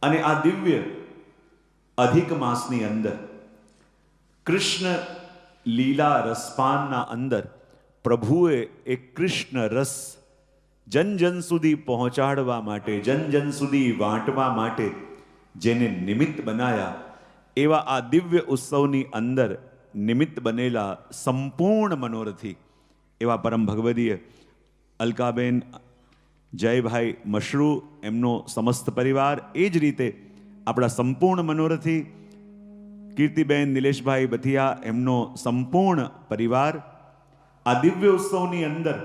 અને આ દિવ્ય અધિક માસની અંદર કૃષ્ણ લીલા રસપાનના અંદર પ્રભુએ એક કૃષ્ણ રસ જન જન સુધી પહોંચાડવા માટે, જન જન સુધી વાંટવા માટે જેને નિમિત્ત બનાયા, એવા આ દિવ્ય ઉત્સવની અંદર નિમિત્ત બનેલા સંપૂર્ણ મનોરથી એવા પરમ ભગવદીય અલકાબેન, જયભાઈ મશરૂ, એમનો સમસ્ત પરિવાર, એ જ રીતે આપણા સંપૂર્ણ મનોરથી કીર્તિબેન નિલેશભાઈ બથિયા, એમનો સંપૂર્ણ પરિવાર આ દિવ્ય ઉત્સવની અંદર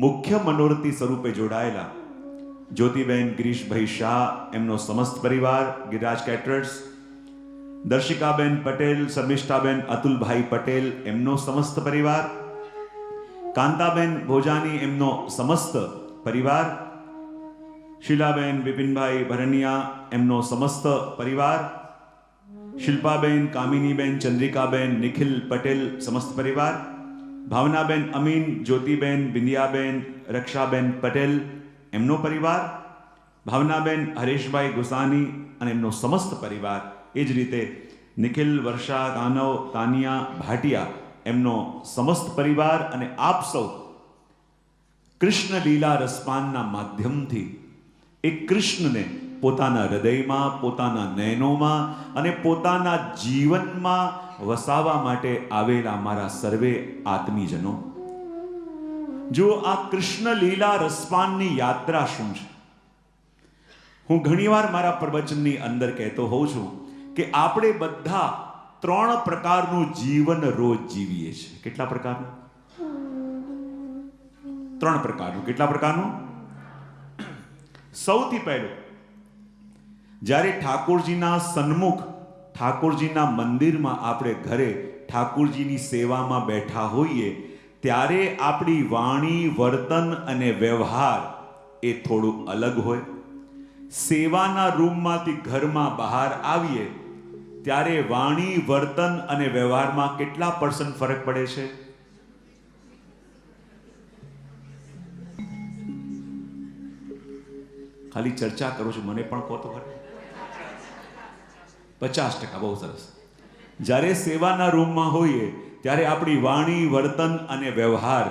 મુખ્ય મનોરથી સ્વરૂપે જોડાયેલા જ્યોતિબેન ગિરીશભાઈ શાહ, એમનો સમસ્ત પરિવાર, ગિરિરાજ કેટરર્સ, દર્શિકાબેન પટેલ, શર્મિષ્ઠાબેન અતુલભાઈ પટેલ, એમનો સમસ્ત પરિવાર, કાંતાબેન ભોજાની, એમનો સમસ્ત પરિવાર, શીલાબેન બિપિનભાઈ ભરણિયા, એમનો સમસ્ત પરિવાર, શિલ્પાબેન, કામિનીબેન, ચંદ્રિકાબેન, નિખિલ પટેલ, સમસ્ત પરિવાર, ભાવનાબેન અમીન, જ્યોતિબેન, બિંદિયાબેન, રક્ષાબેન પટેલ, એમનો પરિવાર, ભાવનાબેન હરેશભાઈ ગુસાની અને એમનો સમસ્ત પરિવાર, એ જ રીતે નિખિલ, વર્ષા, કાનવ, તાનિયા ભાટિયા, એમનો સમસ્ત પરિવાર, અને આપ સૌ કૃષ્ણ લીલા રસપાનના માધ્યમથી એક કૃષ્ણને પોતાના હૃદયમાં, પોતાના નયનોમાં અને પોતાના જીવનમાં વસાવવા માટે આવેલા મારા સર્વે આત્મીજનો, જો આ કૃષ્ણ લીલા રસપાનની યાત્રા શું છે? હું ઘણીવાર મારા પ્રવચનની અંદર કહેતો હોઉં છું કે આપણે બધા 3 પ્રકારનું જીવન રોજ જીવીએ છીએ. કેટલા પ્રકારનું? 3 પ્રકારનું. કેટલા પ્રકારનું? સૌથી પહેલું, જ્યારે ઠાકોરજીના સન્મુખ, ઠાકોરજીના મંદિરમાં આપણે ઘરે ઠાકોરજીની સેવામાં બેઠા હોઈએ, ત્યારે આપણી વાણી, વર્તન અને વ્યવહાર એ થોડું અલગ હોય. સેવાના રૂમમાંથી ઘરમાં બહાર આવીએ ત્યારે વાણી, વર્તન અને વ્યવહારમાં કેટલા % ફરક પડે છે? ખાલી ચર્ચા કરું છું, મને પણ કહો તો ખરે. 50%. બહુ સરસ. જ્યારે સેવાના રૂમમાં હોઈએ ત્યારે આપણી વાણી, વર્તન અને વ્યવહાર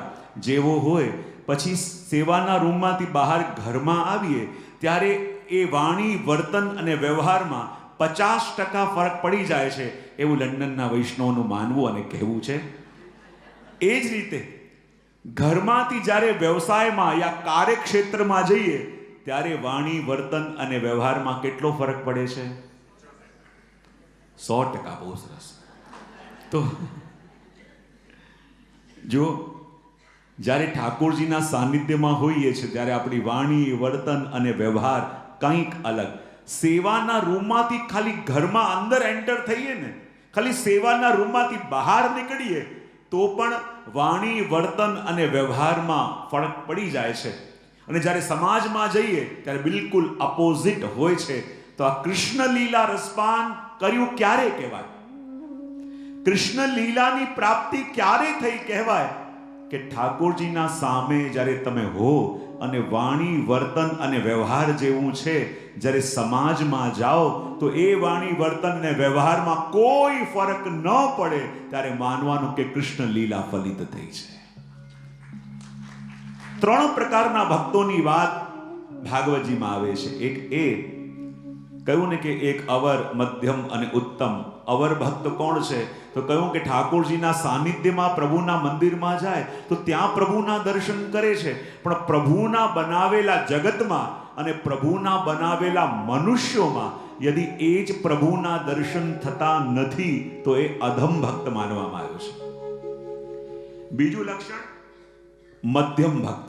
જેવો હોય, પછી સેવાના રૂમમાંથી બહાર ઘરમાં આવીએ ત્યારે એ વાણી, વર્તન અને વ્યવહારમાં 50% ફરક પડી જાય છે, એવું લંડનના વૈષ્ણવનું માનવું અને કહેવું છે. એ જ રીતે ઘરમાંથી જ્યારે વ્યવસાયમાં યા કાર્યક્ષેત્રમાં જઈએ ત્યારે વાણી, વર્તન અને વ્યવહારમાં કેટલો ફરક પડે છે? 100%. બહુ સરસ. તો જો જ્યારે ઠાકોરજીના સાનિધ્યમાં હોઈએ છીએ ત્યારે આપણી વાણી, વર્તન અને વ્યવહાર કંઈક અલગ. સેવાના રૂમમાંથી ખાલી ઘરમાં અંદર એન્ટર થઈએ ને, ખાલી સેવાના રૂમમાંથી બહાર નીકળીએ તો પણ વાણી, વર્તન અને વ્યવહારમાં ફરક પડી જાય છે. અને જ્યારે સમાજમાં જઈએ ત્યારે બિલકુલ અપોઝિટ હોય છે. તો આ કૃષ્ણ લીલા રસપાન કર્યું ક્યારે કહેવાય? કૃષ્ણ લીલાની પ્રાપ્તિ ક્યારે થઈ કહેવાય? કે ઠાકોરજીના સામે જ્યારે તમે હો અને વાણી, વર્તન અને વ્યવહાર જેવું છે, જ્યારે સમાજમાં જાઓ તો એ વાણી, વર્તન અને વ્યવહારમાં કોઈ ફરક ન પડે ત્યારે માનવાનું કે કૃષ્ણ લીલા ફલિત થઈ છે. 3 પ્રકારના ભક્તોની વાત ભાગવતજીમાં આવે છે. એક એ કહ્યું ને કે એક અવર, મધ્યમ અને ઉત્તમ. અવર ભક્ત કોણ છે? તો કહ્યું કે ઠાકોરજીના સાનિધ્યમાં, પ્રભુના મંદિરમાં જાય તો ત્યાં પ્રભુના દર્શન કરે છે, પણ પ્રભુના બનાવેલા જગતમાં અને પ્રભુના બનાવેલા મનુષ્યોમાં યદિ એ જ પ્રભુના દર્શન થતા નથી તો એ અધમ ભક્ત માનવામાં આવ્યો છે. બીજું લક્ષણ મધ્યમ ભક્ત.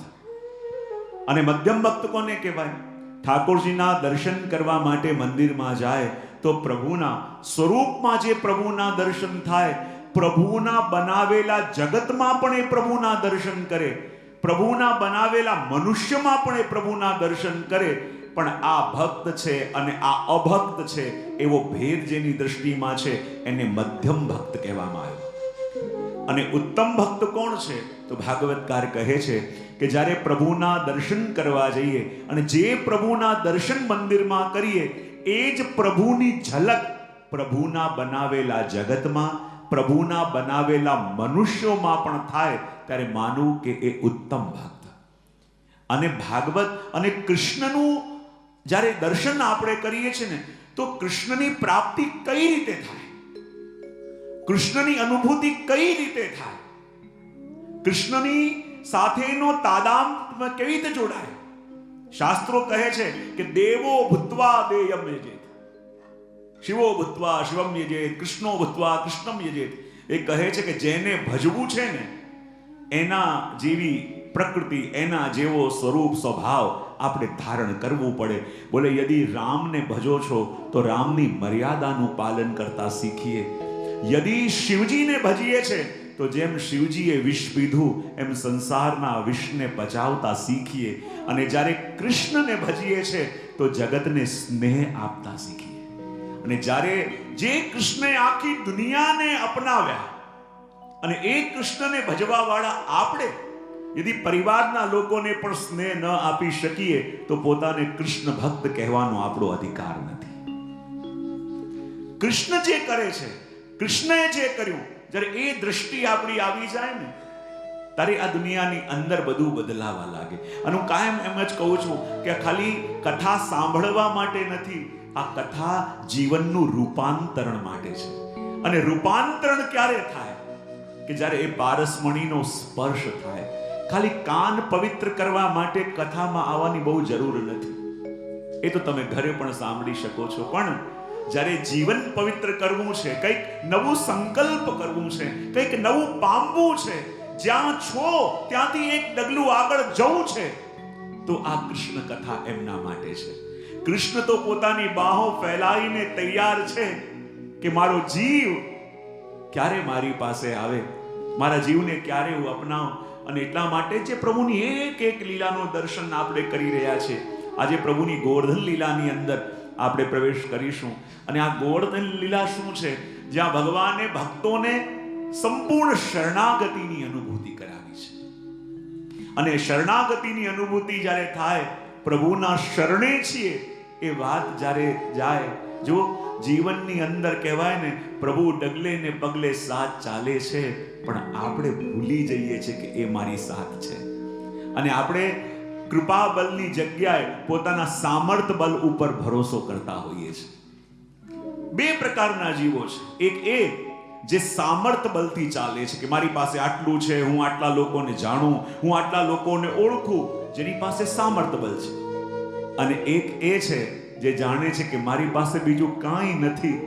અને મધ્યમ ભક્ત કોને કહેવાય? ઠાકોરજીના દર્શન કરવા માટે મંદિરમાં જાય તો પ્રભુના સ્વરૂપમાં જે પ્રભુના દર્શન થાય, પ્રભુના બનાવેલા જગતમાં પણ એ પ્રભુના દર્શન કરે, પ્રભુના બનાવેલા મનુષ્યમાં પણ એ પ્રભુના દર્શન કરે. પણ આ ભક્ત છે અને આ અભક્ત છે એવો ભેદ જેની દ્રષ્ટિમાં છે એને મધ્યમ ભક્ત કહેવામાં આવ્યો. અને ઉત્તમ ભક્ત કોણ છે? તો ભાગવતકાર કહે છે કે જ્યારે પ્રભુના દર્શન કરવા જઈએ અને જે પ્રભુના દર્શન મંદિરમાં કરીએ એ જ પ્રભુની ઝલક પ્રભુના બનાવેલા જગતમાં, પ્રભુના બનાવેલા મનુષ્યોમાં પણ થાય, ત્યારે માનવું કે એ ઉત્તમ ભક્ત. અને ભાગવત અને કૃષ્ણનું જ્યારે દર્શન આપણે કરીએ છીએ ને, તો કૃષ્ણની પ્રાપ્તિ કઈ રીતે થાય, કૃષ્ણની અનુભૂતિ કઈ રીતે થાય, કૃષ્ણની સાથેનો તાદાત્મ્ય કેવી રીતે જોડાય. શાસ્ત્રો કહે છે કે દેવો ભૂત્વા દેયમ યજેત, શિવો ભૂત્વા શિવમ યજેત, કૃષ્ણો ભૂત્વા કૃષ્ણમ યજેત. એ કહે છે કે જેને ભજવું છે ને, એના જેવી પ્રકૃતિ, એના જેવો સ્વરૂપ સ્વભાવ આપણે ધારણ કરવું પડે. બોલે યદિ રામને ભજો છો તો રામની મર્યાદાનું પાલન કરતા શીખીએ. યદિ શિવજીને ભજીએ છે તો જેમ શિવજીએ વિષ પીધું એમ સંસારના વિષને પચાવતા શીખીએ. અને જ્યારે કૃષ્ણને ભજીએ છે તો જગતને સ્નેહ આપતા શીખીએ. અને જ્યારે જે કૃષ્ણે આખી દુનિયાને અપનાવ્યા, અને એ કૃષ્ણને ભજવા વાળા આપણે યદિ પરિવારના લોકોને પણ સ્નેહ ન આપી શકીએ તો પોતાને કૃષ્ણ ભક્ત કહેવાનો આપણો અધિકાર નથી. કૃષ્ણ જે કરે છે, કૃષ્ણએ જે કર્યું, જ્યારે એ દ્રષ્ટિ આપણી આવી જાય ને, ત્યારે આ દુનિયાની અંદર બધું બદલાવા લાગે. અને હું કાયમ એમ જ કહું છું કે ખાલી કથા સાંભળવા માટે નથી, આ કથા જીવનનું રૂપાંતરણ માટે છે. અને રૂપાંતરણ ક્યારે થાય કે જ્યારે એ પારસમણીનો સ્પર્શ થાય. ખાલી કાન પવિત્ર કરવા માટે કથામાં આવવાની બહુ જરૂર નથી, એ તો તમે ઘરે પણ સાંભળી શકો છો. પણ જ્યારે જીવન પવિત્ર કરવું છે, કંઈક નવું સંકલ્પ કરવું છે, કંઈક નવું પામવું છે, જ્યાં છો ત્યાંથી એક ડગલું આગળ જવું છે, તો આ કૃષ્ણ કથા એમના માટે છે. કૃષ્ણ તો પોતાની બાહો ફેલાઈને તૈયાર છે કે મારો જીવ ક્યારે મારી પાસે આવે, મારા જીવને ક્યારે હું અપનાવું. અને એટલા માટે જે પ્રભુની એક એક લીલાનું દર્શન આપણે કરી રહ્યા છે. આજે પ્રભુની ગોવર્ધન લીલાની અંદર આપણે પ્રવેશ કરીશું. અને આ ગોવર્ધન લીલા શું છે? જ્યાં ભગવાને ભક્તોને સંપૂર્ણ શરણાગતિની અનુભૂતિ કરાવી છે. અને શરણાગતિની અનુભૂતિ જ્યારે થાય, પ્રભુના શરણે છીએ એ વાત જ્યારે જાય, જો જીવનની અંદર કહેવાય ને, પ્રભુ ડગલે ને પગલે સાથ ચાલે છે, પણ આપણે ભૂલી જઈએ છીએ કે એ મારી સાથ છે. અને આપણે કૃપા બલની જગ્યાએ પોતાના સામર્થ્ય બલ ઉપર ભરોસો કરતા હોઈએ છીએ. બે પ્રકારના જીવો છે. એક એ જે સામર્થ્ય બલથી ચાલે છે કે મારી પાસે આટલું છે, હું આટલા લોકોને જાણું, હું આટલા લોકોને ઓળખું, જેની પાસે સામર્થ્ય બલ છે. અને એક એ છે જે જાણે છે કે મારી પાસે બીજું કાંઈ નથી,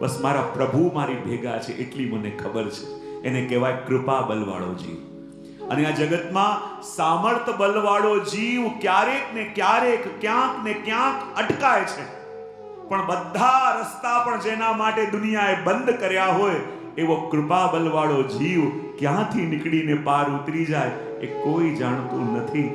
બસ મારા પ્રભુ મારી ભેગા છે એટલી મને ખબર છે. એને કહેવાય કૃપા બલવાળો જીવ. અને આ જગતમાં સામર્થ્ય બલવાળો જીવ ક્યારેક ને ક્યારેક, ક્યાંક ને ક્યાંક અટકાય છે. પણ બધા રસ્તા પણ જેના માટે દુનિયાએ બંધ કર્યા હોય, એવો કૃપા બલવાળો જીવ ક્યાંથી નીકળીને પાર ઉતરી જાય એ કોઈ જાણતું નથી.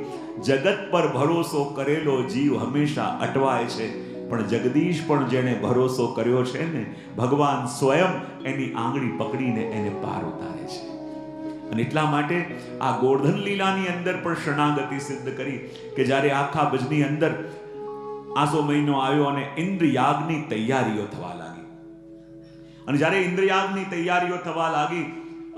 જગત પર ભરોસો કરેલો જીવ હંમેશા અટવાય છે. પણ જગદીશ પણ જેને ભરોસો કર્યો છે ને, ભગવાન સ્વયં એની આંગળી પકડીને એને પાર ઉતારે છે. અને એટલા માટે આ ગોવર્ધન લીલાની અંદર પણ શરણાગતિ સિદ્ધ કરી કે જ્યારે આખા ભજની અંદર આસો મહિનો આવ્યો અને ઇન્દ્રયાગની તૈયારીઓ થવા લાગી. અને જ્યારે ઇન્દ્રયાગની તૈયારીઓ થવા લાગી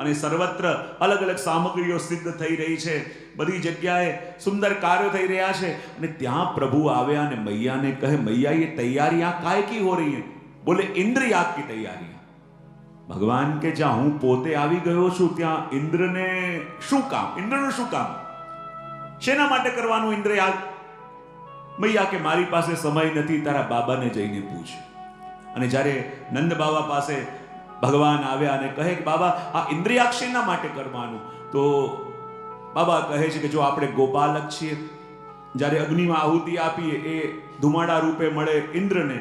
અને સર્વત્ર અલગ અલગ સામગ્રીઓ સિદ્ધ થઈ રહી છે, બધી જગ્યાએ સુંદર કાર્યો થઈ રહ્યા છે, અને ત્યાં પ્રભુ આવ્યા અને મૈયાને કહે, મૈયા ये तैयारियां काय की हो रही है? बोले इंद्रयाग की तैयारियां. ભગવાન કે જ્યાં હું પોતે આવી ગયો છું ત્યાં ઇન્દ્રને શું કામ? ઇન્દ્રનું શું કામ? શેના માટે કરવાનું ઇન્દ્રયાગ? મૈયા કે મારી પાસે સમય નથી, તારા બાબાને જઈને પૂછ. અને જ્યારે નંદ બાબા પાસે ભગવાન આવ્યા અને કહે કે બાબા આ ઇન્દ્રયાગ શેના માટે કરવાનું? તો બાબા કહે છે કે જો આપણે ગોપાલક છીએ, જ્યારે અગ્નિમાં આહુતિ આપીએ એ ધુમાડા રૂપે મળે ઇન્દ્રને,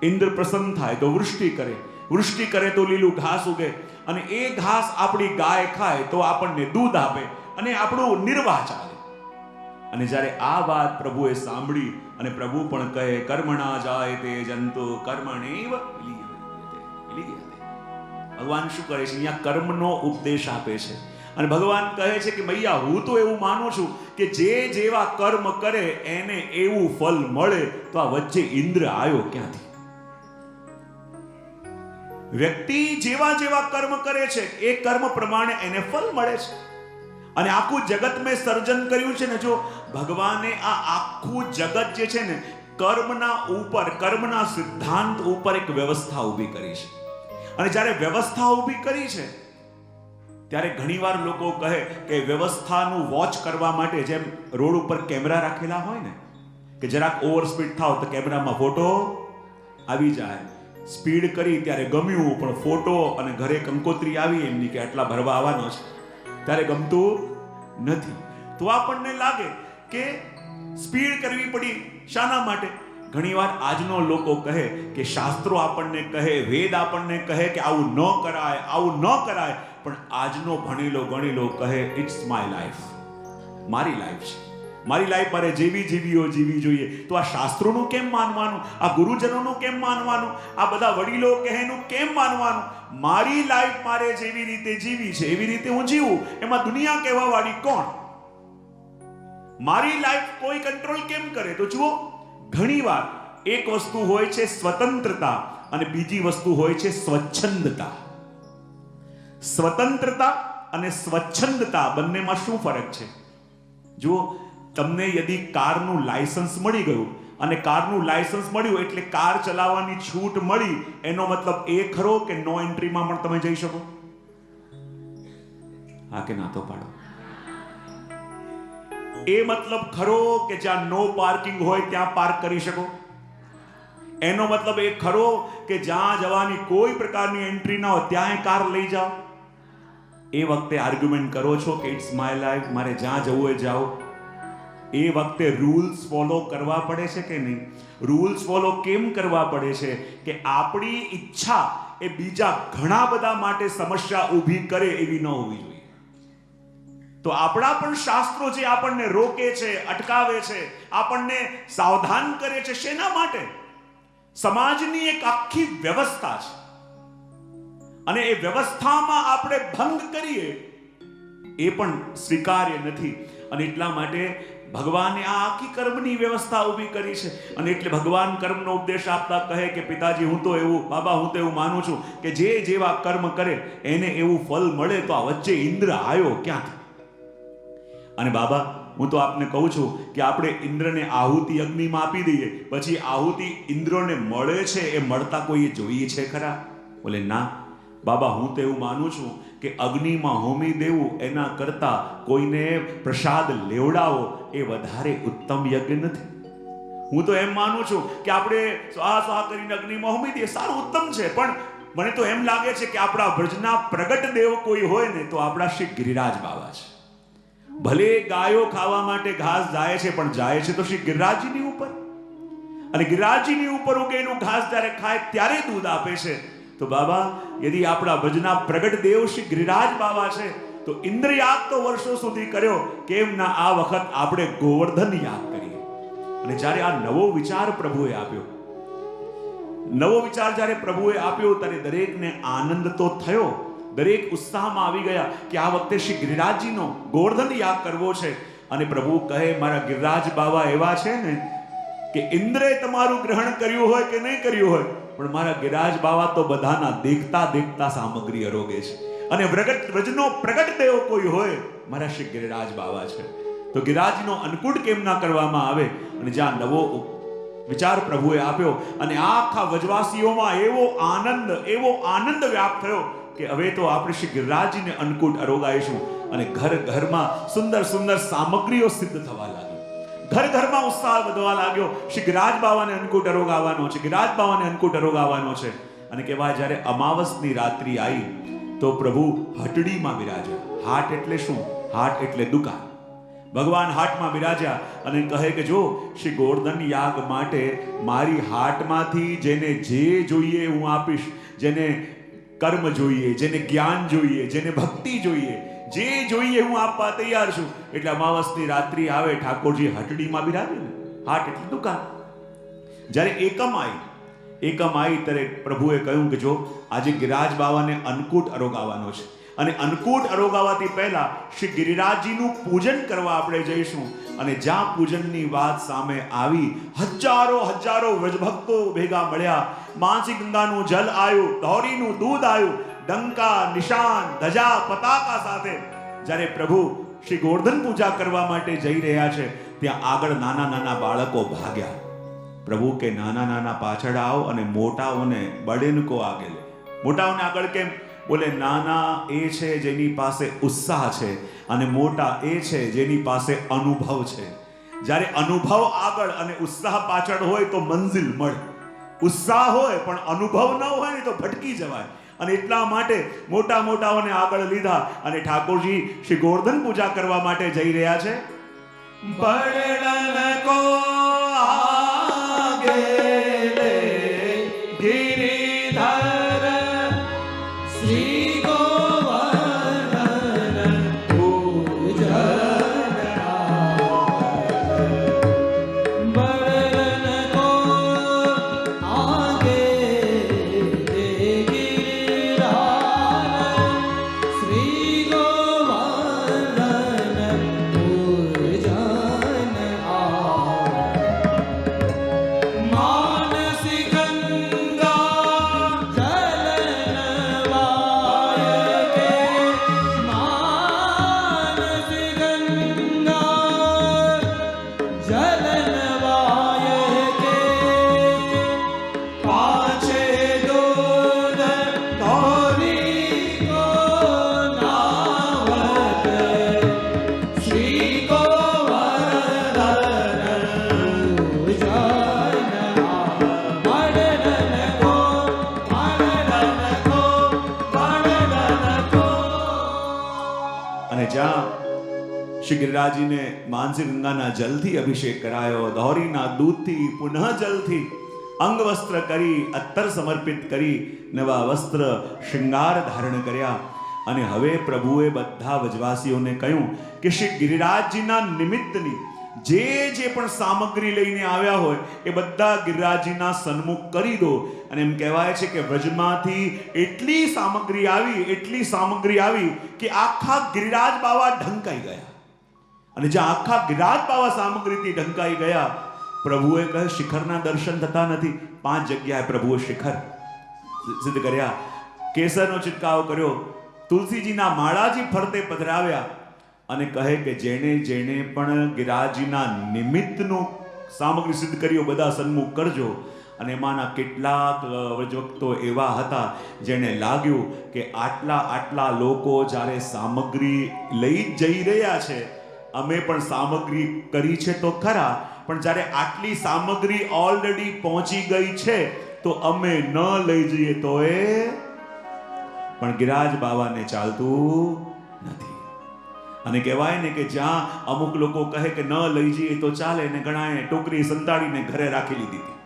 ઇન્દ્ર પ્રસન્ન થાય તો વૃષ્ટિ કરે, વૃષ્ટિ કરે તો લીલું ઘાસ ઉગે, અને એ ઘાસ આપણી ગાય ખાય તો આપણને દૂધ આપે અને આપણું નિર્વાહ ચાલે. અને જ્યારે આ વાત પ્રભુએ સાંભળી અને પ્રભુ પણ કહે કર્મણા જાય તે જંતુ કર્મણેવ લીયતે. ભગવાન શું કરે છે? અહીંયા કર્મનો ઉપદેશ આપે છે. અને ભગવાન કહે છે કે મૈયા હું તો એવું માનું છું કે જે જેવા કર્મ કરે એને એવું ફળ મળે. તો આ વચ્ચે ઇન્દ્ર આવ્યો ક્યાંથી? વ્યક્તિ જેવા જેવા કર્મ કરે છે એ કર્મ પ્રમાણે એને ફળ મળે છે. અને આખું જગત મેં સર્જન કર્યું છે ને, જો ભગવાને આ આખું જગત જે છે ને કર્મના ઉપર, કર્મના સિદ્ધાંત ઉપર એક વ્યવસ્થા ઊભી કરી છે. અને જ્યારે વ્યવસ્થા ઊભી કરી છે ત્યારે ઘણીવાર લોકો કહે કે વ્યવસ્થાનું વોચ કરવા માટે જેમ રોડ ઉપર કેમેરા રાખેલા હોય ને, કે જરાક ઓવર સ્પીડ થાવ તો કેમેરામાં ફોટો આવી જાય. સ્પીડ કરી ત્યારે ગમ્યું, પણ ફોટો અને ઘરે કંકોત્રી આવી એમની કે આટલા ભરવા આવવાનો છે ત્યારે ગમતું નથી. તો આપણને લાગે કે સ્પીડ કરવી પડી. શાના માટે? ઘણીવાર આજનો લોકો કહે કે શાસ્ત્રો આપણને કહે, વેદ આપણને કહે કે આવું ન કરાય, આવું ન કરાય. પણ આજનો ભણેલો ગણેલો કહે ઇટ્સ માય લાઈફ, મારી લાઈફ છે, મારી લાઈફ મારે જેવી જીવીઓ જીવી જોઈએ. તો આ શાસ્ત્રોનું કેમ માનવાનું? આ ગુરુજનોનું કેમ માનવાનું? આ બધા વડીલો કહેનું કેમ માનવાનું? મારી લાઈફ મારે જેવી રીતે જીવી છે એવી રીતે હું જીવું. એમાં દુનિયા કહેવા વાળી કોણ? મારી લાઈફ કોઈ કંટ્રોલ કેમ કરે? તો જુઓ, ઘણીવાર એક વસ્તુ હોય છે સ્વતંત્રતા અને બીજી વસ્તુ હોય છે સ્વચ્છંદતા. સ્વતંત્રતા અને સ્વચ્છંદતા બંનેમાં શું ફરક છે? જુઓ, તમને યદિ કારનું લાયસન્સ મળી ગયું અને કારનું લાયસન્સ મળ્યું એટલે કાર ચલાવવાની છૂટ મળી, એનો મતલબ એ ખરો કે નો એન્ટ્રીમાં પણ તમે જઈ શકો? હા કે ના તો પાડો. એ મતલબ ખરો કે જ્યાં નો પાર્કિંગ હોય ત્યાં પાર્ક કરી શકો? એનો મતલબ એ ખરો કે જ્યાં જવાની કોઈ પ્રકારની એન્ટ્રી ના હોય ત્યાં કાર લઈ જાઓ? એ વખતે આર્ગ્યુમેન્ટ કરો છો કે ઇટ્સ માય લાઈફ, મારે જ્યાં જવું હોય જાઓ. એ વખતે રૂલ્સ ફોલો કરવા પડે છે કે નહીં? રૂલ્સ ફોલો કેમ કરવા પડે છે? કે આપણી ઈચ્છા એ બીજા ઘણા બધા માટે સમસ્યા ઊભી કરે એવી ન હોવી જોઈએ. તો આપણા પણ શાસ્ત્રો જે આપણને રોકે છે, અટકાવે છે, આપણને સાવધાન કરે છે, શેના માટે? સમાજની એક આખી વ્યવસ્થા છે અને એ વ્યવસ્થામાં આપણે ભંગ કરીએ એ પણ સ્વીકાર્ય નથી. અને એટલા માટે ભગવાને આ આખી કર્મની વ્યવસ્થા ઊભી કરી છે. અને એટલે ભગવાન કર્મનો ઉપદેશ આપતા કહે કે પિતાજી, હું તો એવું, બાબા હું તો એવું માનું છું કે જે જેવા કર્મ કરે એને એવું ફળ મળે. તો આ વચ્ચે ઇન્દ્ર આવ્યો ક્યાંથી? અને બાબા, હું તો આપને કહું છું કે આપણે ઇન્દ્રને આહુતિ અગ્નિમાં આપી દઈએ, પછી આહુતિ ઇન્દ્રને મળે છે એ મળતા કોઈએ જોઈએ છે ખરા? બોલે ના બાબા, હું તો એવું માનું છું કે અગ્નિમાં હોમી દેવું એના કરતા કોઈને પ્રસાદ લેવડાવો એ વધારે ઉત્તમ યજ્ઞ નથી. હું તો એમ માનું છું કે આપણે સ્વાહા સ્વાહા કરીને અગ્નિમાં હોમી દઈએ, સારું ઉત્તમ છે. પણ મને તો એમ લાગે છે કે આપણા વ્રજના પ્રગટ દેવ કોઈ હોય ને તો આપણા શ્રી ગિરિરાજ બાબા છે. ભલે ગાયો ખાવા માટે ઘાસ જાય છે, પણ જાય છે તો શ્રી ગિરિરાજજીની ઉપર. અને ગિરિરાજજીની ઉપર ઉગેલું ઘાસ જ્યારે ખાય ત્યારે દૂધ આપે છે. તો બાબા, યદિ આપણા ભજના પ્રગટ દેવ શ્રી ગિરિરાજ બાબા છે તો ઇન્દ્ર યાગ તો વર્ષો સુધી કર્યો, કેમ ના આ વખત આપણે ગોવર્ધન યાગ કરીએ? અને જ્યારે આ નવો વિચાર પ્રભુએ આપ્યો, નવો વિચાર જ્યારે પ્રભુએ આપ્યો ત્યારે દરેકને આનંદ તો થયો, દરેક ઉત્સાહમાં આવી ગયા કે આ વખતે શ્રી ગિરિરાજજીનો ગોવર્ધન યાગ કરવો છે. અને પ્રભુ કહે, મારા ગિરિરાજ બાબા એવા છે ને કે ઇન્દ્રે તમારું ગ્રહણ કર્યું હોય કે નહીં કર્યું હોય, પણ મારા ગિરિરાજ બાબા તો બધાના દેખતા દેખતા સામગ્રી અરોગે છે. અને વ્રજનો પ્રગટ દેવ કોઈ હોય, મારા શ્રી ગિરિરાજ બાબા છે. તો ગિરિરાજનો અન્નકૂટ કેમ ના કરવામાં આવે? અને જ્યાં નવો વિચાર પ્રભુએ આપ્યો અને આખા વ્રજવાસીઓમાં એવો આનંદ વ્યાપ્ત થયો કે હવે તો આપણે શ્રી ગિરિરાજજીને અન્નકૂટ અરોગાઈશું. અને ઘર ઘરમાં સુંદર સુંદર સામગ્રીઓ સિદ્ધ થવા લાગી. ઘર ઘરમાં ઉત્સાહ વધવા લાગ્યો. શ્રી ગિરિરાજ બાવાને અન્નકૂટ અરોગાવાનો છે, ગિરિરાજ બાવાને અન્નકૂટ અરોગાવાનો છે. અને કહેવાય જ્યારે અમાવસની રાત્રિ આવી તો પ્રભુ હટડીમાં બિરાજ્યા. હાટ એટલે શું? હાટ એટલે દુકાન. ભગવાન હાટમાં બિરાજ્યા અને કહે કે જો શ્રી ગોવર્ધન યાગ માટે મારી હાટમાંથી જેને જે જોઈએ હું આપીશ. જેને કર્મ જોઈએ, જેને જ્ઞાન જોઈએ, જેને ભક્તિ જોઈએ, જે જોઈએ હું આપવા તૈયાર છું. એટલે અમાવસની રાત્રિ આવે, ઠાકોરજી હટડીમાં બિરાજે ને, હાટ એટલે દુકાન. જ્યારે એકમ આવી ત્યારે પ્રભુએ કહ્યું કે જો આજે ગિરિરાજ બાવાને અન્નકૂટ અરોગાવાનો છે અને અન્નકૂટ આરોગાવાથી પહેલા શ્રી ગિરિરાજજીનું પૂજન કરવા આપણે જઈશું. અને જ્યાં પૂજનની વાત સામે આવી, હજારો વ્રજભક્તો ભેગા મળ્યા. માનસી ગંગાનું જલ આવ્યું, ધોરીનું દૂધ આવ્યું, ડંકા, નિશાન, ધજા, પતાકા સાથે જ્યારે પ્રભુ શ્રી ગોવર્ધન પૂજા કરવા માટે જઈ રહ્યા છે, ત્યાં આગળ નાના બાળકો ભાગ્યા. પ્રભુ કે નાના પાછળ આવો અને મોટાઓને બડેનકો આગળ લે. મોટાઓને આગળ કેમ? બોલે નાના એ છે જેની પાસે ઉત્સાહ છે અને મોટા એ છે જેની પાસે અનુભવ છે. જ્યારે અનુભવ આગળ અને ઉત્સાહ પાછળ હોય તો મંજિલ મળે. ઉત્સાહ હોય પણ અનુભવ ન હોય ને તો ભટકી જવાય. અને એટલા માટે મોટાઓને આગળ લીધા અને ઠાકોરજી શ્રી ગોવર્ધન પૂજા કરવા માટે જઈ રહ્યા છે. બડડન કો આગે લે ગિરિધર શ્રી ગોવર્ધન પૂજન બડડન કો આગે લે ગિરિધર શ્રી ગોવર્ધન પૂજન માનસી ગંગા જલનવાય કે માનસી ગંગા જલનવાય કે પાછે દૂધ ધોરી કો નાવત શ્રી ગોવર્ધન પૂજન અને જ્યાં શ્રી ગિરિરાજજીને માનસી ગંગાના જલથી અભિષેક કરાયો, દોરીના દૂધથી, પુનઃ જલથી અંગ વસ્ત્ર કરી, અત્તર સમર્પિત કરી, નવા વસ્ત્ર શૃંગાર ધારણ કર્યા. અને હવે પ્રભુએ બધા વ્રજવાસીઓને કહ્યું કે શ્રી ગિરિરાજજીના નિમિત્તની જે પણ સામગ્રી લઈને આવ્યા હોય એ બધા ગિરિરાજજીના સન્મુખ કરી દો. અને એમ કહેવાય છે કે વ્રજમાંથી એટલી સામગ્રી આવી કે આખા ગિરિરાજ બાવા ઢંકાઈ ગયા. અને જ્યાં આખા ગિરિરાજ બાવા સામગ્રીથી ઢંકાઈ ગયા, પ્રભુએ કહે શિખરના દર્શન થતા નથી. 5 જગ્યાએ પ્રભુએ શિખર સિદ્ધ કર્યા. કેસરનો છિટકાવ કર્યો, તુલસીજીના માળાજી ફરતે પધરાવ્યા અને કહે કે જેણે પણ ગિરિરાજજીના નિમિત્તનું સામગ્રી સિદ્ધ કર્યો બધા સન્મુખ કરજો. અને એમાંના કેટલાક વ્રજભક્તો એવા હતા જેને લાગ્યું કે આટલા લોકો જ્યારે સામગ્રી લઈ જઈ રહ્યા છે, અમે પણ સામગ્રી કરી છે તો ખરા, પણ જ્યારે આટલી સામગ્રી ઓલરેડી પહોંચી ગઈ છે તો અમે ન લઈ જઈએ તો એ પણ ગિરિરાજ બાવાને ચાલતું નથી. અને કહેવાય ને કે જ્યાં અમુક લોકો કહે કે ન લઈ જઈએ તો ચાલે, ને ઘણાએ ટોકરી સંતાડીને ઘરે રાખી લીધી હતી.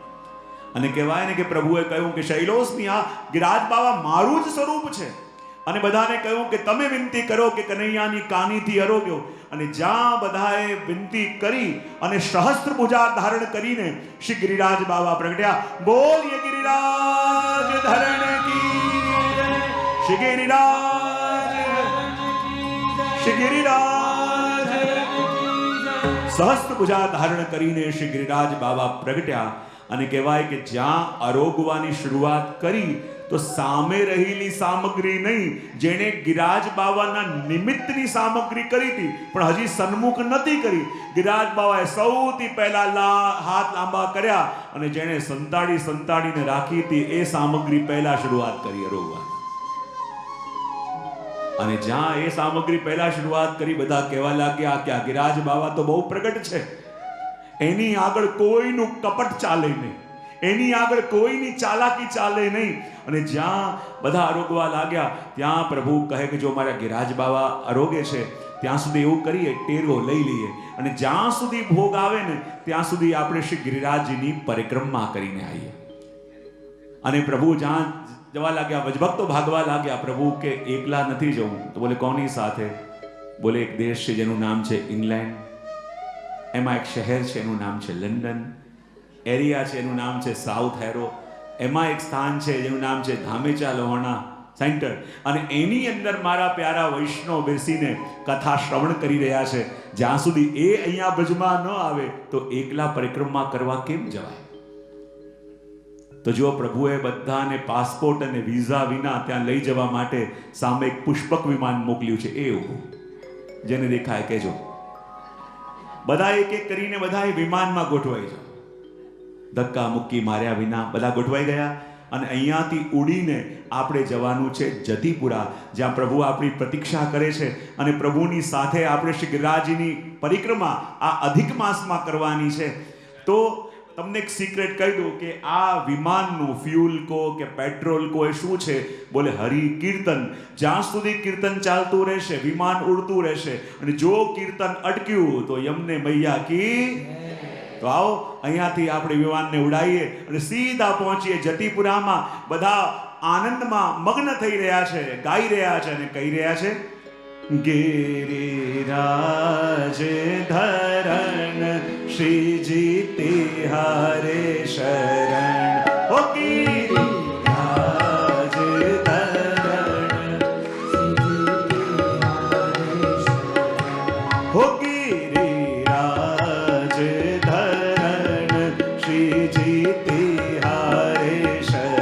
અને કહેવાય ને કે પ્રભુએ કહ્યું કે શૈલોસની આ ગિરિરાજ બાવા મારું જ સ્વરૂપ છે. અને બધાને કહ્યું કે તમે વિનંતી કરો કે કનૈયાની કાનીથી આરોગ્યો. અને જ્યાં બધાએ વિનંતી કરી અને સહસ્ત્ર ભુજા ધારણ કરીને શ્રી ગિરિરાજ બાવા પ્રગટ્યા. બોલીએ ગિરિરાજ ધરણ કી જય, શ્રી ગિરિરાજ, શ્રી ગિરિરાજ. સહસ્ત્ર ભુજા ધારણ કરીને શ્રી ગિરિરાજ બાવા પ્રગટ્યા. અને કહેવાય કે જ્યાં આરોગવાની શરૂઆત કરી તો સામે રહેલી સામગ્રી નહીં, જેણે ગિરિરાજ બાવાના નિમિત્તની સામગ્રી કરી હતી પણ હજી સન્મુખ નથી કરી, ગિરિરાજ બાવાએ સૌથી પહેલા હાથ લાંબા કર્યા અને જેણે સંતાડીને રાખી હતી એ સામગ્રી પહેલા શરૂઆત કરી આરોગવાની. અને જ્યાં એ સામગ્રી પહેલા શરૂઆત કરી, બધા કહેવા લાગ્યા કે આ ગિરિરાજ બાવા તો બહુ પ્રગટ છે, એની આગળ કોઈનું કપટ ચાલે નહીં, એની આગળ કોઈની ચાલાકી ચાલે નહીં. અને જ્યાં બધા આરોગવા લાગ્યા ત્યાં પ્રભુ કહે કે જો મારા ગિરિરાજ બાવા આરોગે છે ત્યાં સુધી એવું કરીએ, ટેરો લઈ લઈએ અને જ્યાં સુધી ભોગ આવે ને ત્યાં સુધી આપણે શ્રી ગિરિરાજજીની પરિક્રમા કરીને આવીએ. અને પ્રભુ જ્યાં જવા લાગ્યા, વજભક્તો ભાગવા લાગ્યા. પ્રભુ કે એકલા નથી જવું. તો બોલે કોની સાથે? બોલે એક દેશ છે જેનું નામ છે ઇંગ્લેન્ડ, એમાં એક શહેર છે એનું નામ છે લંડન, એરિયા છે એનું નામ છે સાઉથ હેરો, એમાં એક સ્થાન છે જેનું નામ છે ધામેચા લોહાણા, સેન્ટર, અને એની અંદર મારા પ્યારા વૈષ્ણવ બેસીને કથા શ્રવણ કરી રહ્યા છે. જ્યાં સુધી એ અહીંયા બ્રજમાં ન આવે તો એકલા પરિક્રમા કરવા કેમ જવાય? તો જો પ્રભુએ બધાને પાસપોર્ટ અને વિઝા વિના ત્યાં લઈ જવા માટે સામે એક પુષ્પક વિમાન મોકલ્યું છે. એ ઊભું, જેને દેખાય કહેજો. બધા એક એક કરીને બધા વિમાનમાં ગોઠવાઈ જાઓ. ધક્કા મુક્કી માર્યા વિના બધા ગોઠવાઈ ગયા. અને અહીંયાથી ઉડીને આપણે જવાનું છે જતીપુરા, જ્યાં પ્રભુ આપણી પ્રતીક્ષા કરે છે. અને પ્રભુની સાથે આપણે શ્રી ગિરિરાજની પરિક્રમા આ અધિક માસમાં કરવાની છે. તો તમને એક સિક્રેટ કહી દઉં કે આ વિમાનનું ફ્યુલ કો કે પેટ્રોલ કો એ શું છે? બોલે હરિ કીર્તન. જ્યાં સુધી કીર્તન ચાલતું રહેશે વિમાન ઉડતું રહેશે, અને જો કીર્તન અટક્યું તો યમને મૈયા કી. તો આવો અહીંયાથી આપણે વિમાનને ઉડાવીએ અને સીધા પહોંચીએ જતીપુરામાં. બધા આનંદમાં મગ્ન થઈ રહ્યા છે, ગાઈ રહ્યા છે અને કહી રહ્યા છે, ગિરિરાજ ધરણ શ્રીજી તિહારે શરણ. ઓ ગિરિરાજ ધરણ, ઓ ગિરિરાજ ધરણ શ્રીજી તિહારે શરણ.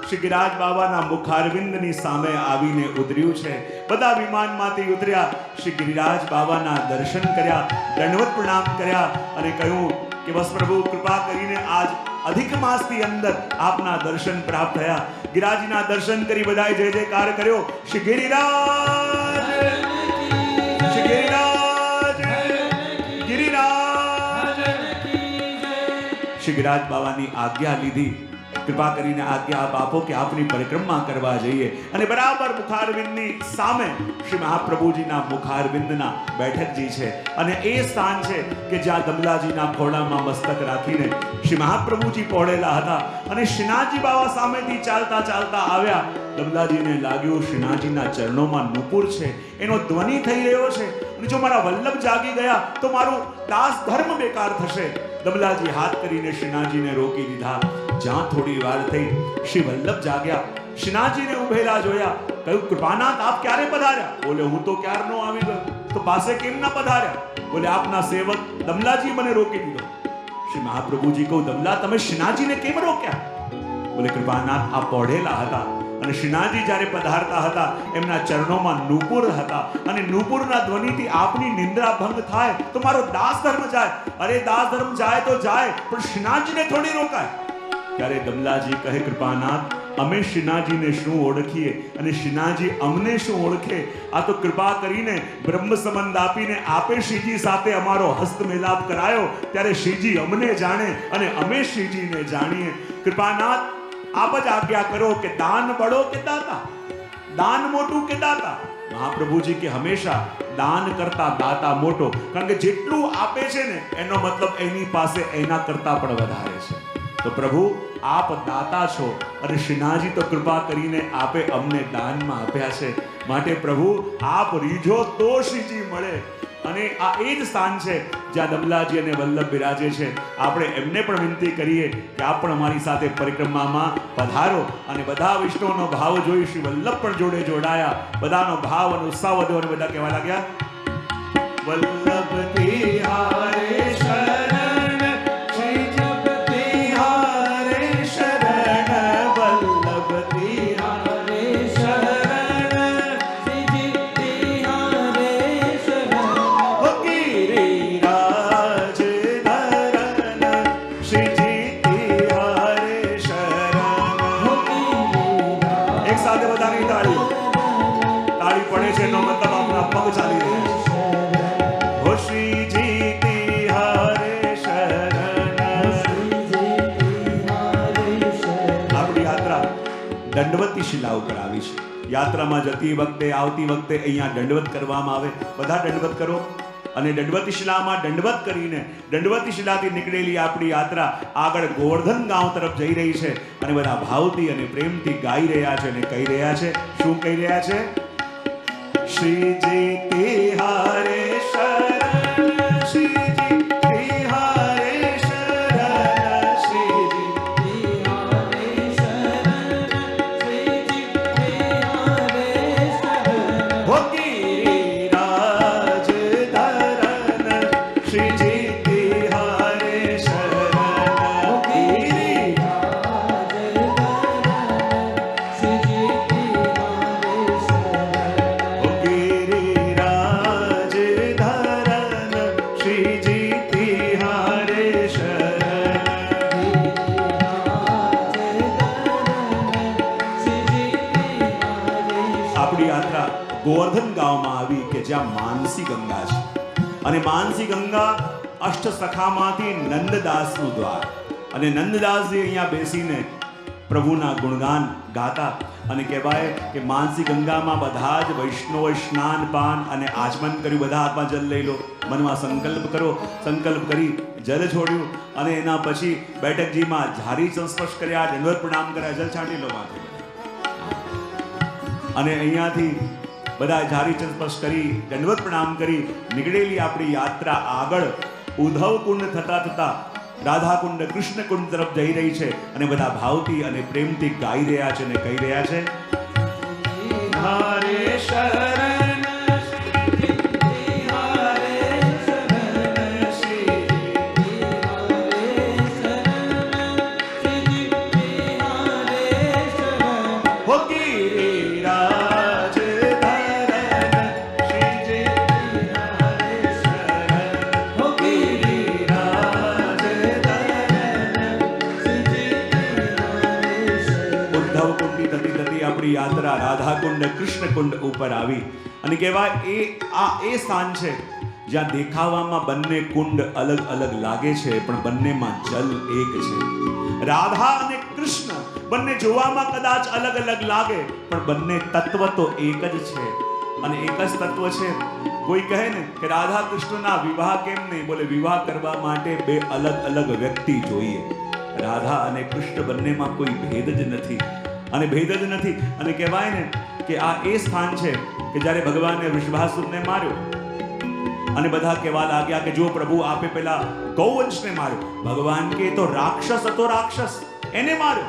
શ્રી ગિરિરાજ બાબાના મુખારવિંદની સામે આવીને ઉતર્યું છે. બધા વિમાનમાંથી ઉતર્યા, શ્રી ગિરિરાજ બાબાના દર્શન કર્યા, દંડવત પ્રણામ કર્યા અને કહ્યું કે બસ પ્રભુ કૃપા કરીને આજ અધિક માસની અંદર આપના દર્શન પ્રાપ્ત થયા. ગિરિરાજના દર્શન કરી બધાએ જય જયકાર કર્યો. શ્રી ગિરિરાજ, શ્રી ગિરિરાજ, ગિરિરાજ. શ્રી ગિરિરાજ બાબાની આજ્ઞા લીધી. કૃપા કરીને આજ્ઞા આપ આપો કે આપની પરિક્રમા કરવા જઈએ. અને બરાબર મુખારવિંદની સામે શ્રી મહાપ્રભુજીના મુખારવિંદના બેઠકજી છે. અને એ સ્થાન છે કે જ્યાં દમલાજીના ખોળામાં મસ્તક રાખીને શ્રી મહાપ્રભુજી પહોળેલા હતા. અને શ્રીનાથજી બાબા સામેથી ચાલતા ચાલતા આવ્યા. દમલાજીને લાગ્યું શ્રીનાથજીના ચરણોમાં નુપુર છે, એનો ધ્વનિ થઈ રહ્યો છે, અને જો મારા વલ્લભ જાગી ગયા તો મારું દાસ ધર્મ બેકાર થશે. દમલાજી હાથ કરીને શ્રીનાથજીને રોકી દીધા. જ્યાં થોડી વાર થઈ શ્રી વલ્લભ જાગ્યા, શ્રીનાથજીને ઉભેલા જોયા. કહ્યું, કૃપાનાથ આપ ક્યારે પધાર્યા? બોલે, હું તો ક્યારનો આવી ગયો. તો પાસે કેમ ના પધાર્યા? બોલે, આપના સેવક દમલાજી મને રોકી દીધો. શ્રી મહાપ્રભુજી કહું, દમલા તમે શ્રીનાથજીને કેમ રોક્યા? બોલે, કૃપાનાથ આપ પહોળેલા હતા અને શ્રીનાથજી જ્યારે પધારતા હતા એમના ચરણોમાં નુપુર હતા, અને નુપુરના ધ્વનિથી આપની નિંદ્રા ભંગ થાય તો મારો દાસ ધર્મ જાય. અરે દાસ ધર્મ જાય તો જાય, પણ શ્રીનાથજીને થોડી રોકાય. ત્યારે દમલાજી કહે, કૃપાનાથ અમે શ્રીનાથજીને શું ઓળખીએ અને શ્રીનાથજી અમને શું ઓળખે? આ તો કૃપા કરીને બ્રહ્મ સંબંધ આપીને આપે શ્રીજી સાથે અમારો હસ્તમેલાપ કરાયો, ત્યારે શ્રીજી અમને જાણે અને અમે શ્રીજીને જાણીએ. કૃપાનાથ આપ જ આજ્ઞા કરો કે દાન બડો કે દાતા, દાન મોટું કે દાતા? મહાપ્રભુજી કે હંમેશા દાન કરતા દાતા મોટો, કારણ કે જેટલું આપે છે ને એનો મતલબ એની પાસે એના કરતા પણ વધારે છે. તો પ્રભુ આપ દાતા છો અને શ્રીનાથજી તો કૃપા કરીને આપે અમને દાનમાં આપ્યા છે. માટે પ્રભુ આપ રીઝો તો શ્રીજી મળે. અને આ એ જ સ્થાન છે જ્યાં દમલાજી અને વલ્લભ બિરાજે છે. આપણે એમને પણ વિનંતી કરીએ કે આપ પણ અમારી સાથે પરિક્રમામાં પધારો. અને બધા વિષ્ણુનો ભાવ જોઈ શ્રી વલ્લભ પણ જોડે જોડાયા. બધાનો ભાવ અને ઉત્સાહ વધ્યો અને બધા કહેવા લાગ્યા, વલ્લભ તિહારે શરણ, શ્રી જપ તિહારે શરણ, વલ્લભ તિહારે શરણ, શ્રીજી તિહારે શરણ. ઓ ગિરિરાજ ધરણ, શ્રીજી તિહારે શરણ. એક સાથે બધાની તાળી તાળી પડે છે એનો મતલબ આપણા પગ ચાલી રહ્યા છે. હો શ્રીજી તિહારે શરણ. આપણી યાત્રા દંડવતી શિલા ઉપર આવી છે. યાત્રામાં જતી વખતે આવતી વખતે અહીંયા દંડવત કરવામાં આવે. બધા દંડવત કરો. અને દંડવતી શિલામાં દંડવત કરીને દંડવતી શિલાથી નીકળેલી આપણી યાત્રા આગળ ગોવર્ધન ગાંવ તરફ જઈ રહી છે. અને બધા ભાવથી અને પ્રેમથી ગાઈ રહ્યા છે અને કહી રહ્યા છે. શું કહી રહ્યા છે? શ્રીજી તિહારે શરણ, શ્રીજી તિહારે શરણ, શ્રીજી તિહારે શરણ, શ્રીજી તિહારે શરણ. હો ગિરિરાજ ધરન, શ્રીજી તિહારે શરણ. ગિરિરાજ ધરન, શ્રીજી તિહારે શરણ. હો ગિરિરાજ ધરન, શ્રીજી તિહારે શરણ. આપણી યાત્રા ગોવર્ધન ગામમાં આવી કે જ્યાં માનસી ગંગા છે. અને માનસી ગંગા અષ્ટ સખામાંથી નંદદાસનું દ્વાર. અને નંદદાસજી અહીંયા બેસીને પ્રભુના ગુણગાન ગાતા અને કહેવાય કે માનસી ગંગામાં બધા જ વૈષ્ણવોએ સ્નાન પાન અને આચમન કર્યું. બધા હાથમાં જલ લઈ લો, મનમાં સંકલ્પ કરો. સંકલ્પ કરી જલ છોડ્યું અને એના પછી બેઠકજીમાં ઝારી સંસ્પર્શ કર્યા, દંડવત પ્રણામ કર્યા, જલ છાંટી લો માથે. અને અહીંયાથી બધા ઝારી સંસ્પર્શ કરી દંડવત પ્રણામ કરી નીકળેલી આપણી યાત્રા આગળ ઉદ્ધવ કુંડ થતા થતા રાધાકુંડ કૃષ્ણકુંડ તરફ જઈ રહી છે. અને બધા ભાવથી અને પ્રેમથી ગાઈ રહ્યા છે અને કહી રહ્યા છે. તિહારે શરણ, તિહારે શરણ, શ્રી હો ગિરિરાજ ધરન, શ્રીજી તિહારે શરણ. હો ગિરિરાજ ધરન, ઉદ્ધવ કુંડની થતી થતી આપણી યાત્રા રાધાકુંડ કૃષ્ણકુંડ ઉપર આવી. અને કહેવાય એ સ્થાન છે જ્યાં દેખાવામાં બંને કુંડ અલગ અલગ લાગે છે પણ બંનેમાં જલ એક છે. રાધા અને કૃષ્ણ બંને જોવામાં કદાચ અલગ અલગ લાગે પણ બંને તત્વ તો એક જ છે. અને એક જ તત્વ છે. કોઈ કહે ને કે રાધા કૃષ્ણના વિવાહ કેમ નહીં? બોલે વિવાહ કરવા માટે બે અલગ અલગ વ્યક્તિ જોઈએ. રાધા અને કૃષ્ણ બંનેમાં કોઈ ભેદ જ નથી. અને ભેદ જ નથી. અને કહેવાય ને કે આ એ સ્થાન છે કે જ્યારે ભગવાને વૃષભાસુરને માર્યો અને બધા કહેવા લાગ્યા કે જો પ્રભુ આપે પેલા ગૌવંશને માર્યો. ભગવાન કે તો રાક્ષસ હતો, રાક્ષસ એને માર્યો.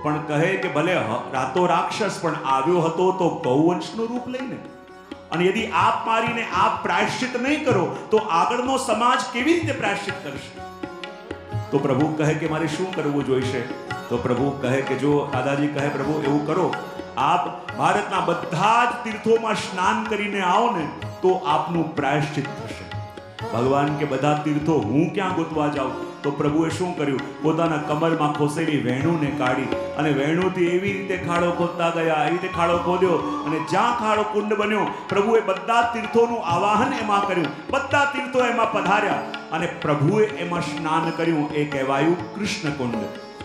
પણ કહે કે ભલે રાતો રાક્ષસ પણ આવ્યો હતો તો ગૌવંશનું રૂપ લઈને. અને યદિ આપ મારીને આપ પ્રાયશ્ચિત નહીં કરો તો આગળનો સમાજ કેવી રીતે પ્રાયશ્ચિત કરશે? તો પ્રભુ કહે કે મારે શું કરવું જોઈશે? તો પ્રભુ કહે કે જો દાદાજી કહે પ્રભુ એવું કરો, આપ ભારતના બધા જ તીર્થોમાં સ્નાન કરીને આવો ને તો આપનું પ્રાયશ્ચિત થશે. ભગવાન કે બધા તીર્થો હું ક્યાં ગોતવા જાઉં? તો પ્રભુએ શું કર્યું? પોતાના કમરમાં ખોસેલી વેણુને કાઢી અને વેણુથી એવી રીતે ખાડો ખોદતા ગયા, એવી રીતે ખાડો ખોદ્યો અને જ્યાં ખાડો કુંડ બન્યો પ્રભુએ બધા તીર્થોનું આવાહન એમાં કર્યું. બધા તીર્થો એમાં પધાર્યા અને પ્રભુએ એમાં સ્નાન કર્યું. એ કહેવાયું કૃષ્ણકુંડ.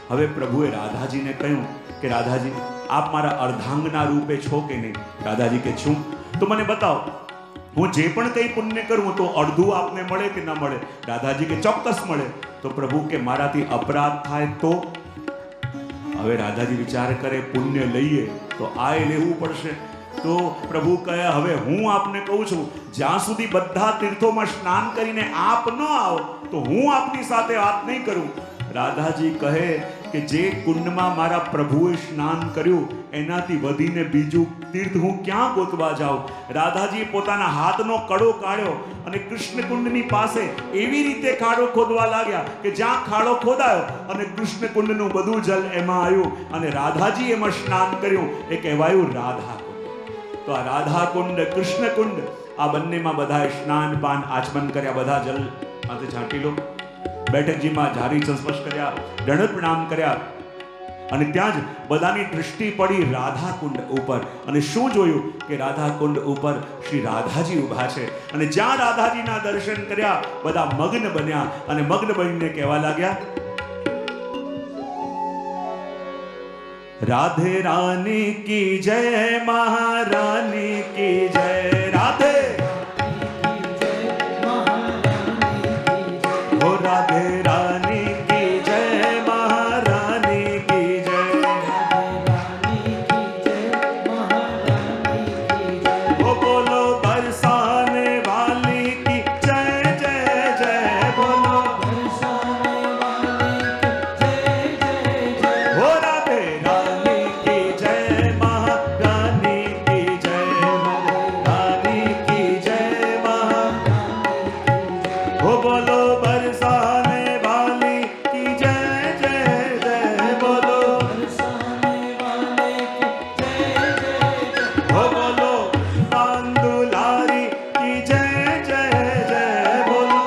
હવે પ્રભુએ રાધાજીને કહ્યું કે રાધાજી આપ મારા અર્ધાંગના રૂપે છો કે નહીં? રાધાજી કે છું. તો મને બતાવો, હું જે પણ કંઈ પુણ્ય કરું તો અડધું આપને મળે કે ન મળે? રાધાજી કે ચોક્કસ મળે. તો પ્રભુ કે મારાથી અપરાધ થાય તો? હવે રાધાજી વિચાર કરે પુણ્ય લઈએ તો આ લેવું પડશે. તો પ્રભુ કહે હવે હું આપને કહું છું જ્યાં સુધી બધા તીર્થોમાં સ્નાન કરીને આપ ન આવો તો હું આપની સાથે વાત નહીં કરું. રાધાજી કહે કે જે કુંડમાં મારા પ્રભુએ સ્નાન કર્યું એનાથી વધીને બીજું તીર્થ હું ક્યાં ગોતવા જાઉં? રાધાજીએ પોતાના હાથનો કડો કાઢ્યો અને કૃષ્ણકુંડની પાસે એવી રીતે ખાડો ખોદવા લાગ્યા કે જ્યાં ખાડો ખોદાયો અને કૃષ્ણકુંડનું બધું જલ એમાં આવ્યું અને રાધાજી એમાં સ્નાન કર્યું. એ કહેવાયું રાધાકુંડ. તો આ રાધાકુંડ કૃષ્ણકુંડ આ બંનેમાં બધાએ સ્નાન પાન આચમન કર્યા. બધા જલ માથે છાંટી લો. બેઠકજીમાં ઝારી સંસ્પર્શ કર્યા, દંડવત પ્રણામ કર્યા અને ત્યાં જ બધાની દૃષ્ટિ પડી રાધાકુંડ ઉપર અને શું જોયું કે રાધાકુંડ ઉપર શ્રી રાધાજી ઊભા છે અને જ્યાં રાધાજીના દર્શન કર્યા બધા મગ્ન બન્યા અને મગ્ન બનીને કહેવા લાગ્યા, राधे रानी की जय महारानी की जय, राधे हो राधे रानी की जय महारानी की जय, हो बोलो बरसाने वाली की जय जय जय, बोलो हो राधे रानी की जय महारानी की जय, रानी की जय महारानी, हो बोलो बरसाने वाली की जय जय जय, बोलो हो बोलो तांदुलारी की जय जय जय, बोलो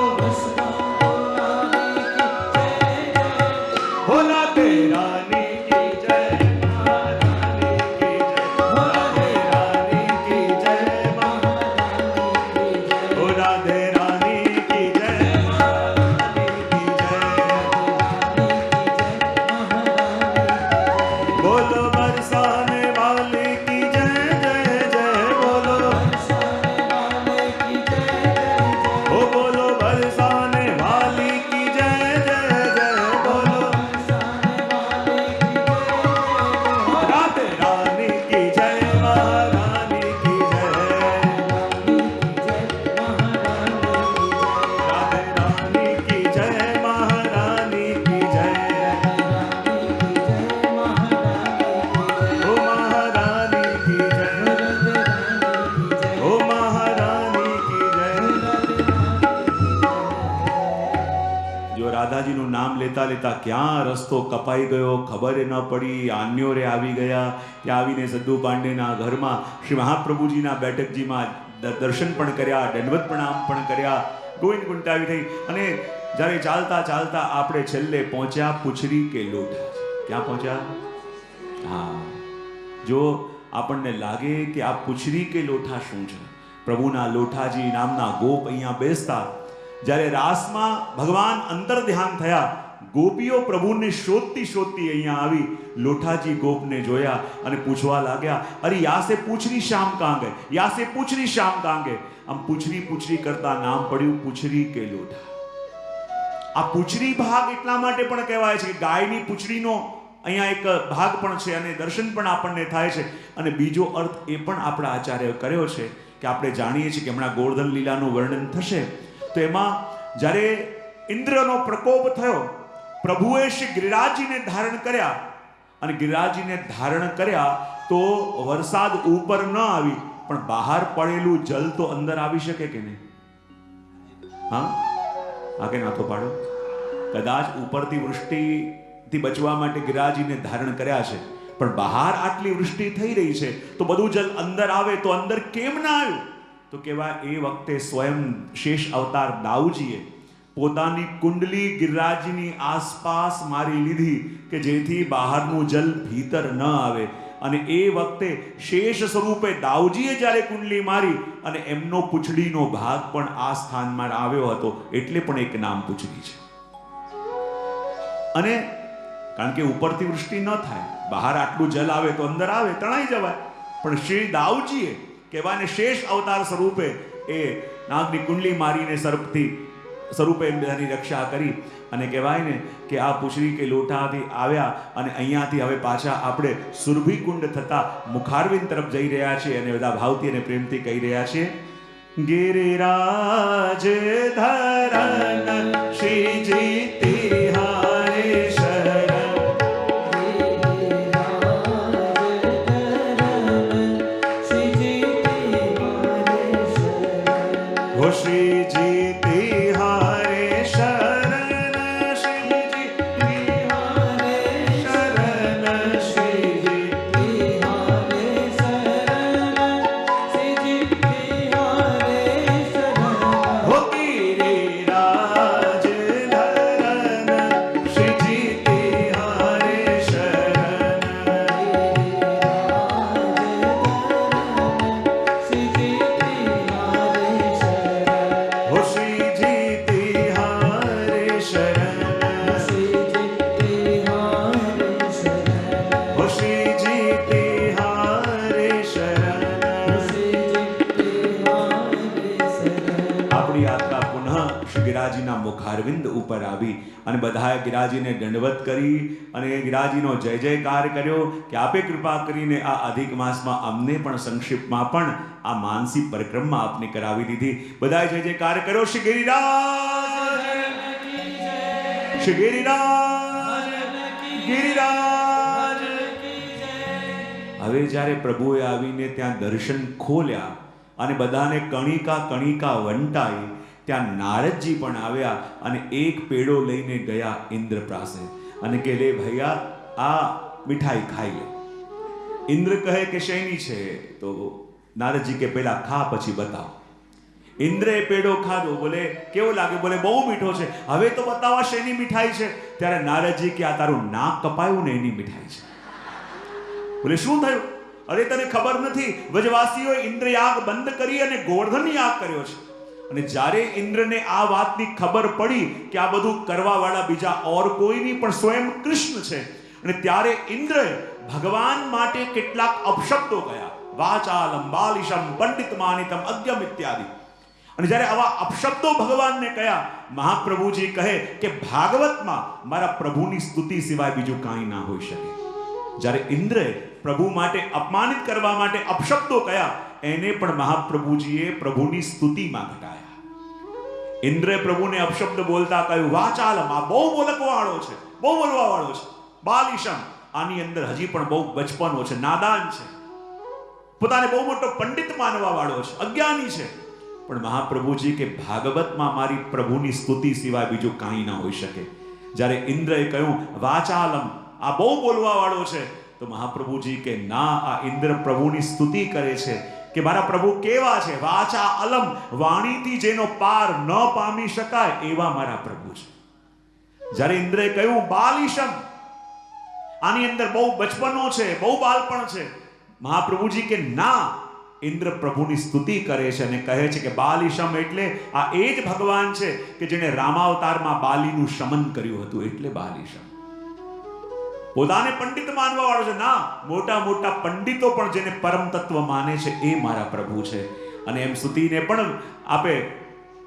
हो राधे रानी की जय महारानी की जय, हो राधे रानी की जय महारानी की जय, बोलो बरसाने वाले की जय जय जय, बोलो हो बोलो बरसाने वाली की जय जय जय, बोलो राधे रानी की जय महारानी की जय, राधे रानी की जय महारानी की जय, ओ महारानी की जय, ओ महारानी की जय। જો રાધાજીનું નામ લેતા લેતા ક્યાં રસ્તો કપાઈ ગયો ખબર ન પડી, આન્યોરે આવી ગયા, ત્યાં આવીને સદ્દુ પાંડેના ઘરમાં શ્રી મહાપ્રભુજીના બેઠકજીમાં દર્શન પણ કર્યા, દંડવત પ્રણામ પણ કર્યા, ગોવિંદ ગુંટાવી થઈ અને જ્યારે ચાલતા ચાલતા આપણે છેલ્લે પહોંચ્યા પુછરી કે લોઢા. ક્યાં પહોંચ્યા? હા, જો આપણને લાગે કે આ પુછરી કે લોઠા શું છે, પ્રભુના લોઠાજી નામના ગોપ અહીંયા બેસતા, જ્યારે રાસમાં ભગવાન અંતર ધ્યાન થયા, ગોપીઓ પ્રભુને શોધતી શોધતી અહીંયા આવી, લોઠાજી ગોપને જોયા અને પૂછવા લાગ્યા, અરે યા સે પૂછરી શ્યામ કાં ગए, યા સે પૂછરી શ્યામ કાં गए. આમ પૂછરી પૂછરી કરતા નામ પડ્યું પૂછરી કે લોઢા. આ પૂછરી ભાગ એટલા માટે પણ કહેવાય છે કે ગાયની પૂછડીનો અહીંયા એક ભાગ પણ છે અને દર્શન પણ આપણને થાય છે. અને બીજો અર્થ એ પણ આપણા આચાર્ય કર્યો છે કે આપણે જાણીએ છીએ કે હમણાં ગોવર્ધન લીલાનું વર્ણન થશે તો એમાં જ્યારે ઇન્દ્રનો પ્રકોપ થયો, પ્રભુએ શ્રી ગિરિરાજજીને ધારણ કર્યા અને ગિરિરાજજીને ધારણ કર્યા તો વરસાદ ઉપર ન આવી પણ બહાર પડેલું જલ તો અંદર આવી શકે કે નહીં? હા, આ કે નાતો પાડો. કદાચ ઉપરથી વૃષ્ટિથી બચવા માટે ગિરિરાજજીને ધારણ કર્યા છે પણ બહાર આટલી વૃષ્ટિ થઈ રહી છે તો બધું જલ અંદર આવે તો અંદર કેમ ના આવ્યું? તો કહેવાય એ વખતે સ્વયં શેષ અવતાર દાઉજીએ પોતાની કુંડલી ગિરિરાજની આસપાસ મારી લીધી કે જેથી બહારનું જલ ભીતર ન આવે. અને એ વખતે શેષ સ્વરૂપે દાઉજીએ જ્યારે કુંડલી મારી અને એમનો પૂંછડીનો ભાગ પણ આ સ્થાનમાં આવ્યો હતો, એટલે પણ એક નામ પૂંછડી છે. અને કારણ કે ઉપરથી વૃષ્ટિ ન થાય, બહાર આટલું જલ આવે તો અંદર આવે, તણાઈ જવાય. પણ શ્રી દાઉજીએ કહેવાય ને શેષ અવતાર સ્વરૂપે એ નાગની કુંડલી મારીને સર્પથી સ્વરૂપે બધાની રક્ષા કરી અને કહેવાય ને કે આ પૂછડી કે લોટાથી આવ્યા અને અહીંયાથી હવે પાછા આપણે સુરભી કુંડ થતા મુખારવિંદ તરફ જઈ રહ્યા છીએ અને બધા ભાવથી અને પ્રેમથી કહી રહ્યા છીએ, ગિરિરાજ ધરન શ્રીજી તિહારે શરણ, हो श्रीजी तिहारे शरण, श्रीजी तिहारे शरण, श्रीजी तिहारे शरण, श्रीजी तिहारे शरण, हो गिरिराज धरन ગિરાજીના મુખારવિંદ ઉપર આવી અને બધાએ ગિરાજીને દંડવત કરી અને ગિરાજીનો જય જયકાર કર્યો કે આપે કૃપા કરીને આ અધિક માસમાં અમને પણ સંક્ષિપ્તમાં પણ આ માનસી પરિક્રમા આપને કરાવી દીધી. બધાએ જય જયકાર કર્યો. શ્રી ગિરિરાજ, શ્રી ગિરિરાજ, ગિરિરાજ. હવે જ્યારે પ્રભુએ આવીને ત્યાં દર્શન ખોલ્યા અને બધાને કણિકા કણિકા વંટાઈ, ત્યાં નારદજી પણ આવ્યા અને એક પેડો લઈને ગયા ઇન્દ્ર પાસે અને કે લે ભૈયા આ મીઠાઈ ખાઈ લે. ઇન્દ્ર કહે કે શેની છે? તો નારદજી કે પેલા ખા પછી બતાવો. ઇન્દ્રએ પેડો ખાધો. બોલે કેવો લાગે? બોલે બહુ મીઠો છે. હવે તો બતાવો શેની મીઠાઈ છે? ત્યારે નારદજી કે આ તારું નાક કપાયું ને એની મીઠાઈ છે. બોલે શું થયું? અરે તને ખબર નથી, વ્રજવાસીઓએ ઇન્દ્રયાગ બંધ કરી અને ગોવર્ધન યાગ કર્યો છે. અને જ્યારે ઇન્દ્રને આ વાતની ખબર પડી કે આ બધું કરવા વાળા બીજા ઓર કોઈ નહીં પણ સ્વયં કૃષ્ણ છે, અને ત્યારે ઇન્દ્રએ ભગવાન માટે કેટલાક અપશબ્દો કહ્યા. વાચાલમ બાલિશમ પંડિત માનિતમ અદ્યમ ઇત્યાદિ. અને જ્યારે આવા અપશબ્દો ભગવાનને કહ્યા, મહાપ્રભુજી કહે કે ભાગવતમાં મારા પ્રભુની સ્તુતિ સિવાય બીજું કાંઈ ના હોઈ શકે. જ્યારે ઇન્દ્રએ પ્રભુ માટે અપમાનિત કરવા માટે અપશબ્દો કહ્યા, એને પણ મહાપ્રભુજીએ પ્રભુની સ્તુતિમાં ઘટાયા. ઇન્દ્રએ પ્રભુને અપશબ્દ બોલતા કહ્યું વાચાલમ, આ બહુ બોલવા વાળો છે, બહુ બોલવા વાળો છે. બાલિશમ, આની અંદર હજી પણ બહુ બચપનો છે, નાદાન છે, પોતાને બહુ મોટો પંડિત માનવા વાળો છે, અજ્ઞાની છે. પણ મહાપ્રભુજી કે ભાગવતમાં મારી પ્રભુની સ્તુતિ સિવાય બીજું કાંઈ ના હોઈ શકે. જ્યારે ઇન્દ્રએ કહ્યું વાચાલમ, આ બહુ બોલવા વાળો છે, તો મહાપ્રભુજી કે ના, આ ઇન્દ્ર પ્રભુની સ્તુતિ કરે છે કે મારા પ્રભુ કેવા છે. વાચા અલમ, વાણીથી જેનો પાર ન પામી શકાય એવા મારા પ્રભુ છે. જ્યારે ઇન્દ્રએ કહ્યું બાલિશમ, આની અંદર બહુ બચપનો છે, બહુ બાળપણ છે, મહાપ્રભુજી કે ના, ઇન્દ્ર પ્રભુની સ્તુતિ કરે છે અને કહે છે કે બાલિશમ એટલે આ એ જ ભગવાન છે કે જેણે રામાવતારમાં બાલીનું શમન કર્યું હતું, એટલે બાલિશમ. પોતાને પંડિત માનવા વાળો છે, ના, મોટા મોટા પંડિતો પણ જેને પરમ તત્વ માને છે એ મારા પ્રભુ છે. અને એમ સ્તુતિને પણ આપે,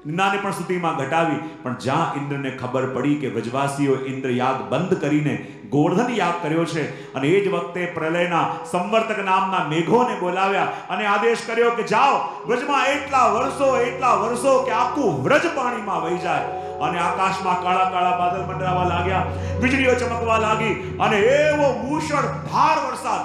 નિંદાને પણ સ્તુતિમાં ઘટાવી. પણ જ્યાં ઇન્દ્રને ખબર પડી કે વ્રજવાસીઓ ઇન્દ્ર યાગ બંધ કરીને ગોવર્ધન યાગ કર્યો છે, અને એ જ વખતે પ્રલયના સંવર્તક નામના મેઘોને બોલાવ્યા અને આદેશ કર્યો કે જાઓ, વ્રજમાં એટલા વર્ષો કે આખું વ્રજ પાણીમાં વહી જાય. અને આકાશમાં કાળા કાળા બાદલ મંડરાવા લાગ્યા, વીજળીઓ ચમકવા લાગી, અને એવો મૂષળધાર વરસાદ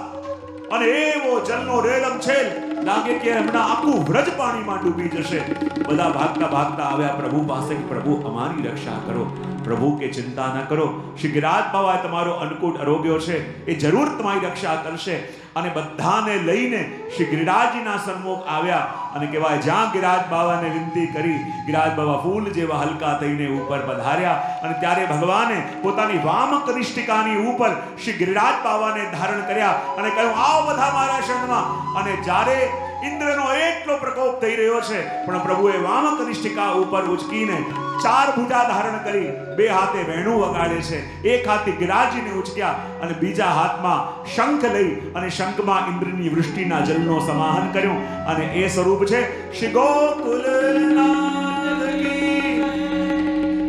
અને એવો જલનો રેલમછેલ લાગે કે હમણાં આખું વ્રજ પાણીમાં ડૂબી જશે. બધા ભાગતા ભાગતા આવ્યા પ્રભુ પાસે કે પ્રભુ અમારી રક્ષા કરો. પ્રભુ કે ચિંતા ન કરો, શ્રી ગિરિરાજ બાવા તમારો અન્નકૂટ આરોગ્યો છે, એ જરૂર તમારી રક્ષા કરશે. અને બધાને લઈને શ્રી ગિરિરાજજીના સન્મુખ આવ્યા અને કહેવાય જ્યાં ગિરિરાજ બાવાને વિનંતી કરી, ગિરિરાજ બાવા ફૂલ જેવા હલકા થઈને ઉપર પધાર્યા. અને ત્યારે ભગવાને પોતાની વામ કનિષ્ઠિકાની ઉપર શ્રી ગિરિરાજ બાવાને ધારણ કર્યા અને કહ્યું આવો બધા મારા શરણમાં. અને જ્યારે ઇન્દ્રનો એટલો પ્રકોપ થઈ રહ્યો છે, પણ પ્રભુએ વામ કનિષ્ઠિકા ઉપર ઉચકીને 4 ભુજા ધારણ કરી, 2 હાથે વેણું વગાડે છે, એક હાથે ગિરિરાજજીને ઉચક્યા અને બીજા હાથમાં શંખ લઈ અને શંખમાં ઇન્દ્રની વૃષ્ટિના જલનો સમાહન કર્યું. અને એ સ્વરૂપ છે શ્રી ગોકુલનાથ કી,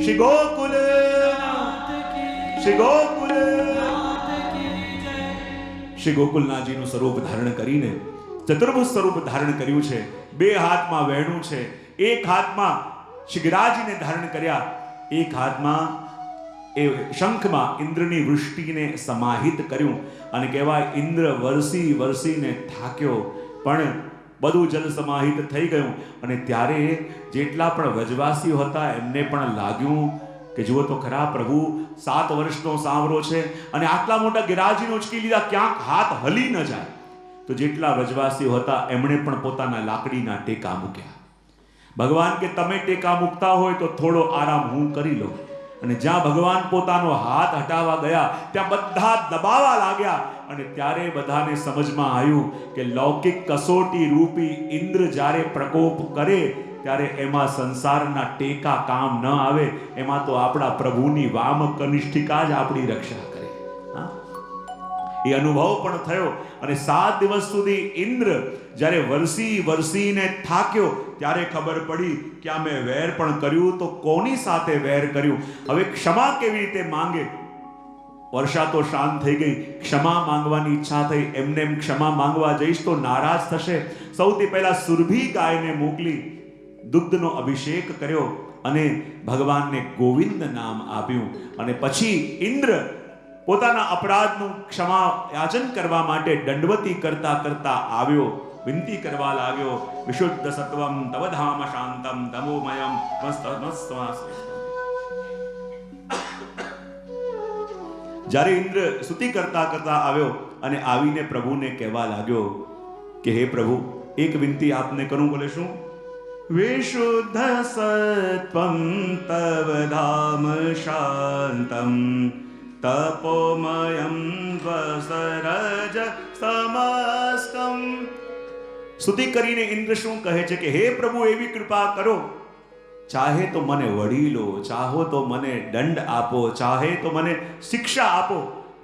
શ્રી ગોકુલનાથ કી, શ્રી ગોકુલનાથ કી જય. શ્રી ગોકુલનાથજીનું સ્વરૂપ ધારણ કરીને ચતુર્ભુજ સ્વરૂપ ધારણ કર્યું છે. 2 હાથમાં વેણું છે, એક હાથમાં શ્રી ગિરિરાજજીને ધારણ કર્યા, એક હાથમાં એ શંખમાં ઇન્દ્રની વૃષ્ટિને સમાહિત કર્યું. અને કહેવાય ઇન્દ્ર વરસીને થાક્યો, પણ બધું જલ સમાહિત થઈ ગયું. અને ત્યારે જેટલા પણ વ્રજવાસીઓ હતા એમને પણ લાગ્યું કે જુઓ તો ખરા, પ્રભુ 7 વર્ષનો સાંવરો છે અને આટલા મોટા ગિરિરાજજીને ઉચકી લીધા, ક્યાંક હાથ હલી ન જાય. તો જેટલા વ્રજવાસીઓ હતા એમણે પણ પોતાના લાકડીના ટેકા મૂક્યા. ભગવાન કે તમે ટેકા મૂકતા હોય તો થોડો આરામ હું કરી લઉં. અને જ્યાં ભગવાન પોતાનો હાથ હટાવવા ગયા ત્યાં બધા દબાવા લાગ્યા. અને ત્યારે બધાને સમજમાં આવ્યું કે લૌકિક કસોટી રૂપી ઇન્દ્ર જ્યારે પ્રકોપ કરે ત્યારે એમાં સંસારના ટેકા કામ ન આવે, એમાં તો આપણા પ્રભુની વામ કનિષ્ઠિકા જ આપણી રક્ષા કરે. એ અનુભવ પણ થયો. અને 7 દિવસ સુધી ઇન્દ્ર જ્યારે વરસીને થાક્યો ત્યારે ખબર પડી કે આ મેં વેર પણ કર્યું તો કોની સાથે વેર કર્યું, હવે ક્ષમા કેવી રીતે માંગે. વર્ષા તો શાંત થઈ ગઈ, ક્ષમા માંગવાની ઈચ્છા થઈ. એમને એમ ક્ષમા માંગવા જઈશ તો નારાજ થશે. સૌથી પહેલા સુરભી ગાયને મોકલી, દુગ્ધનો અભિષેક કર્યો અને ભગવાનને ગોવિંદ નામ આપ્યું. અને પછી ઇન્દ્ર પોતાના અપરાધનું ક્ષમા યાચન કરવા માટે દંડવતી કરતા કરતા આવ્યો, વિનંતી કરવા લાગ્યો. વિશુદ્ધ સત્વમ તવ ધામ શાંતમ તમોમયમ જ્યારે ઇન્દ્ર સ્તુતિ કરતા કરતા આવ્યો અને આવીને પ્રભુને કહેવા લાગ્યો કે હે પ્રભુ, એક વિનંતી આપને કરું. બોલે શું? વિશુદ્ધ સત્વમ તવ ધામ શાંતમ તપોમયમ વસરજ સમસ્તમ. સ્તુતિ કરીને ઇન્દ્ર શું કહે છે કે હે પ્રભુ, એવી કૃપા કરો, ચાહે તો મને વળી લો, ચાહો તો મને દંડ આપો, ચાહે તો મને શિક્ષા આપો,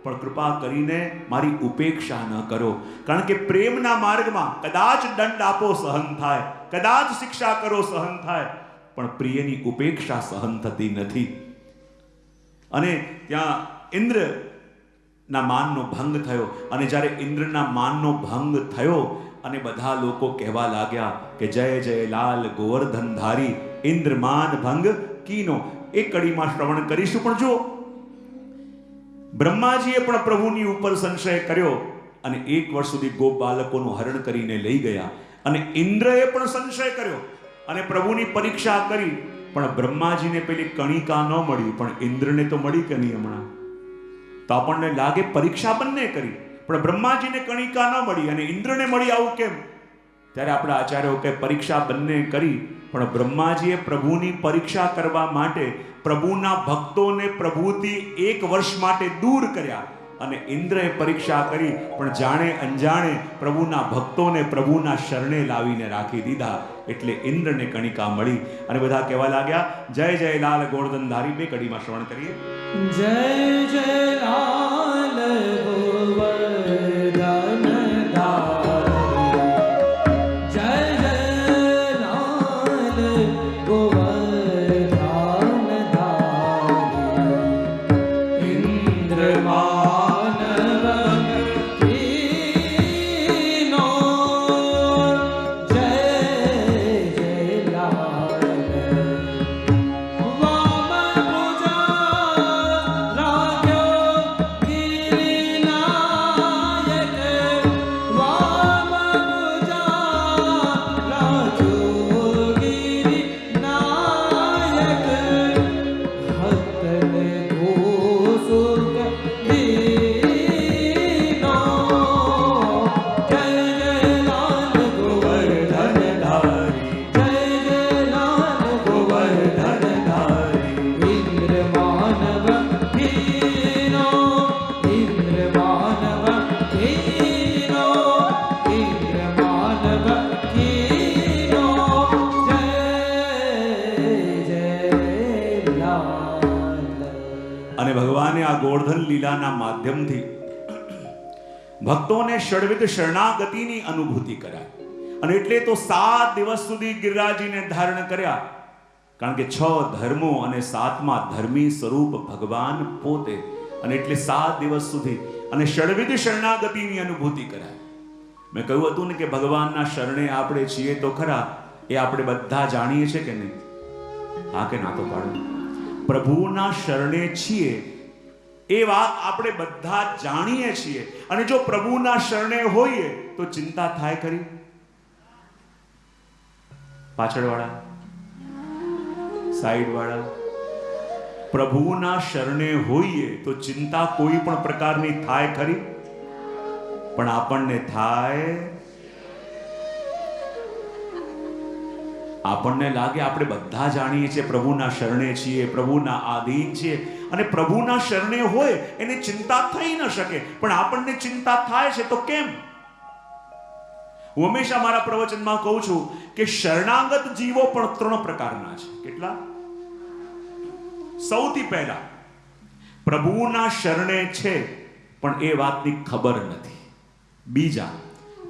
પણ કૃપા કરીને મારી ઉપેક્ષા ન કરો. કારણ કે પ્રેમના માર્ગમાં કદાચ દંડ આપો સહન થાય, કદાચ શિક્ષા કરો સહન થાય, પણ પ્રિયની ઉપેક્ષા સહન થતી નથી. અને ત્યાં ઇન્દ્રના માનનો ભંગ થયો. અને જ્યારે ઇન્દ્રના માનનો ભંગ થયો અને બધા લોકો કહેવા લાગ્યા કે જય જય લાલ ગોવર્ધનધારી ઇન્દ્રમાન ભંગ કીનો. એક કડીમાં શ્રવણ કરીશું. પણ જો બ્રહ્માજીએ પણ પ્રભુની ઉપર સંશય કર્યો અને 1 વર્ષ સુધી ગોપ બાળકોનું હરણ કરીને લઈ ગયા. અને ઇન્દ્રએ પણ સંશય કર્યો અને પ્રભુની પરીક્ષા કરી, પણ બ્રહ્માજીને પેલી કણિકા ન મળી, પણ ઇન્દ્રને તો મળી કે નહીં. હમણાં તો આપણને લાગે પરીક્ષા બંને કરી, પણ બ્રહ્માજીને કણિકા ન મળી અને ઇન્દ્રને મળી. આવું કેમ? ત્યારે આપણા આચાર્યો કે પરીક્ષા બંને કરી, પણ બ્રહ્માજીએ પ્રભુની પરીક્ષા કરવા માટે પ્રભુના ભક્તોને પ્રભુથી 1 વર્ષ માટે દૂર કર્યા. અને ઇન્દ્રએ પરીક્ષા કરી, પણ જાણે અંજાણે પ્રભુના ભક્તોને પ્રભુના શરણે લાવીને રાખી દીધા. એટલે ઇન્દ્રને કણિકા મળી. અને બધા કહેવા લાગ્યા જય જય લાલ ગોવર્ધનધારી. 2 કડીમાં શ્રવણ કરીએ. જય જય લાલ ગોવર્ધનધારી, જય જય લાલ ગોવર્ધનધારી, ઇન્દ્રમાનવ કીનો, જય જય લાલ વામભુજા રાખ્યો ગિરિનાયક, વામભુજા રાખ્યો ગિરિનાયક, હતને ઘોષુક દીનો, જય જય લાલ ગોવર્ધનધારી, જય જય લાલ ગોવર્ધનધારી, ઇન્દ્રમાનવ કીનો, ઇન્દ્રમાનવ કીનો, ઇન્દ્રમાનવ કીનો, જય જય લાલ. અને ભગવાને આ ગોવર્ધન લીલાના માધ્યમથી ભક્તોને ષડવિધ શરણાગતિની અનુભૂતિ કરાય. અને એટલે તો 7 દિવસ સુધી ગિરિરાજીને ધારણ કર્યા, કારણ કે 6 ધર્મો અને 7મા ધર્મી સ્વરૂપ ભગવાન પોતે. અને એટલે 7 દિવસ સુધી અને ષડવિધ શરણાગતિની અનુભૂતિ કરાય. મેં કહ્યું હતું ને કે ભગવાનના શરણે આપણે છીએ તો ખરા, એ આપણે બધા જાણીએ છીએ કે નહીં? હા કે ના તો પાડો. પ્રભુના શરણે છીએ એ વાત આપણે બધા જાણીએ છીએ. અને જો પ્રભુના શરણે હોઈએ તો ચિંતા થાય ખરી? પાછળવાળા, સાઈડવાળા, પ્રભુના શરણે હોઈએ તો ચિંતા કોઈ પણ પ્રકારની થાય ખરી? પણ આપણને થાય. આપણને લાગે આપણે બધા જાણીએ છીએ પ્રભુના શરણે છીએ, પ્રભુના આધીન છીએ, અને પ્રભુના શરણે હોય એને ચિંતા થઈ ન શકે, પણ આપણને ચિંતા થાય છે. તો કેમ? હું હંમેશા મારા પ્રવચનમાં કહું છું કે શરણાગત જીવો પણ 3 પ્રકારના છે. કેટલા? સૌથી પહેલા પ્રભુના શરણે છે પણ એ વાતની ખબર નથી. બીજા,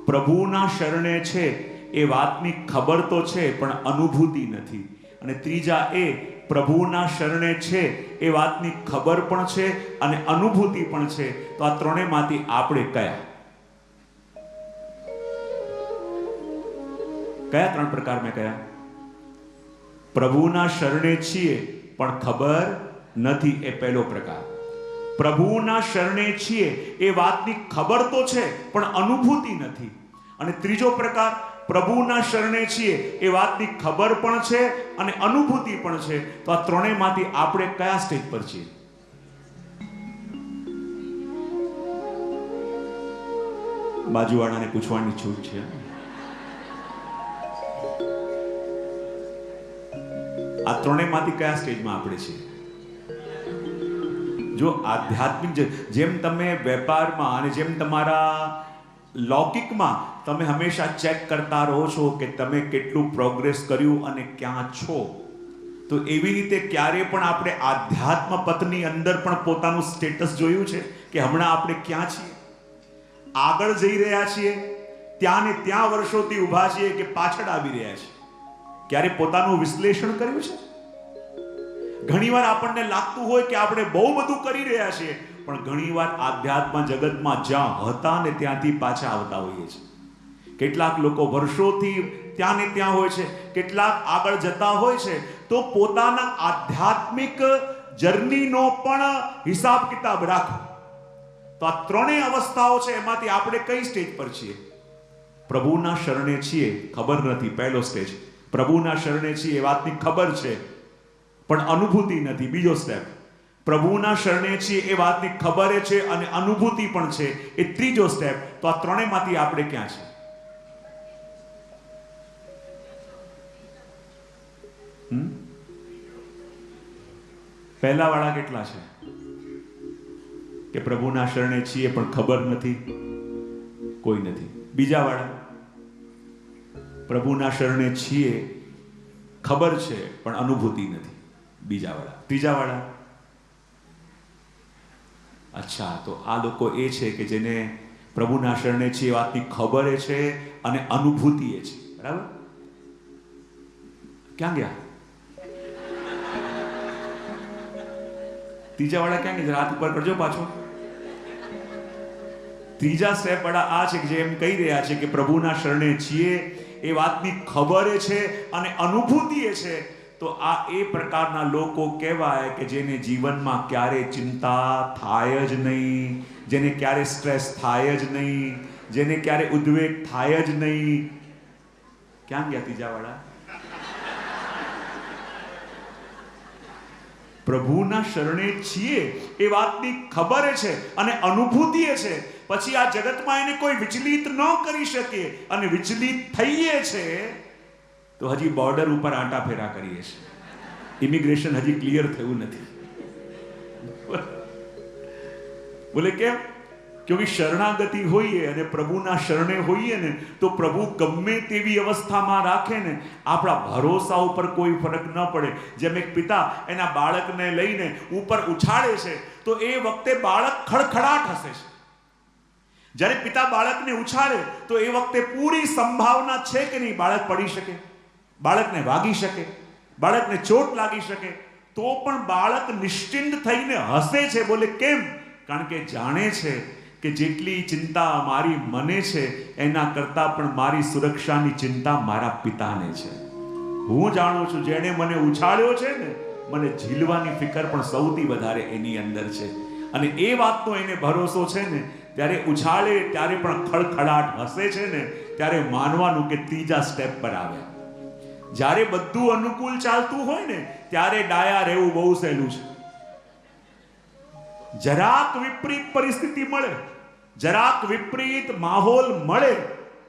પ્રભુના શરણે છે એ વાતની ખબર તો છે પણ અનુભૂતિ નથી. અને ત્રીજા, એ પ્રભુના શરણે છે એ વાતની ખબર પણ છે અને અનુભૂતિ પણ છે. તો આ ત્રણેયમાંથી આપણે કયા ત્રણ પ્રકાર મેં કયા? પ્રભુના શરણે છીએ પણ ખબર નથી, એ પહેલો પ્રકાર. પ્રભુના શરણે છીએ એ વાતની ખબર તો છે પણ અનુભૂતિ નથી. અને ત્રીજો પ્રકાર, પ્રભુના શરણે છીએ એ વાતની ખબર પણ છે અને અનુભૂતિ પણ છે. તો આ ત્રણેયમાંથી આપણે કયા સ્ટેજ પર છીએ? બાજુવાળાને પૂછવાની છૂટ છે. આ ત્રણેયમાંથી કયા સ્ટેજમાં આપણે છીએ? જો આધ્યાત્મિક, જેમ તમે વેપારમાં અને જેમ તમારા લૌકિકમાં તમે હંમેશા ચેક કરતા રહો છો કે તમે કેટલું પ્રોગ્રેસ કર્યું અને ક્યાં છો, તો એવી રીતે ક્યારે પણ આપણે આધ્યાત્મ પથની અંદર પણ પોતાનું સ્ટેટસ જોયું છે કે હમણાં આપણે ક્યાં છીએ? આગળ જઈ રહ્યા છીએ, ત્યાં ને ત્યાં વર્ષોથી ઊભા છીએ કે પાછળ આવી રહ્યા છીએ? ક્યારે પોતાનું વિશ્લેષણ કર્યું છે? ઘણીવાર આપણને લાગતું હોય કે આપણે બહુ બધું કરી રહ્યા છીએ, પણ ઘણીવાર આધ્યાત્મ જગતમાં જ્યાં હતા ને ત્યાંથી પાછા આવતા હોઈએ છીએ. કેટલાક લોકો વર્ષોથી ત્યાં ને ત્યાં હોય છે, કેટલાક આગળ જતા હોય છે. તો પોતાના આધ્યાત્મિક જર્નીનો પણ હિસાબ કિતાબ રાખો. તો આ ત્રણેય અવસ્થાઓ છે, એમાંથી આપણે કઈ સ્ટેજ પર છીએ? પ્રભુના શરણે છીએ, ખબર નથી, પહેલો સ્ટેજ. પ્રભુના શરણે છીએ એ વાતની ખબર છે પણ અનુભૂતિ નથી, બીજો સ્ટેપ. પ્રભુના શરણે છીએ એ વાતની ખબર છે અને અનુભૂતિ પણ છે, એ ત્રીજો સ્ટેપ. તો આ ત્રણેયમાંથી આપણે ક્યાં છે? પહેલા વાળા કેટલા છે કે પ્રભુના શરણે છીએ પણ ખબર નથી? કોઈ નથી. બીજા વાળા, પ્રભુના શરણે છીએ, ખબર છે પણ અનુભૂતિ નથી, બીજા વાળા. ત્રીજા વાળા, અચ્છા, તો આ લોકો એ છે કે જેને પ્રભુના શરણે છીએ વાતની ખબર છે અને અનુભૂતિ એ છે. બરાબર? ક્યાં ગયા? ત્રીજા વાળા ક્યાં ગયા? હાથ ઉપર કરજો પાછો. ત્રીજા સ્ટેપ વાળા આ છે કે જે એમ કહી રહ્યા છે કે પ્રભુના શરણે છીએ એ વાતની ખબર છે અને અનુભૂતિ છે. તો આ એ પ્રકારના લોકો કહેવાય કે જેને જીવનમાં ક્યારે ચિંતા થાય જ નહીં, જેને ક્યારે સ્ટ્રેસ થાય જ નહીં, જેને ક્યારે ઉદ્વેગ થાય જ નહીં. ક્યાં ગયા ત્રીજા વાળા? પ્રભુના શરણે છીએ એ વાતની ખબર છે અને અનુભૂતિ છે. પછી આ જગતમાં એને કોઈ વિચલિત ન કરી શકે અને વિચલિત થઈએ છે તો હજી બોર્ડર ઉપર આંટા ફેરા કરીએ છીએ. ઇમિગ્રેશન હજી ક્લિયર થયું નથી. બોલે કેમ? ક્યોંકि શરણાગતિ હોઈએ અને પ્રભુના શરણે હોઈએ ને તો પ્રભુ ગમે તેવી અવસ્થામાં રાખે ને, આપણા ભરોસા ઉપર કોઈ ફરક ન પડે. જેમ એક પિતા એના બાળકને લઈને ઉપર ઉછાળે છે તો એ વખતે બાળક ખડખડાટ હસે છે. જ્યારે પિતા બાળકને ઉછાળે તો એ વખતે પૂરી સંભાવના છે કે નહીં બાળક પડી શકે, બાળકને વાગી શકે, બાળકને ચોટ લાગી શકે, તો પણ બાળક નિશ્ચિંત થઈને હસે છે. બોલે કેમ? કારણ કે જાણે છે કે જેટલી ચિંતા મારી મને છે એના કરતાં પણ મારી સુરક્ષાની ચિંતા મારા પિતાને છે. હું જાણું છું જેણે મને ઉછાળ્યો છે ને, મને ઝીલવાની ફિકર પણ સૌથી વધારે એની અંદર છે. અને એ વાતનો એને ભરોસો છે ને, ત્યારે ઉછાળે ત્યારે પણ ખડખડાટ હસે છે ને, ત્યારે માનવાનું કે ત્રીજા સ્ટેપ પર આવ્યા. જ્યારે બધું અનુકૂળ ચાલતું હોય ને ત્યારે ડાયા રહેવું બહુ સહેલું છે. જરાક વિપરીત પરિસ્થિતિ મળે, જરાક વિપરીત માહોલ મળે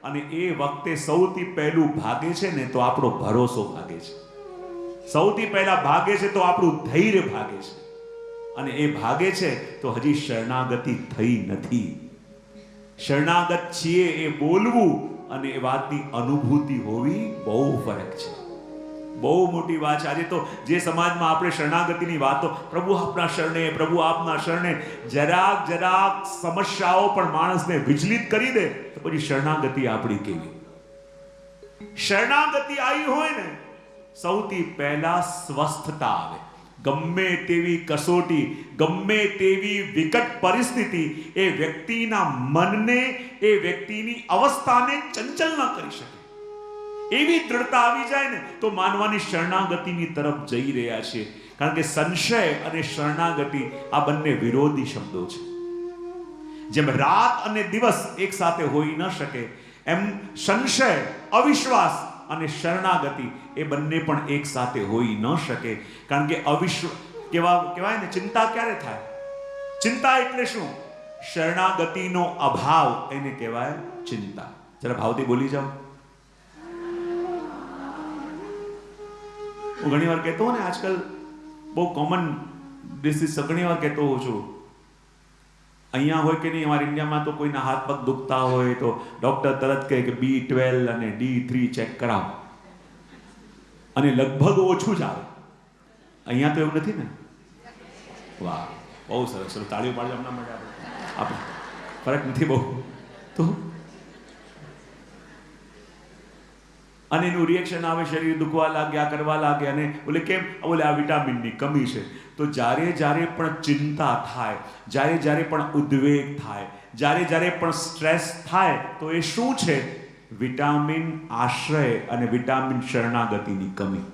અને એ વખતે સૌથી પહેલું ભાગે છે ને તો આપણો ભરોસો ભાગે છે. સૌથી પહેલા ભાગે છે તો આપણું ધૈર્ય ભાગે છે. અને એ ભાગે છે તો હજી શરણાગતિ થઈ નથી. શરણાગત છીએ એ બોલવું અને એ વાતની અનુભૂતિ હોવી બહુ ફરક છે. બહુ મોટી વાત છે. આજે તો જે સમાજમાં આપણે શરણાગતિની વાતો, પ્રભુ આપના શરણે, પ્રભુ આપના શરણે, જરાક સમસ્યાઓ પણ માણસને વિચલિત કરી દે તો પછી શરણાગતિ આપણી કેવી? શરણાગતિ આવી હોય ને, સૌથી પહેલા સ્વસ્થતા આવે. ગમે તેવી કસોટી, ગમે તેવી વિકટ પરિસ્થિતિ એ વ્યક્તિના મનને, એ વ્યક્તિની અવસ્થાને ચંચલ ન કરી શકે. એવી દ્રઢતા આવી જાય ને તો માનવાની શરણાગતિની તરફ જઈ રહ્યા છે. કારણ કે સંશય અને શરણાગતિ આ બંને વિરોધી શબ્દો છે. જેમ રાત અને દિવસ એક સાથે હોઈ ન શકે, એમ સંશય, અવિશ્વાસ અને શરણાગતિ એ બંને પણ એક સાથે હોઈ ન શકે. કારણ કે કહેવાય ને, ચિંતા ક્યારે થાય? ચિંતા એટલે શું? શરણાગતિનો અભાવ એને કહેવાય ચિંતા. જરા ભાવથી બોલી જાઓ. હું ઘણી વાર કહેતો ને, આજકાલ બહુ કોમન ડિસીઝ ઘણી વાર કહેતો હોઉં છું. અહીંયા હોય કે નહીં, અમારા ઇન્ડિયામાં તો કોઈના હાથ પગ દુખતા હોય તો ડૉક્ટર તરત કહે કે B12 અને D3 ચેક કરાવો, અને લગભગ ઓછું જ આવે. અહીંયા તો એવું નથી ને? વાહ, બહુ સરસ. તાળીઓ પાડજો એમના માટે. આપણે ફરક નથી બહુ તો. અને એનું રિએક્શન આવે, શરીર દુખવા લાગે, આ કરવા લાગે, અને બોલે કેમ? બોલે આ વિટામિનની કમી છે. તો જ્યારે પણ ચિંતા થાય, જ્યારે પણ ઉદ્વેગ થાય, જ્યારે પણ સ્ટ્રેસ થાય, તો એ શું છે? વિટામિન આશ્રય અને વિટામિન શરણાગતિની કમી.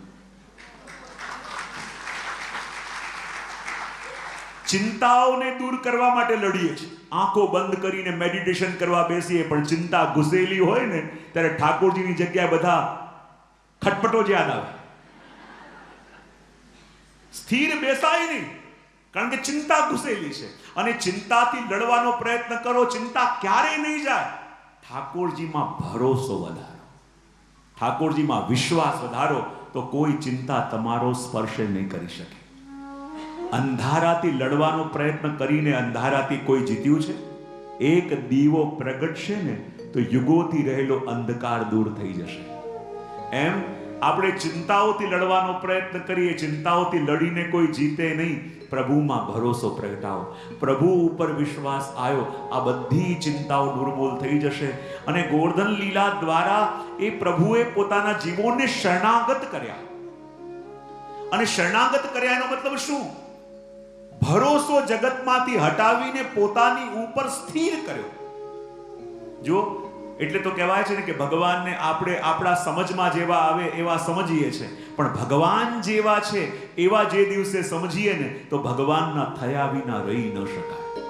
ચિંતાઓને દૂર કરવા માટે લડીએ છીએ. આંખો બંધ કરીને મેડિટેશન કરવા બેસીએ, પણ ચિંતા ઘૂસેલી હોય ને ત્યારે ઠાકોરજીની જગ્યાએ બધા ખટપટો જ યાદ આવે. સ્થિર બેસાય નહીં, કારણ કે ચિંતા ઘૂસેલી છે. અને ચિંતાથી લડવાનો પ્રયત્ન કરો, ચિંતા ક્યારેય નહીં જાય. ઠાકોરજીમાં ભરોસો વધારો, ઠાકોરજીમાં વિશ્વાસ વધારો, તો કોઈ ચિંતા તમારો સ્પર્શ નહીં કરી શકે. અંધારાથી લડવાનો પ્રયત્ન કરીને અંધારાથી કોઈ જીત્યું છે? એક દીવો પ્રગટશે ને તો યુગોથી રહેલો અંધકાર દૂર થઈ જશે. એમ આપણે ચિંતાઓથી લડવાનો પ્રયત્ન કરીએ, ચિંતાઓથી લડીને કોઈ જીતે નહીં. પ્રભુમાં ભરોસો પ્રગટાવો, પ્રભુ ઉપર વિશ્વાસ આવ્યો, આ બધી ચિંતાઓ દૂરમૂળ થઈ જશે. અને ગોવર્ધન લીલા દ્વારા એ પ્રભુએ પોતાના જીવોને શરણાગત કર્યા. અને શરણાગત કર્યા એનો મતલબ શું? ભરોસો જગતમાંથી હટાવીને પોતાની ઉપર સ્થિર કર્યો. જો એટલે તો કહેવાય છે ને કે ભગવાનને આપણે આપણા સમજમાં જેવા આવે એવા સમજીએ છીએ, પણ ભગવાન જેવા છે એવા જે દિવસે સમજીએ ને તો ભગવાનના થયા વિના રહી ન શકાય.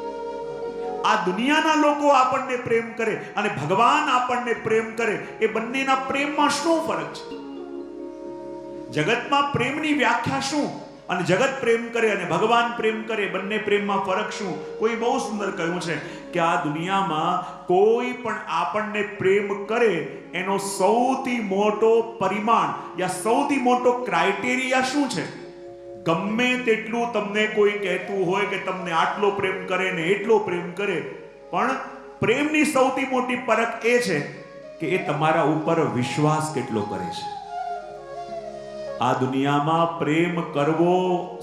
આ દુનિયાના લોકો આપણને પ્રેમ કરે અને ભગવાન આપણને પ્રેમ કરે, એ બંનેના પ્રેમમાં શું ફરક છે? જગતમાં પ્રેમની વ્યાખ્યા શું? અને જગત પ્રેમ કરે અને ભગવાન પ્રેમ કરે, બંને પ્રેમમાં ફરક શું? કોઈ બહુ સુંદર કહ્યું છે કે આ દુનિયામાં કોઈ પણ આપણને પ્રેમ કરે એનો સૌથી મોટો પરિમાણ યા સૌથી મોટો ક્રાઇટેરિયા શું છે? ગમે તેટલું તમને કોઈ કહેતું હોય કે તમને આટલો પ્રેમ કરે ને એટલો પ્રેમ કરે, પણ પ્રેમની સૌથી મોટી પરખ એ છે કે એ તમારા ઉપર વિશ્વાસ કેટલો કરે છે. આ દુનિયામાં પ્રેમ કરવો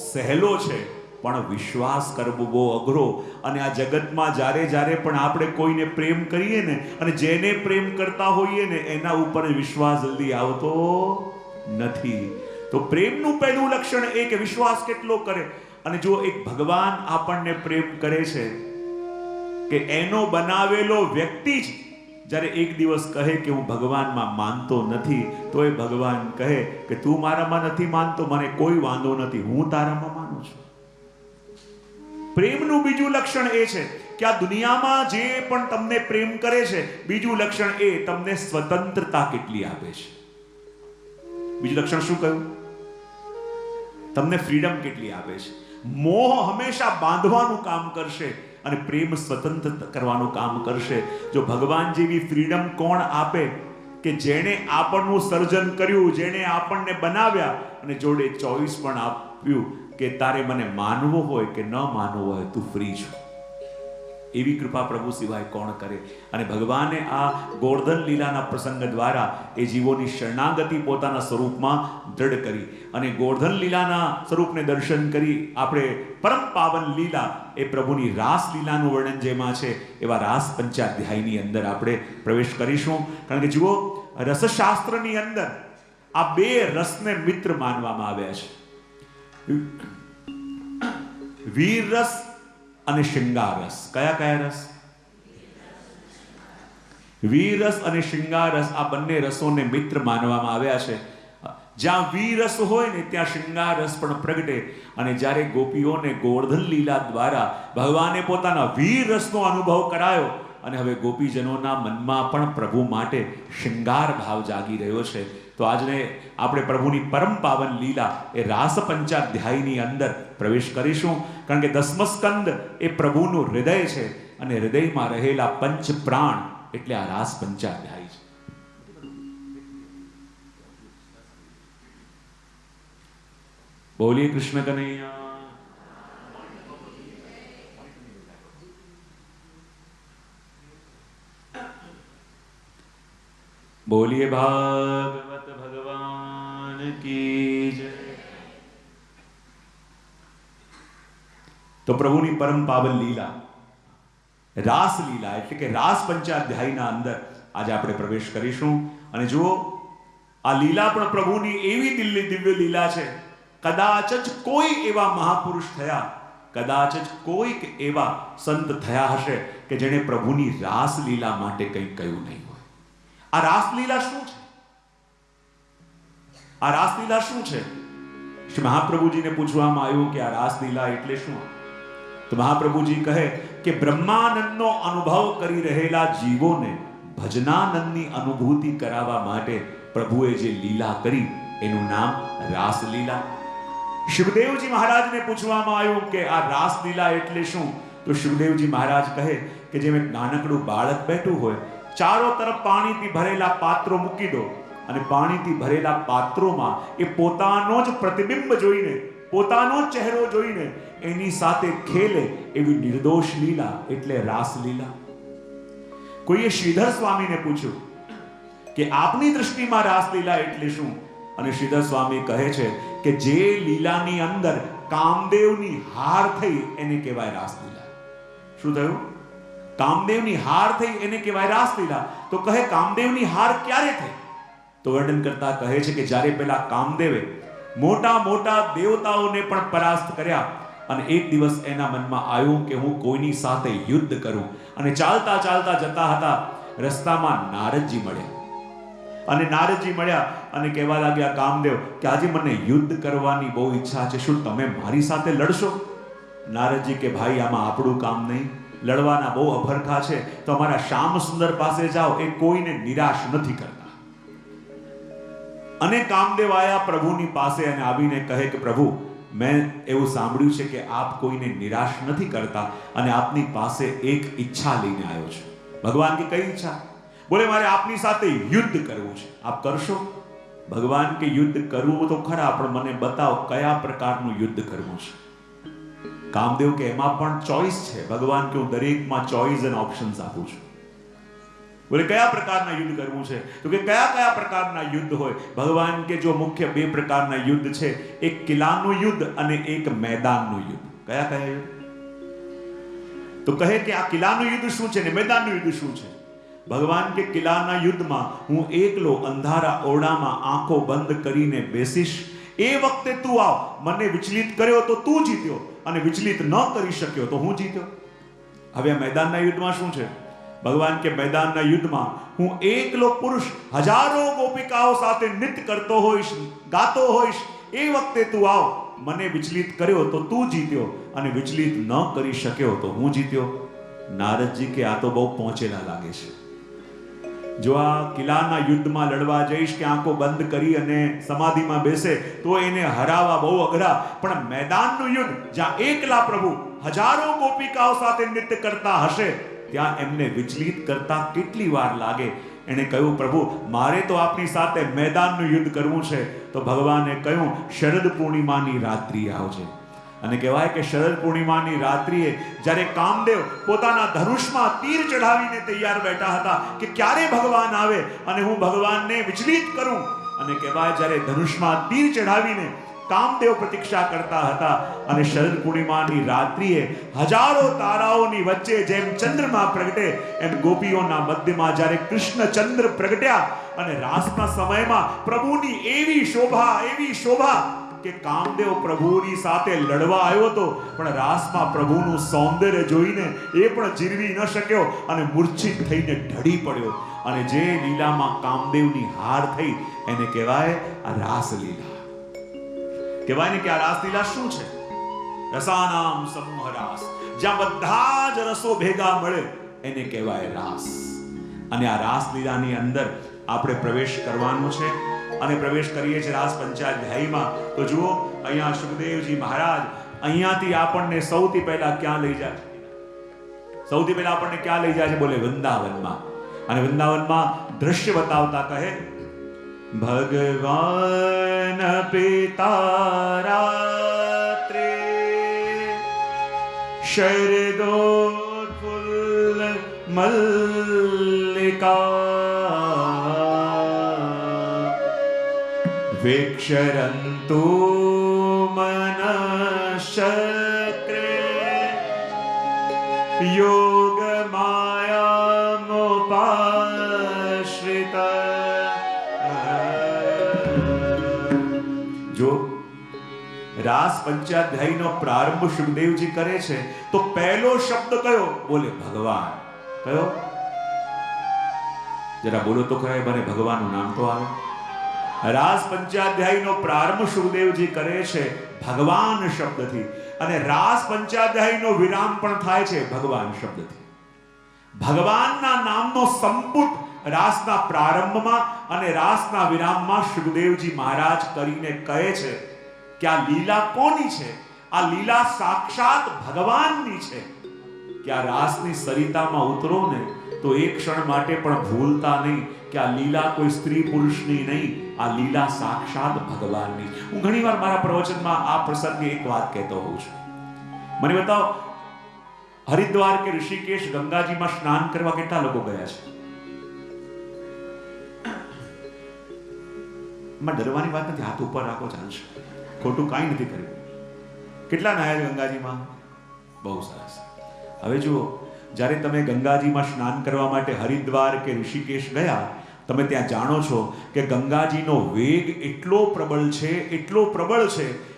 સહેલો છે, પણ વિશ્વાસ કરવો બહુ અઘરો. અને આ જગતમાં જ્યારે પણ આપણે કોઈને પ્રેમ કરીએ ને, અને જેને પ્રેમ કરતા હોઈએ ને એના ઉપર વિશ્વાસ જલ્દી આવતો નથી. તો પ્રેમનું પહેલું લક્ષણ એ કે વિશ્વાસ કેટલો કરે. અને જો એક ભગવાન આપણને પ્રેમ કરે છે કે એનો બનાવેલો વ્યક્તિ જ જ્યારે એક દિવસ કહે કે હું ભગવાનમાં માનતો નથી, તો એ ભગવાન કહે કે તું મારામાં નથી માનતો, મને કોઈ વાંધો નથી, હું તારામાં માનું છું. પ્રેમનું બીજું લક્ષણ એ છે કે આ દુનિયામાં જે પણ તમને પ્રેમ કરે છે, બીજું લક્ષણ એ તમને સ્વતંત્રતા કેટલી આપે છે. બીજું લક્ષણ શું કહ્યું? તમને ફ્રીડમ કેટલી આપે છે. મોહ હંમેશા બાંધવાનું કામ કરશે અને પ્રેમ સ્વતંત્ર કરવાનું કામ કરશે. જો ભગવાન જેવી ફ્રીડમ કોણ આપે કે જેણે આપણનું સર્જન કર્યું, જેણે આપણને બનાવ્યા અને જોડે ચોઈસ પણ આપ્યું કે તારે મને માનવો હોય કે ન માનવો હોય, તું ફ્રી છો. એવી કૃપા પ્રભુ સિવાય કોણ કરે? અને ભગવાને આ ગોવર્ધન લીલાના પ્રસંગ દ્વારા એ જીવોની શરણાગતિ પોતાના સ્વરૂપમાં દ્રઢ કરી અને ગોવર્ધન લીલાના સ્વરૂપને દર્શન કરી આપણે પરમ પાવન લીલા એ પ્રભુની રાસ લીલાનું વર્ણન જેમાં છે એવા રાસ પંચાધ્યાયની અંદર આપણે પ્રવેશ કરીશું. કારણ કે જુઓ, રસશાસ્ત્રની અંદર આ બે રસને મિત્ર માનવામાં આવ્યા છે, વીર રસ અને શૃંગાર રસ. કયા કયા રસ? વીર રસ અને શૃંગાર રસ, આ બંને રસોને મિત્ર માનવામાં આવ્યા છે. જ્યાં વીર રસ હોય ને ત્યાં શૃંગાર રસ પણ પ્રગટે. અને જ્યારે ગોપીઓને ગોવર્ધન લીલા દ્વારા ભગવાને પોતાના વીર રસનો અનુભવ કરાયો અને હવે ગોપીજનોના મનમાં પણ પ્રભુ માટે શૃંગાર ભાવ જાગી રહ્યો છે. તો આજને આપણે પ્રભુની પરમ પાવન લીલા એ રાસ પંચાધ્યાયની અંદર પ્રવેશ કરીશું. કારણ કે દસમો સ્કંદ એ પ્રભુનું હૃદય છે અને હૃદયમાં રહેલા પંચ પ્રાણ એટલે આ રાસ પંચાધ્યાય છે. બોલીએ કૃષ્ણ કનૈયા. બોલીએ ભાગવત ભગવાન કી જય. તો પ્રભુની પરમ પાવન લીલા રાસ લીલા એટલે કે રાસ પંચાધ્યાયના અંદર આજે આપણે પ્રવેશ કરીશું. અને જુઓ, આ લીલા પણ પ્રભુની એવી દિવ્ય લીલા છે. કદાચ જ કોઈ એવા મહાપુરુષ થયા, કદાચ જ કોઈક એવા સંત થયા હશે કે જેણે પ્રભુની રાસ લીલા માટે કંઈ કહ્યું નહીં હોય. આ રાસલીલા શું છે? આ રાસલીલા શું છે? શ્રી મહાપ્રભુજીને પૂછવામાં આવ્યું કે આ રાસલીલા એટલે શું? તો મહાપ્રભુજી કહે કે બ્રહ્માનંદનો અનુભવ કરી રહેલા જીવોને ભજનાનંદની અનુભૂતિ કરાવવા માટે પ્રભુએ જે લીલા કરી એનું નામ રાસલીલા. શિવદેવજી મહારાજને પૂછવામાં આવ્યું કે આ રાસલીલા એટલે શું? તો શિવદેવજી મહારાજ કહે કે જેમ એક નાનકડું બાળક બેઠું હોય, ચારો તરફ પાણીથી ભરેલા પાત્રો મૂકી દો અને પાણીથી ભરેલા પાત્રોમાં એ પોતાનો જ પ્રતિબિંબ જોઈને, પોતાનો જ ચહેરો જોઈને એની સાથે ખેલે એવી નિર્દોષ લીલા એટલે રાસલીલા. કોઈએ શ્રીધર સ્વામીને પૂછ્યું કે આપની દૃષ્ટિમાં રાસલીલા એટલે શું? અને શ્રીધર સ્વામી કહે છે કે જે લીલાની અંદર કામદેવની હાર થઈ એને કહેવાય રાસલીલા. શું થયું? કામદેવની હાર થઈ એને કહેવાય રાસલીલા. તો કહે કામદેવની હાર ક્યારે થઈ? તો વર્ણન કરતા કહે છે કે જ્યારે પેલા કામદેવે મોટા મોટા દેવતાઓને પણ પરાસ્ત કર્યા અને એક દિવસ એના મનમાં આવ્યું કે હું કોઈની સાથે યુદ્ધ કરું. અને ચાલતા ચાલતા જતા હતા, રસ્તામાં નારદજી મળ્યા. અને નારદજી મળ્યા અને કહેવા લાગ્યા કામદેવ કે આજે મને યુદ્ધ કરવાની બહુ ઈચ્છા છે, શું તમે મારી સાથે લડશો? નારદજી કે ભાઈ આમાં આપણું કામ નહીં, લડવાના બહુ અભરખા છે, તો અમારા શ્યામ સુંદર પાસે જાઓ, એ કોઈને નિરાશ નથી કરતા. અને કામદેવ આયા પ્રભુની પાસે અને આવીને કહે કે પ્રભુ, મેં એવું સાંભળ્યું છે કે આપ કોઈને નિરાશ નથી કરતા અને આપની પાસે એક ઈચ્છા લઈને આવ્યો છું. ભગવાન કે કઈ ઈચ્છા? બોલે મારે આપની સાથે યુદ્ધ કરવું છે, આપ કરશો? ભગવાન કે યુદ્ધ કરવું તો ખરા, પણ મને બતાવો કયા પ્રકારનું યુદ્ધ કરવું છે. કામદેવ કે એમાં પણ ચોઈસ છે. ભગવાન કે હું દરેકમાં ચોઈસ અને ઓપ્શન્સ આપું છું. બોલે કયા પ્રકારના યુદ્ધ કરવું છે? તો કે કયા કયા પ્રકારના યુદ્ધ હોય? ભગવાન કે જો મુખ્ય બે પ્રકારના યુદ્ધ છે, એક કિલ્લાનું યુદ્ધ અને એક મેદાનનું યુદ્ધ. કયા કયા યુદ્ધ? તો કહે કે આ કિલ્લાનું યુદ્ધ શું છે ને મેદાનનું યુદ્ધ શું છે? ભગવાન કે કિલ્લાના યુદ્ધમાં હું એકલો અંધારા ઓરડામાં આંખો બંધ કરીને બેસીશ, એ વખતે તું આવ, મને વિચલિત કર્યો તો તું જીત્યો અને વિચલિત ન કરી શક્યો તો હું જીત્યો. હવે મેદાનના યુદ્ધમાં શું છે? ભગવાન કે મેદાનના યુદ્ધમાં હું એકલો પુરુષ હજારો ગોપિકાઓ સાથે નૃત્ય કરતો હોઈશ, ગાતો હોઈશ, એ વખતે તું આવ, મને વિચલિત કર્યો તો તું જીત્યો અને વિચલિત ન કરી શક્યો તો હું જીત્યો. નારદજી કે આ તો બહુ પહોંચેલા લાગે છે. જો આ કિલ્લાના યુદ્ધમાં લડવા જઈશ કે આંખો બંધ કરી અને સમાધિમાં બેસે તો એને હરાવવા બહુ અઘરા, પણ મેદાનનું યુદ્ધ જ્યાં એકલા પ્રભુ હજારો ગોપિકાઓ સાથે નૃત્ય કરતા હશે ત્યાં એમને વિચલિત કરતા કેટલી વાર લાગે. એને કહ્યું પ્રભુ મારે તો આપની સાથે મેદાનનું યુદ્ધ કરવું છે. તો ભગવાને કહ્યું શરદ પૂર્ણિમાની રાત્રિ આવજે. અને કહેવાય કે શરદ પૂર્ણિમાની રાત્રિએ જ્યારે કામદેવ પોતાના ધનુષમાં તીર ચઢાવીને તૈયાર બેઠા હતા કે ક્યારે ભગવાન આવે અને હું ભગવાનને વિચલિત કરું, અને કહેવાય જ્યારે ધનુષમાં તીર ચઢાવીને કામદેવ પ્રતીક્ષા કરતા હતા અને શરદ પૂર્ણિમાની રાત્રિએ હજારો તારાઓની વચ્ચે જેમ ચંદ્રમા પ્રગટે એમ ગોપીઓના મધ્યમાં જ્યારે કૃષ્ણ ચંદ્ર પ્રગટ્યા અને રાસના સમયમાં પ્રભુની એવી શોભા કે કામદેવ પ્રભુની સાથે લડવા આવ્યો હતો, પણ રાસમાં પ્રભુનું સૌંદર્ય જોઈને એ પણ જીરવી ન શક્યો અને મૂર્છિત થઈને ઢળી પડ્યો. અને જે લીલામાં કામદેવની હાર થઈ એને કહેવાય આ રાસલીલા. કહેવાય ને કે આ રાસલીલા શું છે? રસાનામ સમૂહ રાસ, જ્યાં બધા જ રસો ભેગા મળે એને કહેવાય રાસ. અને આ રાસલીલાની અંદર આપણે પ્રવેશ કરવાનો છે અને પ્રવેશ કરીએ છીએ રાસ પંચાધ્યાયમાં. તો જુઓ અહીંયા સુખદેવજી મહારાજ અહીંયાથી આપણને સૌથી પહેલા ક્યાં લઈ જાય? સૌથી પહેલા આપણને ક્યાં લઈ જાય છે? બોલે વૃંદાવનમાં. અને વૃંદાવનમાં દ્રશ્ય બતાવતા કહે ભગવાન પિતા રાત્રે શરદોત્ફુલ્લ મલ્લિકા વિક્ષરંતુ મનશ્ચક્રે યોગ માયામુપાશ્રિતા. જો રાસ પંચાધ્યાયનો પ્રારંભ સુખદેવજી કરે છે તો પહેલો શબ્દ કયો? બોલે ભગવાન. કયો? જરા બોલો તો ખરા, મને ભગવાનનું નામ તો આવે. રાસ પંચાધ્યાયનો પ્રારંભ સુખદેવજી કરે છે ભગવાન શબ્દથી, અને રાસ પંચાધ્યાયનો વિરામ પણ થાય છે ભગવાન શબ્દથી. ભગવાનના નામનો સંપુટ રાસના પ્રારંભમાં અને રાસના વિરામમાં સુખદેવજી મહારાજ કરીને કહે છે કે આ લીલા કોની છે? આ લીલા સાક્ષાત ભગવાનની છે. કે આ રાસની સરિતામાં ઉતરો ને તો એક ક્ષણ માટે પણ ભૂલતા નહીં કે આ લીલા કોઈ સ્ત્રી પુરુષની નહીં, આ લીલા સાક્ષાત ભગવાનની. હું ઘણીવાર મારા પ્રવચનમાં આ પ્રસંગે એક વાત કહેતો હોઉં છું. મને બતાવો, હરિદ્વાર કે ઋષિકેશ ગંગાજીમાં સ્નાન કરવા કેટલા લોકો ગયા છે? માં ડરવાની વાત નથી, હાથ ઉપર રાખો ચાલશે, ખોટું કાંઈ નથી કર્યું. કેટલા નાયા ગંગાજીમાં? બહુ સરસ. હવે જુઓ, જ્યારે તમે ગંગાજીમાં સ્નાન કરવા માટે હરિદ્વાર કે ઋષિકેશ ગયા, તમે ત્યાં જાણો છો કે ગંગાજીનો વેગ એટલો પ્રબળ છે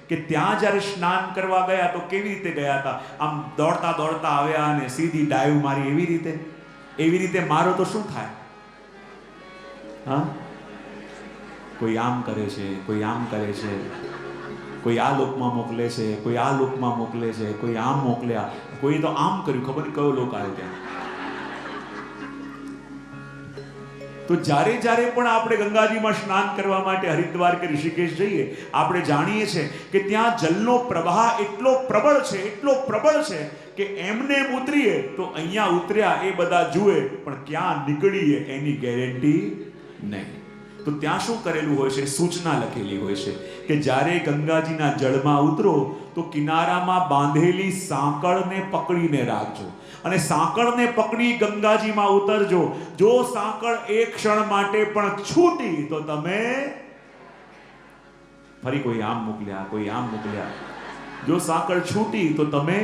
કે ત્યાં જ્યારે સ્નાન કરવા ગયા તો કેવી રીતે ગયા હતા? આમ દોડતા દોડતા આવ્યા અને સીધી ડાઈવ મારી. એવી રીતે મારો તો શું થાય? હા, કોઈ આમ કરે છે, કોઈ આમ કરે છે, કોઈ આ લોકમાં મોકલે છે, કોઈ આ લોકમાં મોકલે છે, કોઈ આમ મોકલ્યા, કોઈ તો આમ કર્યું, ખબર નહીં કયો લોક આવ્યો ત્યાં. તો જ્યારે પણ આપણે ગંગાજીમાં સ્નાન કરવા માટે હરિદ્વાર કે ઋષિકેશ જઈએ, આપણે જાણીએ છીએ કે ત્યાં જલનો પ્રવાહ એટલો પ્રબળ છે કે એમને ઉતરીએ તો અહીંયા ઉતર્યા એ બધા જુએ, પણ ક્યાં નીકળીએ એની ગેરંટી નહીં. તો ત્યાં શું કરેલું હોય છે? સૂચના લખેલી હોય છે કે જ્યારે ગંગાજીના જળમાં ઉતરો તો કિનારામાં બાંધેલી સાંકળને પકડીને રાખજો અને સાંકળને પકડી ગંગાજીમાં ઉતરજો. જો સાંકળ એક ક્ષણ માટે પણ છૂટી તો તમે ફરી કોઈ આમ મોકલ્યા, કોઈ આમ મોકલ્યા. જો સાંકળ છૂટી તો તમે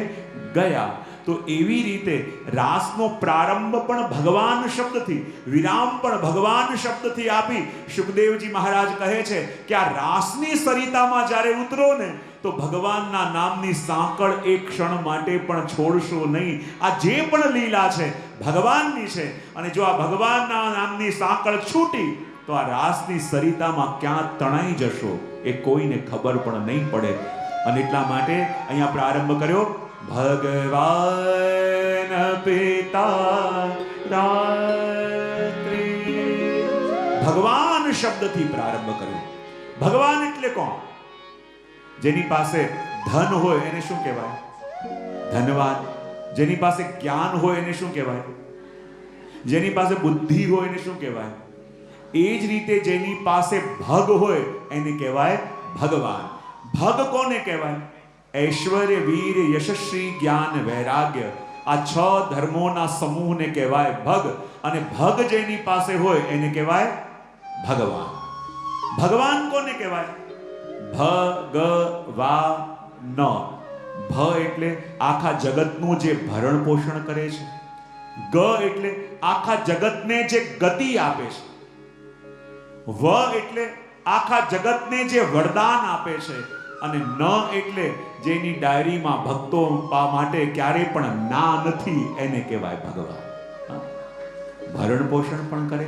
ગયા. તો એવી રીતે રાસનો પ્રારંભ પણ ભગવાન શબ્દથી, વિરામ પણ ભગવાન શબ્દથી આપી સુખદેવજી મહારાજ કહે છે કે આ રાસની સરિતામાં જ્યારે ઉતરો ને તો ભગવાનના નામની સાંકળ એક ક્ષણ માટે પણ છોડશો નહીં. આ જે પણ લીલા છે ભગવાનની છે, અને જો આ ભગવાનના નામની સાંકળ છૂટી તો આ રાસની સરિતામાં ક્યાં તણાઈ જશો એ કોઈને ખબર પણ નહીં પડે. અને એટલા માટે અહીંયા પ્રારંભ કર્યો ભગવાન પિતા રાત્રે. ભગવાન શબ્દથી પ્રારંભ કર્યો. ભગવાન એટલે કોણ? જેની પાસે ધન હોય એને શું કહેવાય? ધનવાન. જેની પાસે જ્ઞાન હોય એને શું કહેવાય? જેની પાસે બુદ્ધિ હોય એને શું કહેવાય? એ જ રીતે જેની પાસે ભગ હોય એને કહેવાય ભગવાન. ભગ કોને કહેવાય? ઐશ્વર્ય, વીર, યશસ્વી, જ્ઞાન, વૈરાગ્ય, આ 6 ધર્મોના સમૂહને કહેવાય ભગ. અને ભગ જેની પાસે હોય એને કહેવાય ભગવાન. ભગવાન કોને કહેવાય? ભગવાન. ભ એટલે આખા જગતનું જે ભરણ પોષણ કરે છે. ગ એટલે આખા જગતને જે ગતિ આપે છે. વ એટલે આખા જગતને જે વરદાન આપે છે. અને ન એટલે જેની ડાયરીમાં ભક્તો માટે ક્યારેય પણ ના નથી, એને કહેવાય ભગવાન. ભરણ પોષણ પણ કરે,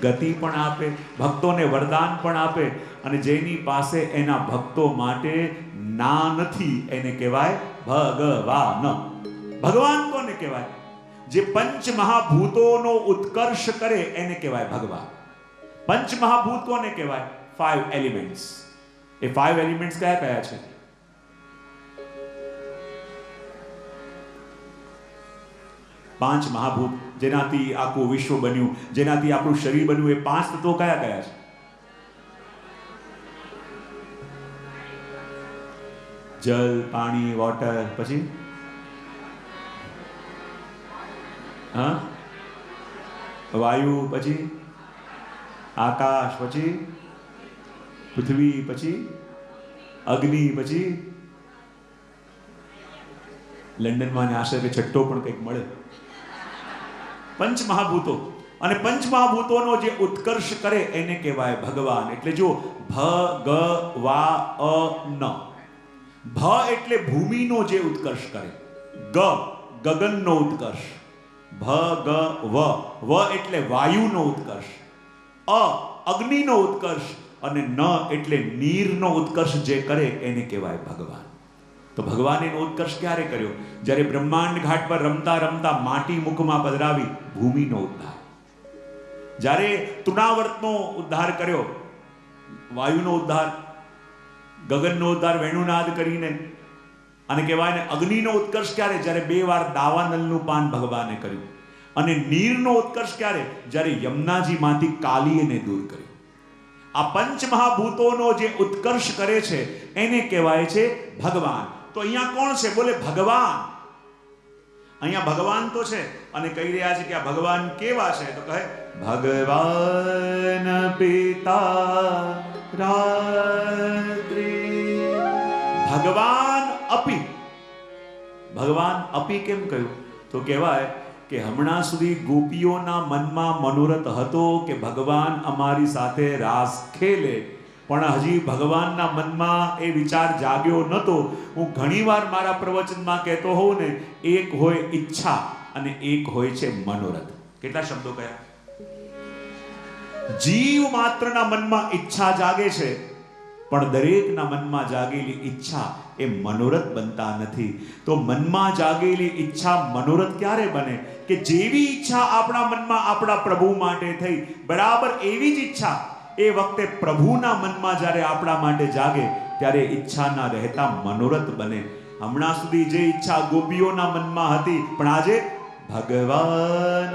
ગતિ પણ આપે, ભક્તોને વરદાન પણ આપે, અને જેની પાસે એના ભક્તો માટે ના નથી એને કહેવાય ભગવાન. ભગવાન કોને કહેવાય? જે પંચ મહાભૂતોનો ઉત્કર્ષ કરે એને કહેવાય ભગવાન. પંચ મહાભૂત કોને કહેવાય? 5 એલિમેન્ટ્સ. એ 5 એલિમેન્ટ્સ કયા કયા છે? પાંચ મહાભૂત, જેનાથી આખું વિશ્વ બન્યું, જેનાથી આપણું શરીર બન્યું, એ 5 તત્વો કયા કયા છે? જલ, પાણી, વોટર, પછી વાયુ, પછી આકાશ, પછી પૃથ્વી, પછી અગ્નિ, પછી લંડનમાં આશરે છઠ્ઠો પણ કંઈક મળે. પંચ મહાભૂતો. અને પંચ મહાભૂતોનો જે ઉત્કર્ષ કરે એને કહેવાય ભગવાન. એટલે જો ભગવાન. ભ એટલે ભૂમિનો જે ઉત્કર્ષ કરે. ગ ગગનનો ઉત્કર્ષ. ભગવ. વ એટલે વાયુનો ઉત્કર્ષ. અગ્નિનો ઉત્કર્ષ. અને ન એટલે નીરનો ઉત્કર્ષ જે કરે એને કહેવાય ભગવાન. તો ભગવાને એનો ઉત્કર્ષ ક્યારે કર્યો? જ્યારે બ્રહ્માંડ ઘાટ પર રમતા રમતા માટી મુખમાં પધરાવી ભૂમિનો ઉદ્ધાર. જ્યારે તૃણાવર્તનો ઉદ્ધાર કર્યો, વાયુનો ઉદ્ધાર, ગગનનો ઉદ્ધાર વેણુનાદ કરીને. અને કહેવાય ને અગ્નિનો ઉત્કર્ષ ક્યારે? જ્યારે 2 વાર દાવાનલનું પાન ભગવાને કર્યું. અને નીરનો ઉત્કર્ષ ક્યારે? જ્યારે યમુનાજીમાંથી કાલીને દૂર કર્યું. આ પંચ મહાભૂતોનો જે ઉત્કર્ષ કરે છે એને કહેવાય છે ભગવાન. તો અહીંયા કોણ છે? બોલે ભગવાન. અહીંયા ભગવાન તો છે, અને કહી રહ્યા છે કે આ ભગવાન કેવા છે? તો કહે ભગવાન પિતા રાત્રિ. ભગવાન અપી. ભગવાન અપી કેમ કહ્યું? તો કહેવાય કે હમણાં સુધી ગોપીઓના મનમાં મનોરથ હતો કે ભગવાન અમારી સાથે રાસ ખેલે, પણ હજી ભગવાનના મનમાં એ વિચાર જાગ્યો નહોતો. હું ઘણીવાર મારા પ્રવચનમાં કહેતો હોઉં ને, એક હોય ઈચ્છા અને એક હોય છે મનોરથ. કેટલા શબ્દો કયા? જીવ માત્રના મનમાં ઈચ્છા જાગે છે, પણ દરેકના મનમાં જાગેલી ઈચ્છા એ મનોરથ બનતા નથી. તો મનમાં જાગેલી ઈચ્છા મનોરથ ક્યારે બને? કે જેવી ઈચ્છા આપણા મનમાં આપણા પ્રભુ માટે થઈ, બરાબર એવી જ ઈચ્છા એ વખતે પ્રભુના મનમાં જ્યારે આપણા માટે જાગે ત્યારે ઈચ્છાના રહેતા મનોરથ બને. હમણાં સુધી જે ઈચ્છા ગોપીઓના મનમાં હતી, પણ આજે ભગવાન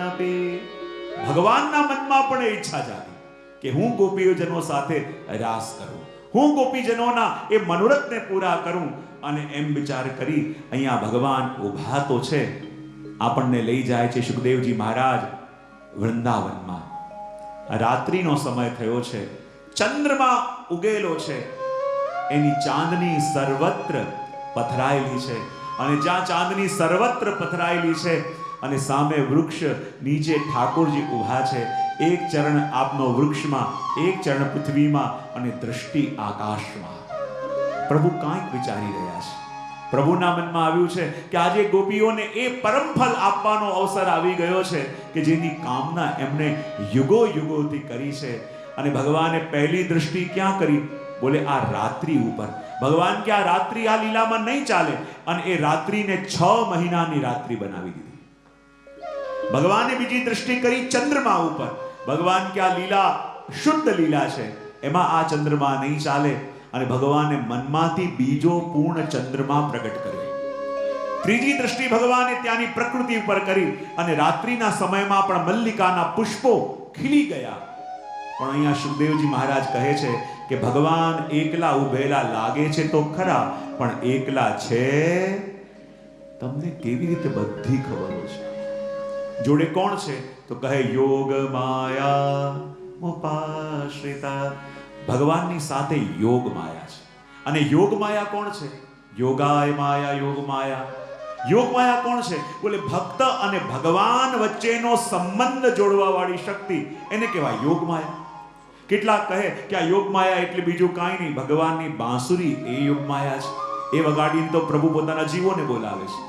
ભગવાનના મનમાં પણ એ ઈચ્છા જાગી કે હું ગોપીઓજનો સાથે રાસ કરું, હું ગોપીજનોના એ મનોરથને પૂરા કરું. અને એમ વિચાર કરી અહીંયા ભગવાન ઊભા તો છે. આપણને લઈ જાય છે સુખદેવજી મહારાજ વૃંદાવનમાં. રાત્રિનો સમય થયો છે, ચંદ્રમા ઉગેલો છે, એની ચાંદની સર્વત્ર પથરાયેલી છે. અને જ્યાં ચાંદની સર્વત્ર પથરાયેલી છે અને સામે વૃક્ષ નીચે ઠાકોરજી ઊભા છે. એક ચરણ આપનો વૃક્ષમાં, એક ચરણ પૃથ્વીમાં, અને દ્રષ્ટિ આકાશમાં. પ્રભુ કાંઈક વિચારી રહ્યા છે. પ્રભુના મનમાં આવ્યું છે કે આજે ગોપીઓને એ પરમફલ આપવાનો અવસર આવી ગયો છે કે જેની કામના એમણે યુગો યુગોથી કરી છે. અને ભગવાને પહેલી દ્રષ્ટિ ક્યાં કરી? બોલે આ રાત્રિ ઉપર. ભગવાન કે આ રાત્રિ આ લીલામાં નહીં ચાલે. અને એ રાત્રિને 6 મહિનાની રાત્રિ બનાવી દીધી. ભગવાને બીજી દ્રષ્ટિ કરી ચંદ્રમા ઉપર. ભગવાન કે આ લીલા શુદ્ધ લીલા છે, એમાં આ ચંદ્રમા નહીં ચાલે. અને ભગવાને મનમાંથી બીજો પૂર્ણ ચંદ્રમા પ્રગટ કર્યો. ત્રીજી દ્રષ્ટિ ભગવાને ત્યાંની પ્રકૃતિ ઉપર કરી. અને રાત્રિના સમયમાં પણ મલ્લિકાના પુષ્પો ખીલી ગયા. પણ અહીંયા સુખદેવજી મહારાજ કહે છે કે ભગવાન એકલા ઉભેલા લાગે છે તો ખરા, પણ એકલા છે તમને કેવી રીતે બધી ખબરો છે? જોડે કોણ છે? તો કહે યોગ માયા મુપાશ્રિતા. ભગવાનની સાથે યોગ માયા છે. અને યોગ માયા કોણ છે? યોગાય માયા યોગ માયા. યોગ માયા કોણ છે? બોલે ભક્ત અને ભગવાન વચ્ચેનો સંબંધ જોડવા વાળી શક્તિ, એને કહેવાય યોગ માયા. કેટલાક કહે કે આ યોગ માયા એટલે બીજું કાંઈ નહીં, ભગવાનની બાંસુરી એ યોગ માયા છે. એ વગાડીને તો પ્રભુ પોતાના જીવોને બોલાવે છે.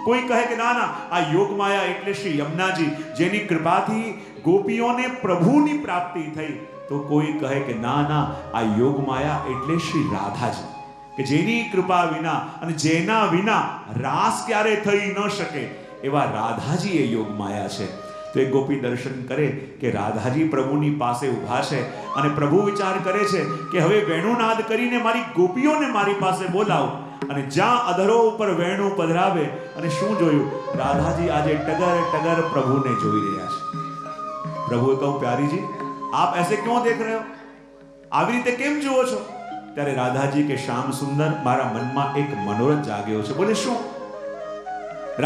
કોઈ કહે કે ના ના, આ યોગ માયા એટલે શ્રી યમુનાજી, જેની કૃપાથી ગોપીઓને પ્રભુની પ્રાપ્તિ થઈ. તો કોઈ કહે કે ના ના, આ યોગ માયા એટલે શ્રી રાધાજી, કે જેની કૃપા વિના અને જેના વિના રાસ ક્યારે થઈ ન શકે એવા રાધાજી એ યોગ માયા છે. તો એ ગોપી દર્શન કરે કે રાધાજી પ્રભુની પાસે ઊભા છે અને પ્રભુ વિચાર કરે છે કે હવે વેણુનાદ કરીને મારી ગોપીઓને મારી પાસે બોલાવું. અને જ્યાં અધરો ઉપર વેણુ પધરાવે અને શું જોયું? રાધાજી આજે ટગર ટગર પ્રભુને જોઈ રહ્યા છે. પ્રભુએ કહું, પ્યારીજી આપ ऐसे क्यों देख रहे हो? આવી રીતે કેમ જુઓ છો? ત્યારે રાધાજી કે શ્યામ સુંદર, મારા મનમાં એક મનોરથ જાગ્યો છે. બોલે શું?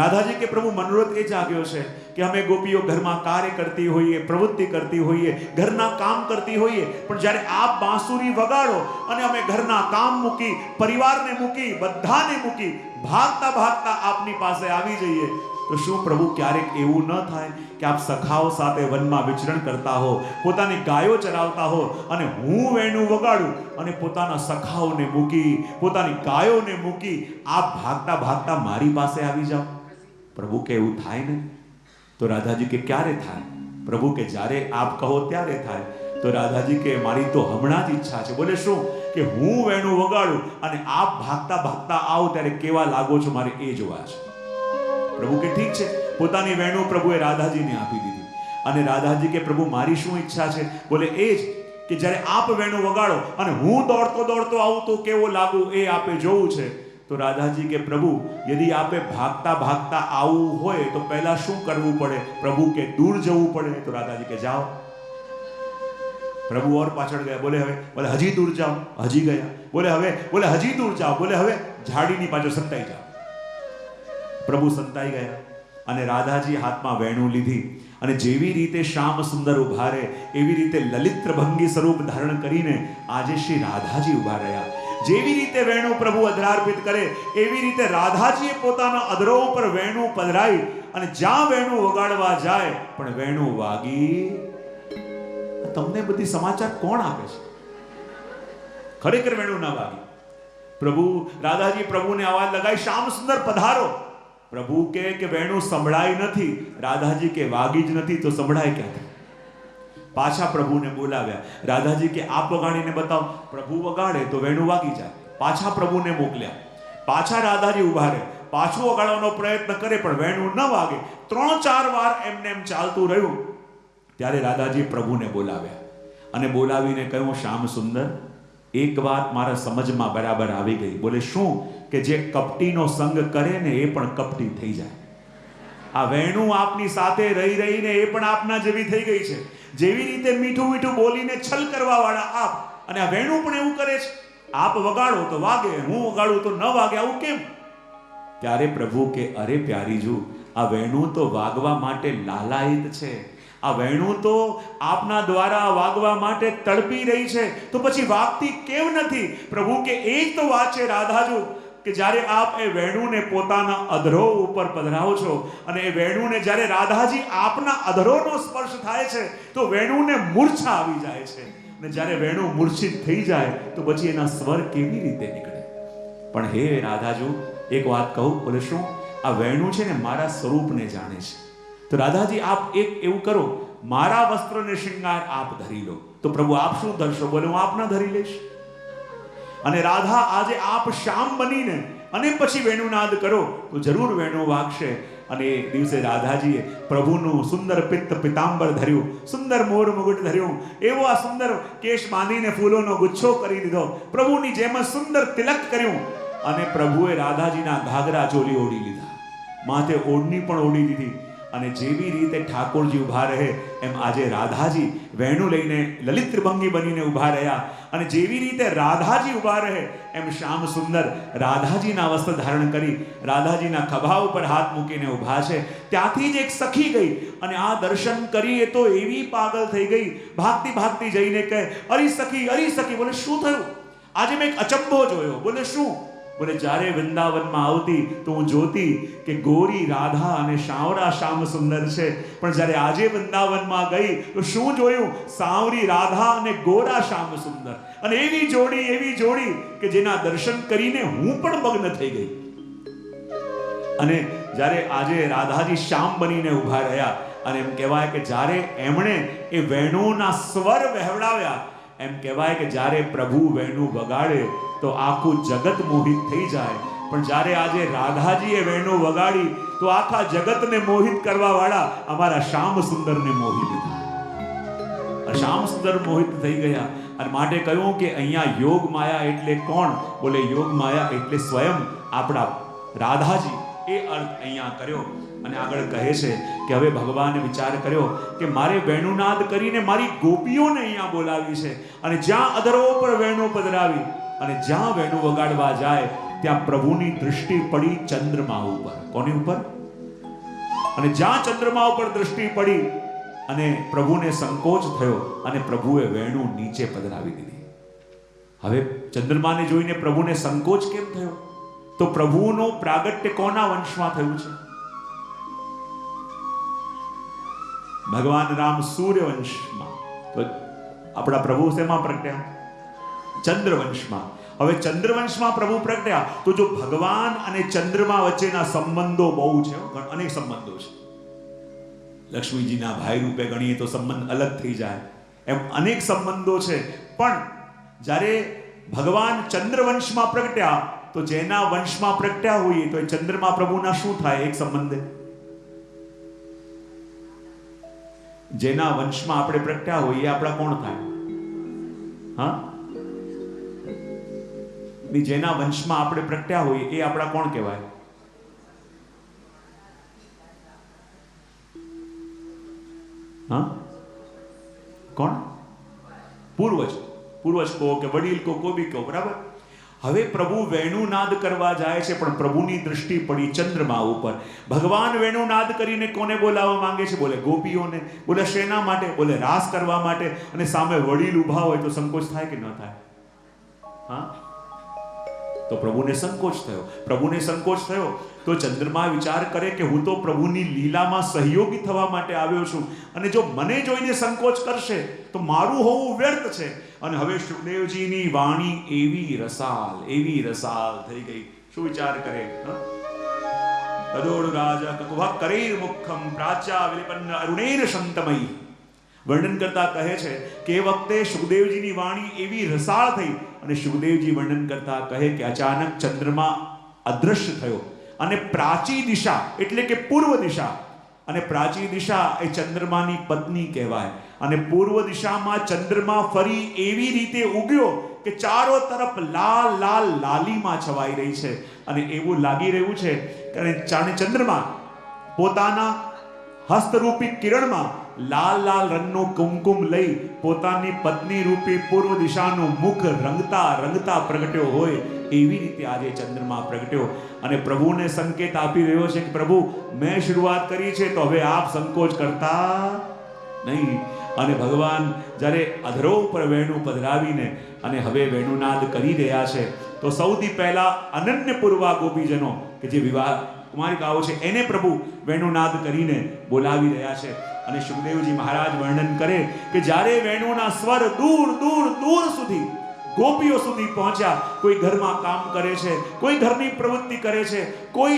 રાધાજી કે પ્રભુ મનોરથ એ જાગ્યો છે કે અમે ગોપીઓ ઘરમાં કાર્ય કરતી હોઈએ, પ્રવૃત્તિ કરતી હોઈએ, ઘરના કામ કરતી હોઈએ, પણ જ્યારે આપ બાંસુરી વગાડો અને અમે ઘરના કામ મૂકી, પરિવારને મૂકી, બધાને મૂકી ભાગતા ભાગતા આપની પાસે આવી જઈએ, તો શું પ્રભુ ક્યારેક એવું ન થાય કે આપ સખાઓ સાથે વનમાં વિચરણ કરતા હો, પોતાની ગાયો ચરાવતા હો અને હું વેણું વગાડું અને પોતાના સખાઓને મૂકી, પોતાની ગાયોને મૂકી આપ ભાગતા ભાગતા મારી પાસે આવી જાઓ? પ્રભુ કે એવું થાય ને? તો રાધાજી કે ક્યારે થાય? પ્રભુ કે જ્યારે આપ કહો ત્યારે થાય. તો રાધાજી કે મારી તો હમણાં જ ઈચ્છા છે. બોલે શું? કે હું વેણું વગાડું અને આપ ભાગતા ભાગતા આવો ત્યારે કેવા લાગો છો મારે એ જોવા છે. પ્રભુ કે ઠીક છે. પોતાની વેણું પ્રભુએ રાધાજીને આપી દીધી. અને રાધાજી કે પ્રભુ મારી શું ઈચ્છા છે? બોલે એ જ કે જ્યારે આપ વેણું વગાડો અને હું દોડતો દોડતો આવું તો કેવો લાગુ એ આપે જોવું છે. તો રાધાજી કે પ્રભુ यदि आपे भागता भागता आवવું હોય તો પહેલા શું કરવું પડે? પ્રભુ કે દૂર જવું પડે. તો રાધાજી કે જાઓ. પ્રભુ ઓર પાછળ ગયા. બોલે હવે, બોલે હજી દૂર જાઓ. હજી ગયા. બોલે હવે, બોલે હજી દૂર જાઓ. બોલે હવે ઝાડીની પાછળ સંતાઈ જાઓ. પ્રભુ સંતાઈ ગયા અને રાધાજી હાથમાં વેણું લીધી અને જેવી રીતે શ્યામ સુંદર ઉભા રહે એવી રીતે લલિત ભંગી સ્વરૂપ ધારણ કરીને આજે શ્રી રાધાજી ઉભા રહ્યા. જેવી રીતે વેણું પ્રભુ અધરાર્પિત કરે એવી રીતે રાધાજીએ પોતાના અધરો ઉપર વેણું પધરાઈ અને જ્યાં વેણું વગાડવા જાય પણ વેણું વાગી. તમને બધી સમાચાર કોણ આપે છે? ખરેખર વેણું ના વાગી. પ્રભુ રાધાજી પ્રભુને અવાજ લગાવી, શ્યામ સુંદર પધારો. પ્રભુ કે વેણું સંભળાય નથી. રાધાજી કે વાગી જ નથી તો સંભળાય ક્યાંથી? પાછા પ્રભુને બોલાવ્યા. રાધાજી કે આપ વગાડીને બતાવો. પ્રભુ વગાડે તો વેણું વાગી જાય. પાછા પ્રભુને મોકલ્યા. પાછા રાધાજી ઉભા રહે, પાછું વગાડવાનો પ્રયત્ન કરે પણ વેણું ન વાગે. 3-4 વાર એમને એમ ચાલતું રહ્યું. ત્યારે રાધાજી પ્રભુને બોલાવ્યા અને બોલાવીને કહ્યું, શ્યામ સુંદર એક વાત મારા સમજમાં બરાબર આવી ગઈ. બોલે શું? કે જે કપટીનો સંગ કરે ને એ પણ કપટી થઈ જાય. આ વેણું આપની સાથે રહી રહીને એ પણ આપના જેવી થઈ ગઈ છે. જેવી રીતે મીઠું મીઠું બોલીને છલ કરવા વાળા આપ, અને આ વેણું પણ એવું કરે છે. આપ વગાડો તો વાગે, હું વગાડું તો ન વાગે. આવું કેમ? ત્યારે પ્રભુ કે અરે પ્યારીજુ, આ વેણું તો વાગવા માટે લાલાયિત છે. આ વેણું તો આપના દ્વારા વાગવા માટે તડપી રહી છે, તો પછી વાગતી કેમ નથી? પ્રભુ કે એ જ તો વાત છે રાધાજુ, કે જ્યારે આપ એ વેણુને પોતાના અધરો ઉપર પધરાવો છો અને એ વેણુને જ્યારે રાધાજી આપના અધરોનો સ્પર્શ થાય છે તો વેણુને મૂર્છા આવી જાય છે. અને જ્યારે વેણુ મૂર્છિત થઈ જાય તો પછી એના સ્વર કેવી રીતે નીકળે? પણ હે રાધાજુ, એક વાત કહું. બોલે શું? આ વેણુ છે ને મારા સ્વરૂપને જાણે છે. તો રાધાજી આપ એક એવું કરો, મારા વસ્ત્રને શૃંગાર આપ ધરી લો. તો પ્રભુ આપ શું ધરશો? બોલે હું આપના ધરી લઈશ. અને રાધા આજે આપ શ્યામ બનીને અને પછી વેણુનાદ કરો તો જરૂર વેણું વાગશે. અને એ દિવસે રાધાજીએ પ્રભુનું સુંદર પિતાંબર ધર્યું, સુંદર મોર મુગટ ધર્યું, એવો આ સુંદર કેશ બાંધીને ફૂલોનો ગુચ્છો કરી દીધો, પ્રભુની જેમ સુંદર તિલક કર્યું અને પ્રભુએ રાધાજીના ઘાઘરા ચોલી ઓઢી લીધા, માથે ઓઢણી પણ ઓઢી દીધી અને જેવી રીતે ઠાકોરજી ઊભા રહે એમ આજે રાધાજી વેણુ લઈને લલિત ત્રિભંગી બનીને ઊભા રહ્યા, અને જેવી રીતે રાધાજી ઊભા રહે એમ શ્યામ સુંદર રાધાજીના વસ્ત્ર ધારણ કરી રાધાજીના ખભા ઉપર હાથ મૂકીને ઊભા છે. ત્યાંથી જ એક સખી ગઈ અને આ દર્શન કરી એ તો એવી પાગલ થઈ ગઈ, ભાગતી ભાગતી જઈને કહે, અરી સખી, અરી સખી. બોલે શું થયું? આજે મેં એક અચંબો જોયો. બોલે શું? બોલે જ્યારે વૃંદાવનમાં આવતી તો હું જોતી કે ગોરી રાધા અને સાવરા શ્યામ સુંદર છે, પણ જ્યારે આજે વૃંદાવનમાં ગઈ તો શું જોયું? સાવરી રાધા અને ગોરા શ્યામ સુંદર, અને એવી જોડી કે જેના દર્શન કરીને હું પણ મગ્ન થઈ ગઈ. અને જ્યારે આજે રાધાજી શ્યામ બનીને ઊભા રહ્યા, અને એમ કહેવાય કે જ્યારે એમણે એ વેણુના સ્વર વહેવડાવ્યા, એમ કહેવાય કે જ્યારે પ્રભુ વેણુ વગાડે તો આખું જગત મોહિત થઈ જાય, પણ જ્યારે આજે રાધાજીએ વેણુ વગાડી તો આખા જગતને મોહિત કરવા વાળા અમારા શ્યામ સુંદરને મોહિત થયા. શ્યામ સુંદર મોહિત થઈ ગયા, અને માટે કહ્યું કે અહીંયા યોગ માયા એટલે કોણ? બોલે યોગ માયા એટલે સ્વયં આપણા રાધાજી. એ અર્થ અહીંયા કર્યો. અને આગળ કહે છે કે હવે ભગવાને વિચાર કર્યો કે મારે વેણુનાદ કરીને મારી ગોપીઓને અહીંયા બોલાવી છે, અને જ્યાં અધરો પર વેણુ પધરાવી અને જ્યાં વેણુ વગાડવા જાય ત્યાં પ્રભુની દૃષ્ટિ પડી ચંદ્રમા ઉપર. કોની ઉપર? અને જ્યાં ચંદ્રમા ઉપર દૃષ્ટિ પડી અને પ્રભુને સંકોચ થયો અને પ્રભુએ વેણુ નીચે પધરાવી દીધી. હવે ચંદ્રમાને જોઈને પ્રભુને સંકોચ કેમ થયો? તો પ્રભુનો પ્રાગટ્ય કોના વંશમાં થયું છે? ભગવાન રામ સૂર્યવંશમાં. તો આપણા પ્રભુ શેમાં પ્રગટ્યા? ચંદ્રવંશમાં. હવે ચંદ્રવંશમાં પ્રભુ પ્રગટ્યા તો જો ભગવાન અને ચંદ્રમા વચ્ચેના સંબંધો બહુ છે, અનેક સંબંધો છે. લક્ષ્મીજીના ભાઈ રૂપે ગણીએ તો સંબંધ અલગ થઈ જાય, એમ અનેક સંબંધો છે. પણ જ્યારે ભગવાન ચંદ્રવંશમાં પ્રગટ્યા તો જેના વંશમાં પ્રગટ્યા હોઈએ તો એ ચંદ્રમા પ્રભુના શું થાય? એક સંબંધે જેના વંશમાં આપણે પ્રગટ્યા હોઈએ આપણા કોણ થાય? હા, જેના વંશમાં આપણે પ્રગટ્યા હોઈએ એ આપણા કોણ કહેવાય? હા, કોણ? પૂર્વજ. પૂર્વજ કહો કે વડીલ કહો, કોઈ બી કહો, બરાબર. હવે પ્રભુ વેણુનાદ કરવા જાય છે, પણ પ્રભુની દૃષ્ટિ પડી ચંદ્રમા ઉપર. ભગવાન વેણુનાદ કરીને કોને બોલાવવા માંગે છે? બોલે ગોપીઓને. બોલે શેના માટે? બોલે રાસ કરવા માટે. અને સામે વડીલ ઊભા હોય તો સંકોચ થાય કે ન થાય? હા, તો પ્રભુને સંકોચ થયો. પ્રભુને સંકોચ થયો તો ચંદ્રમા વિચાર કરે કે હું તો પ્રભુની લીલામાં સહયોગી થવા માટે આવ્યો છું, અને જો મને જોઈને સંકોચ કરશે તો મારું હોવું વ્યર્થ છે. અને હવે સુખદેવજીની વાણી એવી રસાલ થઈ ગઈ. શું વિચાર કરે? તદોડ રાજા કકુભ કરેર મુખમ પ્રાચ્યા વિલિપન્ન અરુણેર શંતમયી. વર્ણન કરતા કહે છે કે એ વખતે સુખદેવજીની વાણી એવી રસાળ થઈ, અને સુખદેવજી વર્ણન કરતા કહે કે અચાનક ચંદ્રમા અદ્રશ્ય થયો, અને પ્રાચી દિશા એટલે કે પૂર્વ દિશા, અને પ્રાચી દિશા એ ચંદ્રમાની પત્ની કહેવાય, અને પૂર્વ દિશામાં ચંદ્રમા ફરી એવી રીતે ઉગ્યો કે ચારો તરફ લાલ લાલીમાં છવાઈ રહી છે. અને એવું લાગી રહ્યું છે કે જાણે ચંદ્રમા પોતાના હસ્તરૂપી કિરણમાં લાલ રંગનું કુમકુમ લઈ પોતાની પત્ની રૂપી પૂર્વ દિશાનું મુખ રંગતા પ્રગટ્યો હોય એવી રીતે આજે ચંદ્રમા પ્રગટ્યો. અને પ્રભુને સંકેત આપી રહ્યો છે કે પ્રભુ મેં શરૂઆત કરી છે તો હવે આપ સંકોચ કરતા નહીં. અને ભગવાન જ્યારે અધરો ઉપર વેણુ પધરાવીને અને હવે વેણુનાદ કરી રહ્યા છે તો સૌથી પહેલા અનન્ય પૂર્વા ગોપીજનો કે જે વિવાહ કુમારિકાઓ છે એને પ્રભુ વેણુનાદ કરીને બોલાવી રહ્યા છે. અને સુખદેવજી મહારાજ વર્ણન કરે કે જ્યારે વેણુના સ્વર દૂર સુધી ગોપીઓ સુધી પહોંચ્યા. કોઈ ઘરમાં કામ કરે છે, કોઈ ઘરની પ્રવૃત્તિ કરે છે, કોઈ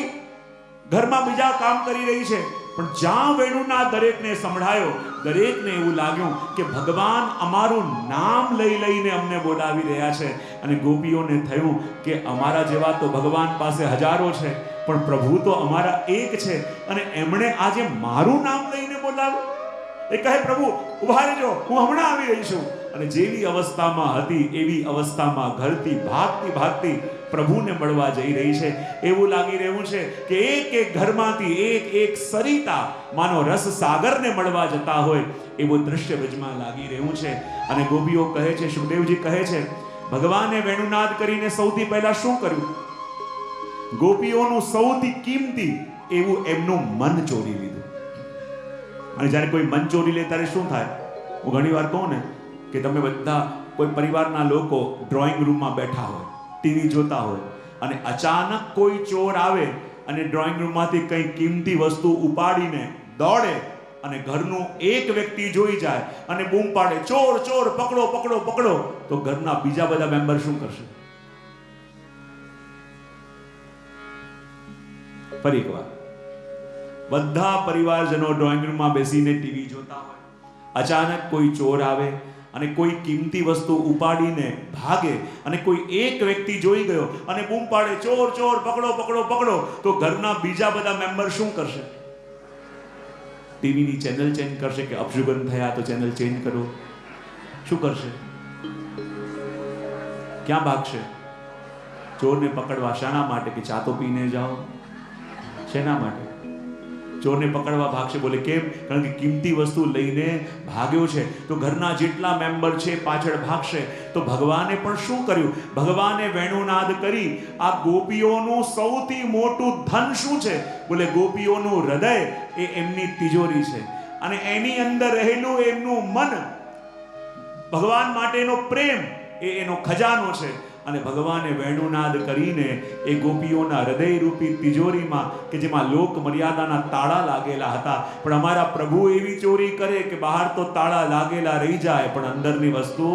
ઘરમાં બીજા કામ કરી રહી છે, પણ જ્યાં વેણુના દરેકને સંભળાયો, દરેકને એવું લાગ્યું કે ભગવાન અમારું નામ લઈને અમને બોલાવી રહ્યા છે. અને ગોપીઓને થયું કે અમારા જેવા તો ભગવાન પાસે હજારો છે, પણ પ્રભુ તો અમારા એક છે, અને એમણે આજે મારું નામ લઈને બોલાવ્યું. એ કહે પ્રભુ ઉભા રહેજો, હું હમણાં આવી રહી છું. અને જેવી અવસ્થામાં હતી એવી અવસ્થામાં ઘરથી ભાગતી ભાગતી પ્રભુને મળવા જઈ રહી છે. એવું લાગી રહ્યું છે કે એક એક ઘરમાંથી એક એક સરિતા માનો રસ સાગરને મળવા જતા હોય એવું દ્રશ્ય વચમાં લાગી રહ્યું છે. અને ગોપીઓ કહે છે, સુખદેવજી કહે છે, ભગવાને વેણુનાદ કરીને સૌથી પહેલા શું કર્યું? ગોપીઓનું સૌથી કિંમતી એવું એમનું મન ચોરી લીધું. અને જ્યારે કોઈ મન ચોરી લે ત્યારે શું થાય? હું ઘણી વાર કહું ને કે તમે બધા કોઈ પરિવારના લોકો ડ્રોઈંગ રૂમમાં બેઠા હોય, ટીવી જોતા હોય, અને અચાનક કોઈ ચોર આવે અને ડ્રોઈંગ રૂમમાંથી કંઈ કિંમતી વસ્તુ ઉપાડીને દોડે અને ઘરનું એક વ્યક્તિ જોઈ જાય અને બૂમ પાડે, ચોર ચોર, પકડો પકડો પકડો, તો ઘરના બીજા બધા મેમ્બર શું કરશે? ફરી એકવાર, બધા પરિવારજનો ડ્રોઈંગ રૂમમાં બેસીને ટીવી જોતા હોય, અચાનક કોઈ ચોર આવે અને કોઈ કિંમતી વસ્તુ ઉપાડીને ભાગે અને કોઈ એક વ્યક્તિ જોઈ ગયો અને બૂમ પાડે, ચોર ચોર, પકડો પકડો પકડો, તો ઘરના બીજા બધા મેમ્બર શું કરશે? ટીવીની ચેનલ ચેન્જ કરશે કે અપશુગન થયા તો ચેનલ ચેન્જ કરો? શું કરશે? ક્યાં ભાગશે? ચોરને પકડવા. શાના માટે? કે ચા તો પીને જાઓ. શેના માટે? ચોરને પકડવા ભાગશે. બોલે કેમ? કારણ કે કિંમતી વસ્તુ લઈને ભાગ્યો છે. તો ઘરના જેટલા મેમ્બર છે પાછળ ભાગશે. તો ભગવાને પણ શું કર્યું? ભગવાને વેણુનાદ કરી. આ ગોપીઓનું સૌથી મોટું ધન શું છે? બોલે ગોપીઓનું હૃદય એ એમની તિજોરી છે, અને એની અંદર રહેલું એમનું મન, ભગવાન માટેનો પ્રેમ એ એનો ખજાનો છે. અને ભગવાને વેણુનાદ કરીને એ ગોપીઓના હૃદયરૂપી તિજોરીમાં, કે જેમાં લોક મર્યાદાના તાળા લાગેલા હતા, પણ અમારા પ્રભુ એવી ચોરી કરે કે બહાર તો તાળા લાગેલા રહી જાય પણ અંદરની વસ્તુ.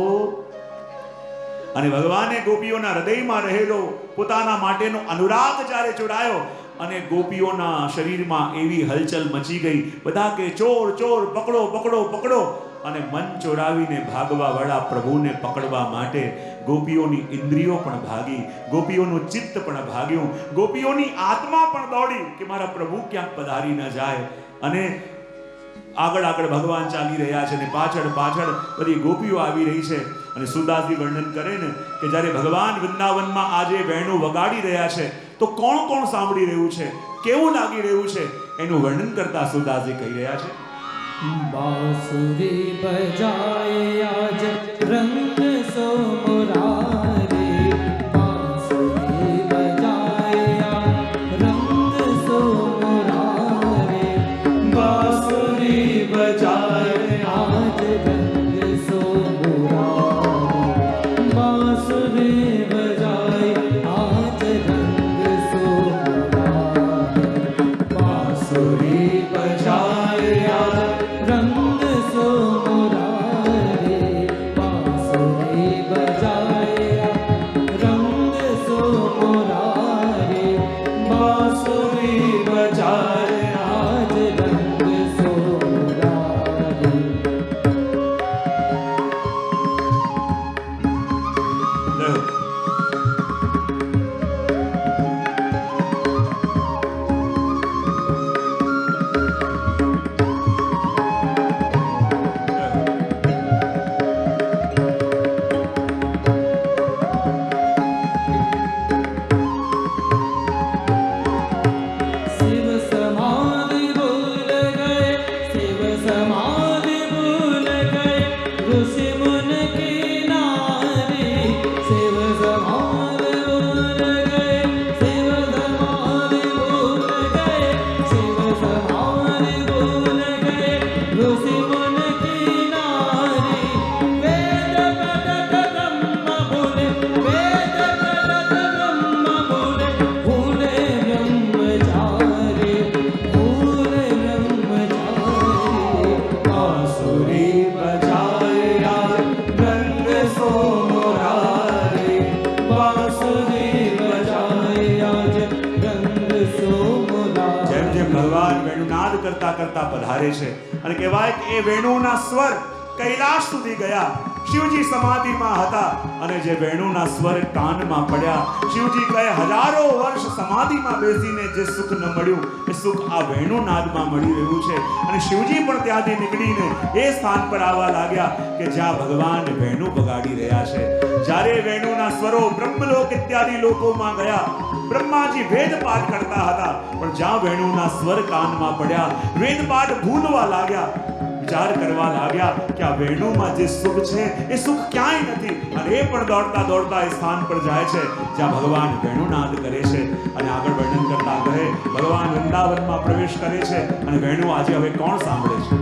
અને ભગવાને ગોપીઓના હૃદયમાં રહેલો પોતાના માટેનો અનુરાગ જ્યારે ચોરાયો અને ગોપીઓના શરીરમાં એવી હલચલ મચી ગઈ. બધા કે ચોર ચોર, પકડો પકડો પકડો. અને મન ચોરાવીને ભાગવા વાળા પ્રભુને પકડવા માટે ગોપીઓની ઇન્દ્રિયો પણ ભાગી, ગોપીઓનું ચિત્ત પણ ભાગ્યું, ગોપીઓની આત્મા પણ દોડી કે મારા પ્રભુ ક્યાંક પધારી ન જાય. અને આગળ આગળ ભગવાન ચાલી રહ્યા છે અને પાછળ પાછળ બધી ગોપીઓ આવી રહી છે. અને સુદાસજી વર્ણન કરે ને કે જ્યારે ભગવાન વૃંદાવનમાં આજે વેણુ વગાડી રહ્યા છે તો કોણ કોણ સાંભળી રહ્યું છે, કેવું લાગી રહ્યું છે, એનું વર્ણન કરતા સુદાસજી કહી રહ્યા છે, बांसुरी बजाए आज रंग सो मुरारे, बांसुरी बजाए आज रंग सो मुरारे, बांसुरी बजाए आज रंग सो मुरारे, बांसुरी बजाए आज रंग सो मुरारे, बांसुरी बजाए आज रंग सो मुरारे, बांसुरी बजाए रंग सो मुरारे, बांसुरी बजाए आज रंग सो मुरारे. शिव समाधि भूल गए, शिव समाधि भूल गए, ऋषि मुनि की नारी, शिव समाधि भूल गए, शिव समाधि भूल गए, शिव समाधि भूल गए, ऋषि मुनि की नारी. वेद पढ़त ब्रह्म भूले, वेद पढ़त ब्रह्म भूले, भूले ब्रह्मचारी, भूले ब्रह्मचारी. बांसुरी बजाए आज रंग सो मुरारे, बांसुरी बजाए आज रंग सो मुरारे. જેમ જેમ ભગવાન વેણુનાદ કરતા કરતા પધારે છે અને કહેવાય કે એ વેણુના સ્વર કૈલાશ સુધી ગયા શિવજી સમાધિમાં હતા અને જે વેણુના સ્વર કાનમાં પડ્યા, શિવજી કહે હજારો વર્ષ સમાધિમાં બેસીને જે સુખ ન મળ્યું એ સુખ આ વેણુનાદમાં મળી રહ્યું છે. અને શિવજી પણ ત્યાંથી નીકળીને એ સ્થાન પર આવવા લાગ્યા કે જ્યાં ભગવાન વેણુ વગાડી રહ્યા છે. જ્યારે વેણુના સ્વરો બ્રહ્મલોક ઇત્યાદિ લોકોમાં ગયા, બ્રહ્માજી વેદ પાઠ કરતા હતા, પણ જ્યાં વેણુના સ્વર કાનમાં પડ્યા વેદ પાઠ ભૂલવા લાગ્યા, વિચાર કરવા લાગ્યા કે આ વેણુમાં જે સુખ છે એ સુખ ક્યાંય નથી. અને એ પણ દોડતા દોડતા એ સ્થાન પર જાય છે જ્યાં ભગવાન વેણુનાદ કરે છે. અને આગળ વર્ણન કરતા કહે ભગવાન વૃંદાવનમાં પ્રવેશ કરે છે અને વેણુ આજે હવે કોણ સાંભળે છે?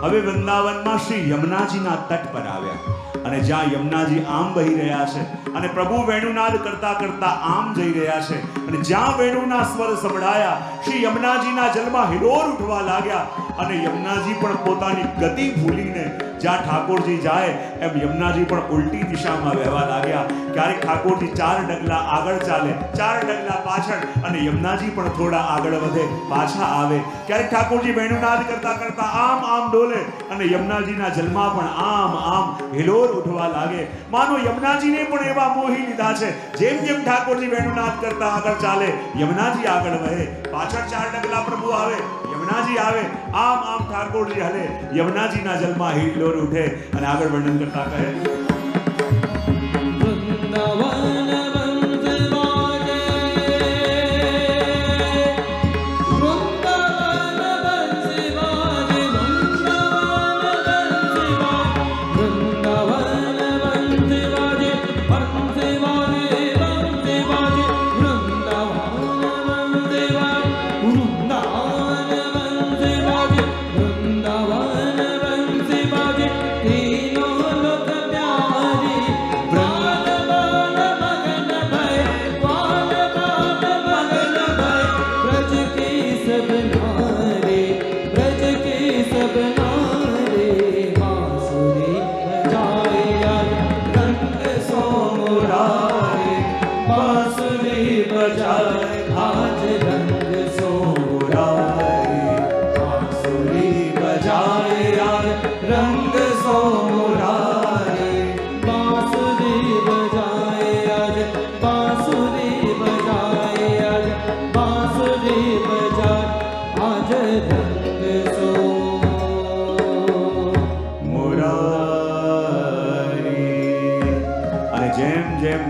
હવે વૃંદાવનમાં શ્રી યમુનાજીના તટ પર આવ્યા અને જ્યાં યમુનાજી આમ વહી રહ્યા છે અને પ્રભુ વેણુનાદ કરતા કરતા આમ જઈ રહ્યા છે અને જ્યાં વેણુના સ્વર સંભળાયા શ્રી યમુનાજીના જલમાં હિલોર ઉઠવા લાગ્યા અને યમુનાજી પણ પોતાની ગતિ ભૂલીને જ્યાં ઠાકોરજી જાય એમ યમુનાજી પણ ઉલટી દિશામાં વહેવા લાગ્યા. ક્યારેક ઠાકોરજી 4 ડગલા આગળ ચાલે, 4 ડગલા પાછળ, અને યમુનાજી પણ થોડા આગળ વધે, પાછા આવે. ક્યારેક ઠાકોરજી વેણુનાદ કરતા કરતા આમ આમ ડોલે અને યમુનાજીના જલમાં પણ આમ આમ હિલોર ઉઠવા લાગે. માનો યમુનાજીને પણ એવા મોહી લીધા છે. જેમ જેમ ઠાકોરજી વેણુનાદ કરતા આગળ ચાલે, યમુનાજી આગળ વહે, પાછળ 4 ડગલા પ્રભુ આવે, યમુનાજી આવે, આમ આમ ઠાકોરજી હલે, યમુનાજીના જલમાં હિલોર ઉઠે. અને આગળ વર્ણન કરતા કહે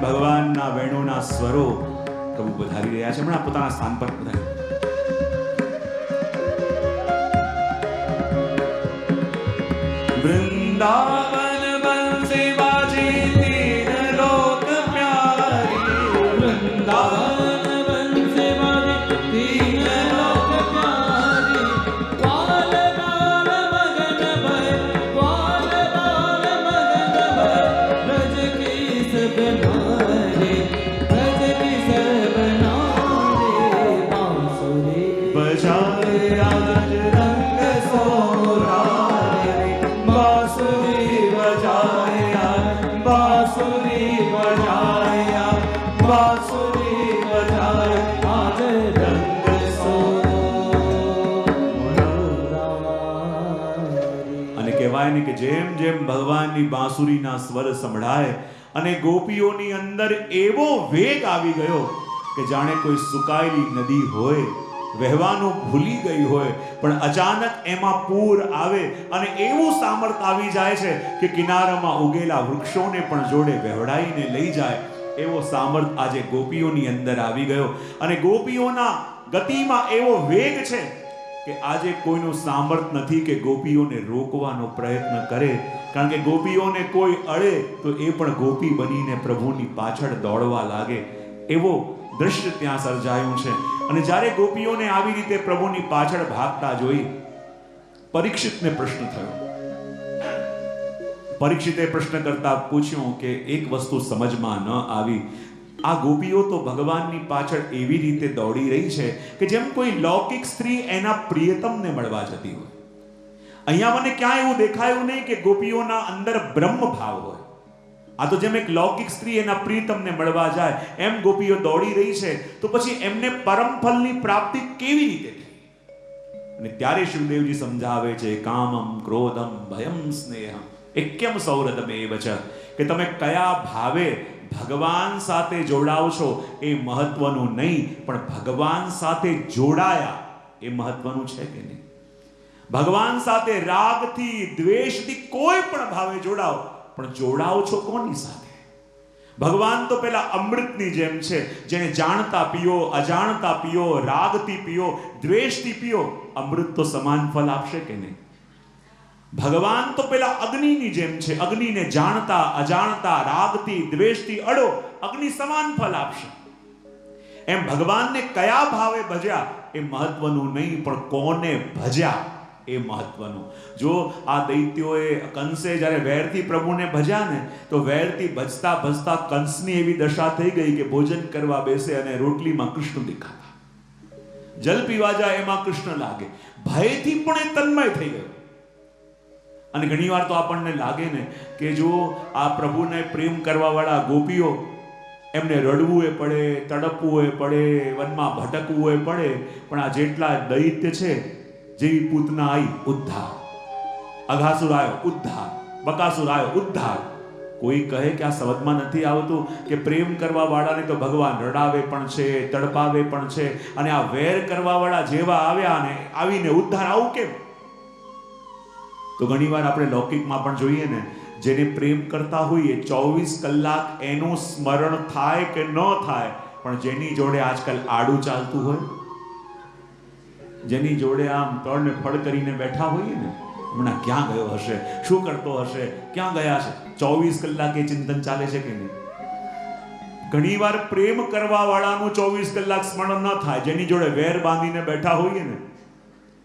ભગવાનના વેણુના સ્વરો પ્રભુ વધારી રહ્યા છે. હમણાં પોતાના સ્થાન પર વધારી વૃંદાવન બંસી બાજી તીન લોક પ્યારી, વૃંદાવન બંસી બાજી તીન લોક પ્યારી, ગ્વાલ બાલ મગન ભય, ગ્વાલ બાલ મગન ભય, ब्रज की सब नारे, ब्रज की सब नारे, बांसुरी बजाए आज रंग सोरारे, बांसुरी बजाए आज, बांसुरी बजाए आज, बांसुरी बजाए आज रंग सोरारे. અને કહેવાય ને કે જેમ જેમ ભગવાનની બાંસુરીના સ્વર સંભળાય અને ગોપીઓની અંદર એવો વેગ આવી ગયો કે જાણે કોઈ સુકાયેલી નદી હોય, વહેવાનું ભૂલી ગઈ હોય, પણ અચાનક એમાં પૂર આવે અને એવું સામર્થ્ય આવી જાય છે કે કિનારામાં ઉગેલા વૃક્ષોને પણ જોડે વહેવડાઈને લઈ જાય. એવો સામર્થ્ય આજે ગોપીઓની અંદર આવી ગયો અને ગોપીઓના ગતિમાં એવો વેગ છે કે આજે કોઈનું સામર્થ્ય નથી કે ગોપીઓને રોકવાનો પ્રયત્ન કરે, કારણ કે ગોપીઓને કોઈ અડે તો એ પણ ગોપી બનીને પ્રભુની પાછળ દોડવા લાગે. એવો દ્રશ્ય ત્યાં સર્જાયું છે. અને જ્યારે ગોપીઓને આવી રીતે પ્રભુની પાછળ ભાગતા જોઈ પરીક્ષિતને પ્રશ્ન થયો. પરીક્ષિતે પ્રશ્ન કરતા પૂછ્યું કે એક વસ્તુ સમજમાં ન આવી, આ ગોપીઓ તો ભગવાનની પાછળ એવી રીતે દોડી રહી છે કે જેમ કોઈ લૌકિક સ્ત્રી એના પ્રિયતમને મળવા જતી હોય. અહીંયા મને ક્યાંય એવું દેખાયું નહીં કે ગોપીઓના અંદર બ્રહ્મ ભાવ હોય. આ તો જેમ એક લૌકિક સ્ત્રી એના પ્રિયતમને મળવા જાય એમ ગોપીઓ દોડી રહી છે. તો પછી એમને પરમ ફલની પ્રાપ્તિ કેવી રીતે થઈ? અને ત્યારે શિવદેવજી સમજાવે છે, કામમ ક્રોધમ ભયમ સ્નેહમ એક્યમ સૌરતમેવ ચ, કે તમે કયા ભાવે ભગવાન સાથે જોડાવ છો એ મહત્વનું નહીં, પણ ભગવાન સાથે જોડાયા એ મહત્વનું છે કે નહીં. ભગવાન સાથે રાગથી દ્વેષથી કોઈ પણ ભાવે જોડાવ, પણ જોડાવ છો કોની સાથે? ભગવાન તો પેલા અમૃતની જેમ છે, જેને જાણતા પીઓ, અજાણતા પીઓ, રાગથી પીઓ, દ્વેષથી પીઓ, અમૃત તો સમાન ફલ આપશે કે નહીં? ભગવાન તો પેલા અગ્નિની જેમ છે, અગ્નિને જાણતા અજાણતા રાગથી દ્વેષથી અડો, અગ્નિ સમાન ફલ આપશે. એમ ભગવાનને કયા ભાવે ભજ્યા એ મહત્વનું નહીં, પણ કોને ભજ્યા એ મહત્વનું. જો આ દૈત્યોએ કંસે જ્યારે વેરથી પ્રભુને ભજ્યા ને, તો વેરથી ભજતા ભજતા કંસની એવી દશા થઈ ગઈ કે ભોજન કરવા બેસે અને રોટલીમાં કૃષ્ણ દેખાતા, જલ પીવા જાય એમાં કૃષ્ણ લાગે, ભયથી પણ એ તન્મય થઈ ગયો. અને ઘણીવાર તો આપણને લાગે ને કે જો આ પ્રભુને પ્રેમ કરવા વાળા ગોપીઓ, એમને રડવું એ પડે, તડપવું એ પડે, વનમાં ભટકવું એ પડે, પણ આ જેટલા દૈત્ય છે, જેવી પૂતના આવી ઉદ્ધાર, અઘાસુર આવ્યો ઉદ્ધાર, બકાસુર આવ્યો ઉદ્ધાર. કોઈ કહે કે આ સમજમાં નથી આવતું કે પ્રેમ કરવા વાળાને તો ભગવાન રડાવે પણ છે, તડપાવે પણ છે, અને આ વેર કરવા વાળા જેવા આવ્યા ને આવીને ઉદ્ધાર, આવું કેમ? તો ઘણીવાર આપણે લૌકિકમાં પણ જોઈએ ને, જેને પ્રેમ કરતા હોઈએ 24 કલાક એનું સ્મરણ થાય કે ન થાય, પણ જેની જોડે આજકાલ આડું ચાલતું હોય, જેની જોડે આમ તળને ફળ કરીને બેઠા હોઈએ ને, હમણાં ક્યાં ગયો હશે, શું કરતો હશે, ક્યાં ગયા છે, 24 કલાક એ ચિંતન ચાલે છે કે નહીં? ઘણીવાર પ્રેમ કરવા વાળાનું 24 કલાક સ્મરણ ન થાય, જેની જોડે વેર બાંધીને બેઠા હોઈએ ને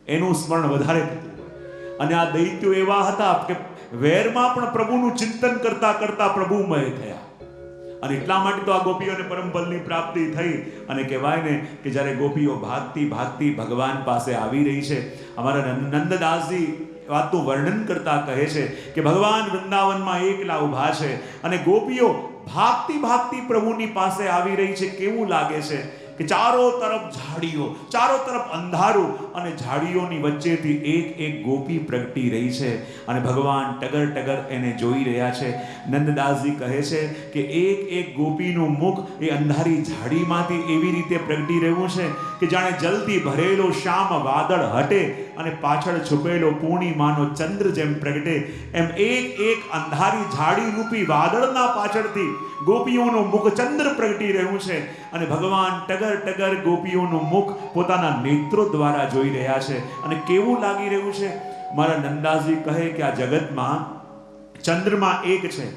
એનું સ્મરણ વધારે થતું. અને આ દૈત્યો એવા હતા કે વેરમાં પણ પ્રભુનું ચિંતન કરતા કરતા પ્રભુમય થયા. અને એટલા માટે તો આ ગોપીઓને પરમ ફલની પ્રાપ્તિ થઈ. અને કહેવાય ને કે જ્યારે ગોપીઓ ભાગતી ભાગતી ભગવાન પાસે આવી રહી છે, અમારા નંદદાસજી વાતનું વર્ણન કરતા કહે છે કે ભગવાન વૃંદાવનમાં એકલા ઊભા છે અને ગોપીઓ ભાગતી ભાગતી પ્રભુની પાસે આવી રહી છે. કેવું લાગે છે કે ચારો તરફ ઝાડીઓ, ચારો તરફ અંધારું, અને ઝાડીઓની વચ્ચેથી એક એક ગોપી પ્રગટી રહી છે અને ભગવાન ટગર ટગર એને જોઈ રહ્યા છે. નંદદાસજી કહે છે કે એક એક ગોપીનું મુખ એ અંધારી ઝાડીમાંથી એવી રીતે પ્રગટી રહ્યું છે કે જાણે જલથી ભરેલો શ્યામ વાદળ હટે અને પાછળ છુપેલો પૂર્ણિમાનો ચંદ્ર જેમ પ્રગટે, એમ એક એક અંધારી ઝાડી રૂપી વાદળના પાછળથી ગોપીઓનું મુખ ચંદ્ર પ્રગટી રહ્યું છે. અને ભગવાન ટગર ટગર ગોપીઓનું મુખ પોતાના નેત્રો દ્વારા જોઈ રહ્યા છે. અને કેવું લાગી રહ્યું છે? મારા નંદાસજી કહે કે આ જગતમાં ચંદ્રમાં એક છે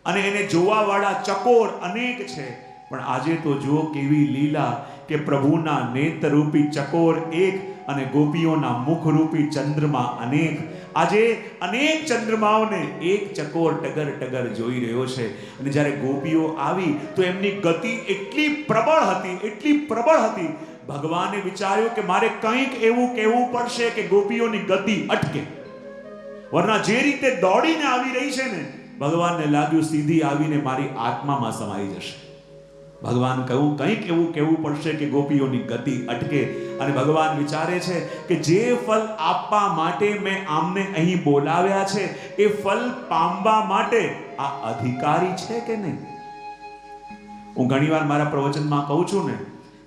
અને એને જોવા વાળા ચકોર અનેક છે, પણ આજે તો જુઓ કેવી લીલા કે પ્રભુના નેત્રરૂપી ચકોર એક અને ગોપીઓના મુખરૂપી ચંદ્રમા અનેક. આજે અનેક ચંદ્રમાઓને એક ચકોર ટગર ટગર જોઈ રહ્યો છે. અને જ્યારે ગોપીઓ આવી તો એમની ગતિ એટલી પ્રબળ હતી, એટલી પ્રબળ હતી, ભગવાને વિચાર્યું કે મારે કંઈક એવું કહેવું પડશે કે ગોપીઓની ગતિ અટકે, વરના જે રીતે દોડીને આવી રહી છે ને, ભગવાનને લાગ્યું સીધી આવીને મારી આત્મામાં સમાઈ જશે. ભગવાન કહ્યું કંઈક એવું કહેવું પડશે કે ગોપીઓની ગતિ અટકે. અને ભગવાન વિચારે છે કે જે ફલ આપવા માટે મેં આમને અહીં બોલાવ્યા છે એ ફલ પામવા માટે આ અધિકારી છે કે નહીં? હું ઘણીવાર મારા પ્રવચનમાં કહું છું ને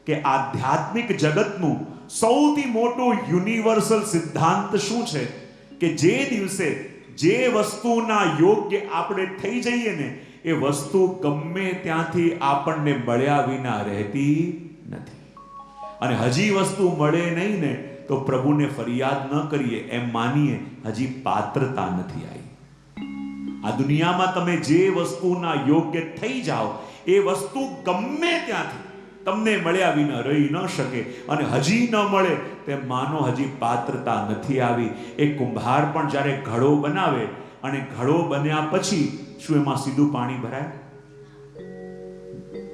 કે આધ્યાત્મિક જગતનું સૌથી મોટું યુનિવર્સલ સિદ્ધાંત શું છે કે જે દિવસે જે વસ્તુના યોગ્ય આપણે થઈ જઈએ ને, એ વસ્તુ ગમે ત્યાંથી આપણને મળ્યા વિના રહેતી નથી. અને હજી વસ્તુ મળે નહીં ને તો પ્રભુને ફરિયાદ ન કરીએ એમ માનીએ હજી પાત્રતા નથી આવી. આ દુનિયામાં તમે જે વસ્તુના યોગ્ય થઈ જાઓ એ વસ્તુ ગમે ત્યાંથી તમને મળ્યા વિના રહી ન શકે, અને હજી ન મળે તેમ માનો હજી પાત્રતા નથી આવી. એ કુંભાર પણ જ્યારે ઘડો બનાવે અને ઘડો બન્યા પછી શું એમાં સીધું પાણી ભરાય?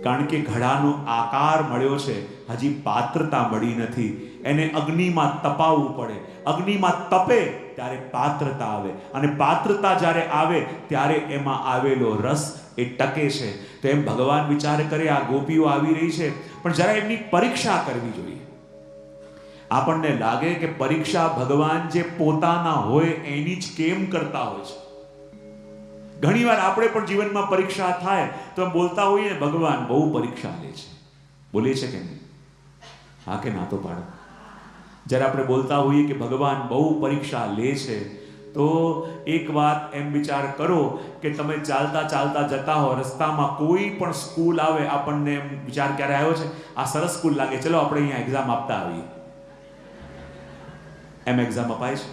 કારણ કે ઘડાનો આકાર મળ્યો છે, હજી પાત્રતા મળી નથી. એને અગ્નિમાં તપાવવું પડે. અગ્નિમાં તપે ત્યારે પાત્રતા આવે, અને પાત્રતા જ્યારે આવે ત્યારે એમાં આવેલો રસ એ ટકે છે. તો એમ ભગવાન વિચાર કરે આ ગોપીઓ આવી રહી છે, પણ જરા એમની પરીક્ષા કરવી જોઈએ. આપણને લાગે કે પરીક્ષા ભગવાન જે પોતાના હોય એની જ કેમ કરતા હોય છે. ઘણીવાર આપણે પણ જીવનમાં પરીક્ષા થાય તો એમ બોલતા હોઈએ ભગવાન બહુ પરીક્ષા લે છે. બોલે છે કે નહીં? હા કે ના તો પાડો. જ્યારે આપણે બોલતા હોઈએ કે ભગવાન બહુ પરીક્ષા લે છે, તો એક વાત એમ વિચાર કરો કે તમે ચાલતા ચાલતા જતા હો, રસ્તામાં કોઈ પણ સ્કૂલ આવે, આપણને એમ વિચાર ક્યારે આવ્યો છે આ સરસ સ્કૂલ લાગે, ચલો આપણે અહીંયા એક્ઝામ આપતા આવીએ. એમ એક્ઝામ અપાય છે?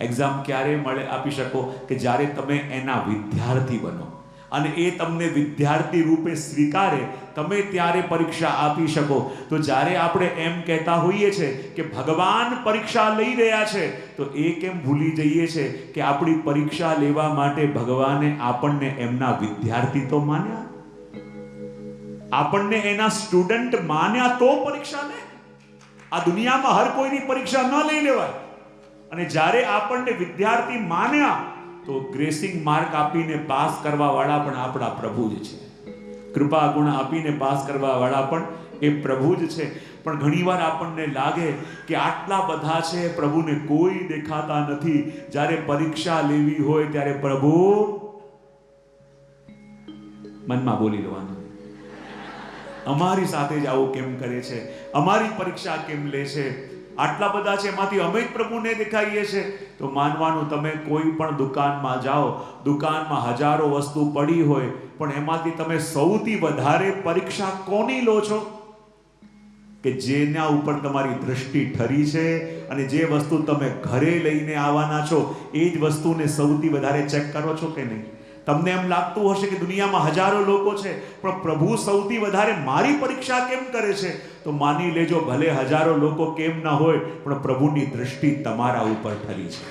એક્ઝામ ક્યારે મળે આપી શકો કે જ્યારે તમે એના વિદ્યાર્થી બનો અને એ તમને વિદ્યાર્થી રૂપે સ્વીકારે, તમે ત્યારે પરીક્ષા આપી શકો. તો જ્યારે આપણે એમ કહેતા હોઈએ છે કે ભગવાન પરીક્ષા લઈ રહ્યા છે, તો એ કેમ ભૂલી જઈએ છે કે આપણી પરીક્ષા લેવા માટે ભગવાને આપણને એમના વિદ્યાર્થી તો માન્યા, આપણને એના સ્ટુડન્ટ માન્યા તો પરીક્ષા લે. આ દુનિયામાં હર કોઈની પરીક્ષા ન લઈ લેવાય. અને જ્યારે આપણને વિદ્યાર્થી માન્યા તો ગ્રેસિંગ માર્ક આપીને પાસ કરવા વાળા પણ આપણા પ્રભુ જ છે. કૃપા ગુણ આપીને પાસ કરવા વાળા પણ એ પ્રભુ જ છે. પણ ઘણીવાર આપણને લાગે કે આટલા બધા છે, પ્રભુને કોઈ દેખાતા નથી. જ્યારે પરીક્ષા લેવી હોય ત્યારે પ્રભુ મનમાં બોલી લેવાનું, અમારી સાથે જ આવું કેમ કરે છે, અમારી પરીક્ષા કેમ લે છે, આટલા બધા છે એમાંથી અમે જ પ્રભુને દેખાઈએ છે. તો માનવાનું તમે કોઈ પણ દુકાનમાં જાઓ, દુકાનમાં હજારો વસ્તુ પડી હોય, પણ એમાંથી તમે સૌથી વધારે પરીક્ષા કોની લો છો? કે જેના ઉપર તમારી દૃષ્ટિ ઠરી છે અને જે વસ્તુ તમે ઘરે લઈને આવવાના છો એ જ વસ્તુને સૌથી વધારે ચેક કરો છો કે નહીં? તમને એમ લાગતું હશે કે દુનિયામાં હજારો લોકો છે, પણ પ્રભુ સૌથી વધારે મારી પરીક્ષા કેમ કરે છે? તો માની લેજો ભલે હજારો લોકો કેમ ના હોય, પણ પ્રભુની દૃષ્ટિ તમારા ઉપર ઠરી છે.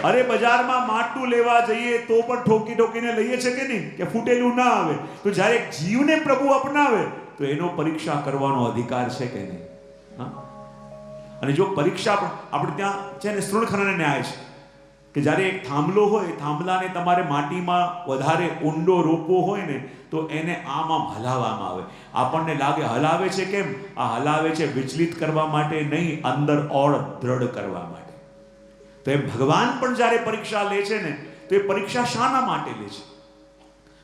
અરે બજારમાં માટલું લેવા જઈએ તો પણ ઠોકી ઠોકીને લઈએ છે કે નહીં, કે ફૂટેલું ના આવે. તો જ્યારે એક જીવને પ્રભુ અપનાવે તો એનો પરીક્ષા કરવાનો અધિકાર છે કે નહીં? અને જો પરીક્ષા પણ આપણે ત્યાં છે ને શૃણખંડને ન્યાય છે કે જ્યારે એક થાંભલો હોય, થાંભલાને તમારે માટીમાં વધારે ઊંડો રોપવો હોય ને તો એને આમ હલાવવામાં આવે. આપણને લાગે હલાવે છે કેમ? આ હલાવે છે વિચલિત કરવા માટે નહીં, અંદર ઓર દ્રઢ કરવા માટે. તો એમ ભગવાન પણ જ્યારે પરીક્ષા લે છે ને તો એ પરીક્ષા શાના માટે લે છે?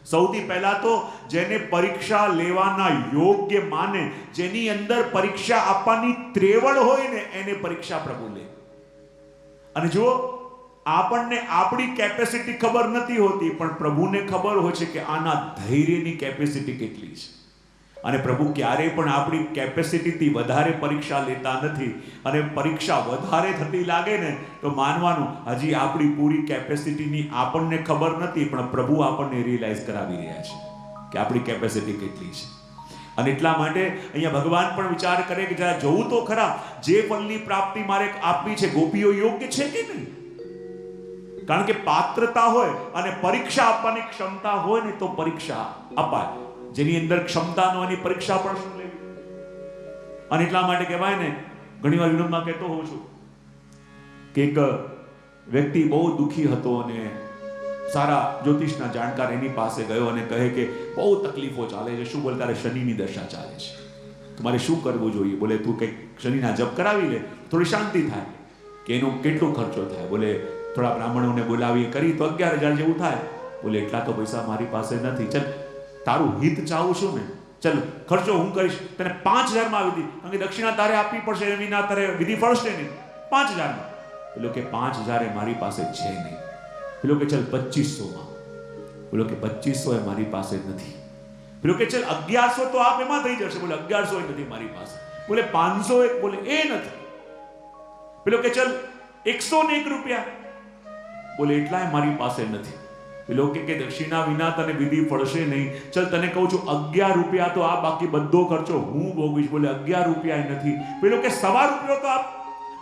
સૌથી પહેલા તો જેને પરીક્ષા લેવાના યોગ્ય માને, જેની અંદર પરીક્ષા આપવાની ત્રેવડ હોય ને એને પરીક્ષા પ્રભુ લે. અને જો આપણને આપણી કેપેસિટી ખબર નથી હોતી, પણ પ્રભુને ખબર હોય છે કે આના ધૈર્યની કેપેસિટી કેટલી છે. અને પ્રભુ ક્યારેય પણ આપણી કેપેસિટીથી વધારે પરીક્ષા લેતા નથી. અને પરીક્ષા વધારે થતી લાગે ને તો માનવાનું હજી આપણી પૂરી કેપેસિટીની આપણને ખબર નથી, પણ પ્રભુ આપણને રિયલાઇઝ કરાવી રહ્યા છે કે આપણી કેપેસિટી કેટલી છે. અને એટલા માટે અહીંયા ભગવાન પણ વિચાર કરે કે જરા જોવું તો ખરા, જે ફળની પ્રાપ્તિ મારે આપવી છે ગોપીઓ યોગ્ય છે કે નહીં? કારણ કે પાત્રતા હોય અને પરીક્ષા આપવાની ક્ષમતા હોય ને તો પરીક્ષા અપાય. જેની અંદર ક્ષમતા ન હોય એની પરીક્ષા પણ શું લેવી? અને એટલા માટે કહેવાય ને, ઘણી વાર વિનોદમાં કહેતો હોઉં છું કે એક વ્યક્તિ બહુ દુઃખી હતો અને સારા જ્યોતિષના જાણકાર એની પાસે ગયો અને કહે કે બહુ તકલીફો ચાલે છે. શું બોલે? તારે શનિની દશા ચાલે છે, તમારે શું કરવું જોઈએ? બોલે તું કંઈક શનિના જપ કરાવી લે, થોડી શાંતિ થાય. કે એનો કેટલો ખર્ચો થાય? બોલે થોડા બ્રાહ્મણોને બોલાવી કરી તો 11,000 જેવું થાય. બોલે એટલા તો પૈસા મારી પાસે નથી. ચલ તારું હિત ચાહું છું ને, ચલ ખર્ચો હું કરીશ, તને 5,000 માં આવી દી, કારણ કે દક્ષિણા તારે આપવી પડશે, એ વિના તારે વિધિ ફળશે નહીં. 5,000 માં. પેલો કે 5,000 મારી પાસે છે નહીં. પેલો કે ચલ 2,500 માં. બોલો કે 2,500 મારી પાસે નથી. પેલો કે ચલ 1100 તો આપ, એમાં થઈ જશે. બોલે 1100 નથી મારી પાસે. બોલે 501, બોલે એ નથી. પેલો કે ચલ 101 રૂપિયા, બોલે એટલાય મારી પાસે નથી. પેલો કે દક્ષિણા વિના તને વિધિ પડશે નહીં. ચલ તને કહું છું 11 રૂપિયા તો આ, બાકી બધો ખર્ચો હું ભોગવીશ. બોલે 11 રૂપિયા નથી. પેલો કે 1.25 રૂપિયો તો આપ.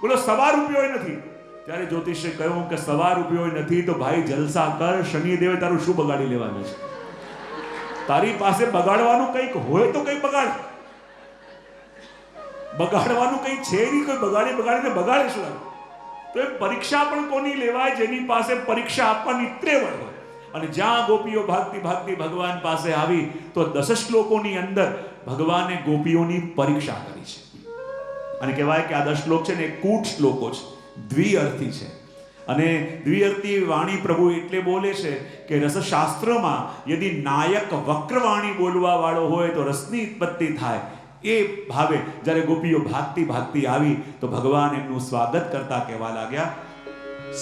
બોલો 1.25 રૂપિયો નથી. ત્યારે જ્યોતિષે કહ્યું કે 1.25 રૂપિયો નથી તો ભાઈ જલસા કર, શનિદેવે તારું શું બગાડી લેવાનું છે? તારી પાસે બગાડવાનું કંઈક હોય તો કંઈક બગાડ. બગાડવાનું કંઈક છે નહીં, કોઈ બગાડીને બગાડે શું? તો એ પરીક્ષા પણ કોની લેવાય? જેની પાસે પરીક્ષા આપવાની ત્રેવડ હોય. અને જ્યાં ગોપીઓ ભાગતી ભાગતી ભગવાન પાસે આવી તો 10 શ્લોકોની અંદર ભગવાને ગોપીઓની પરીક્ષા કરી છે. અને કહેવાય કે આ 10 શ્લોક છે ને એ કૂટ શ્લોકો છે, દ્વિઅર્થી છે. અને દ્વિઅર્થી વાણી પ્રભુ એટલે બોલે છે કે રસશાસ્ત્રમાં યદિ નાયક વક્રવાણી બોલવા વાળો હોય તો રસની ઉત્પત્તિ થાય. એ ભાવે જ્યારે ગોપીઓ ભાગતી ભાગતી આવી તો ભગવાન એમનું સ્વાગત કરતા કહેવા લાગ્યા,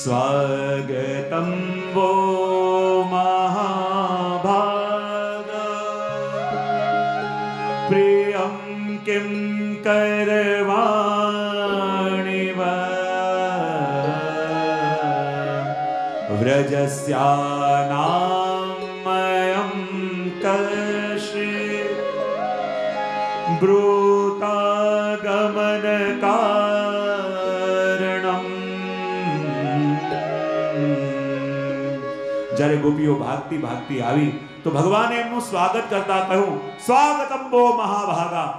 સ્વાગતમ વો મહાભાગા પ્રિયમ કિમ કરવાણિ વ્રજસ્યાનામયં કશ્ચિ બ્રૂતાગમન કારણમ. જ્યારે ગોપીઓ ભાગતી ભાગતી આવી તો ભગવાને એમનું સ્વાગત કરતા કહ્યું, સ્વાગતમ વો મહાભાગા,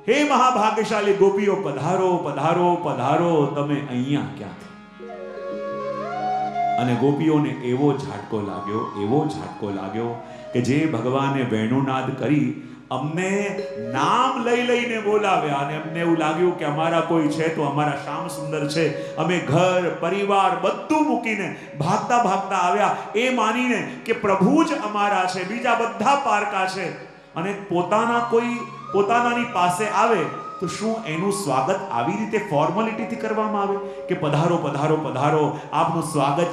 હે મહાભાગ્યશાળી ગોપીઓ, પધારો પધારો પધારો, તમે અહીંયા ક્યાંથી? અને ગોપીઓને એવો ઝાટકો લાગ્યો કે જે ભગવાને વેણુનાદ કરી અમને નામ લઈ લઈને બોલાવ્યા. અને અમને એવું લાગ્યું કે અમારા કોઈ છે તો અમારા શ્યામ સુંદર છે. અમે ઘર પરિવાર બધું મૂકીને ભાગતા ભાગતા આવ્યા એ માનીને કે પ્રભુ જ અમારા છે, બીજા બધા પારકા છે. અને પોતાનાની પાસે આવે તો શું એનું સ્વાગત આવી રીતે ફોર્માલિટીથી કરવામાં આવે કે પધારો પધારો પધારો, આપનું સ્વાગત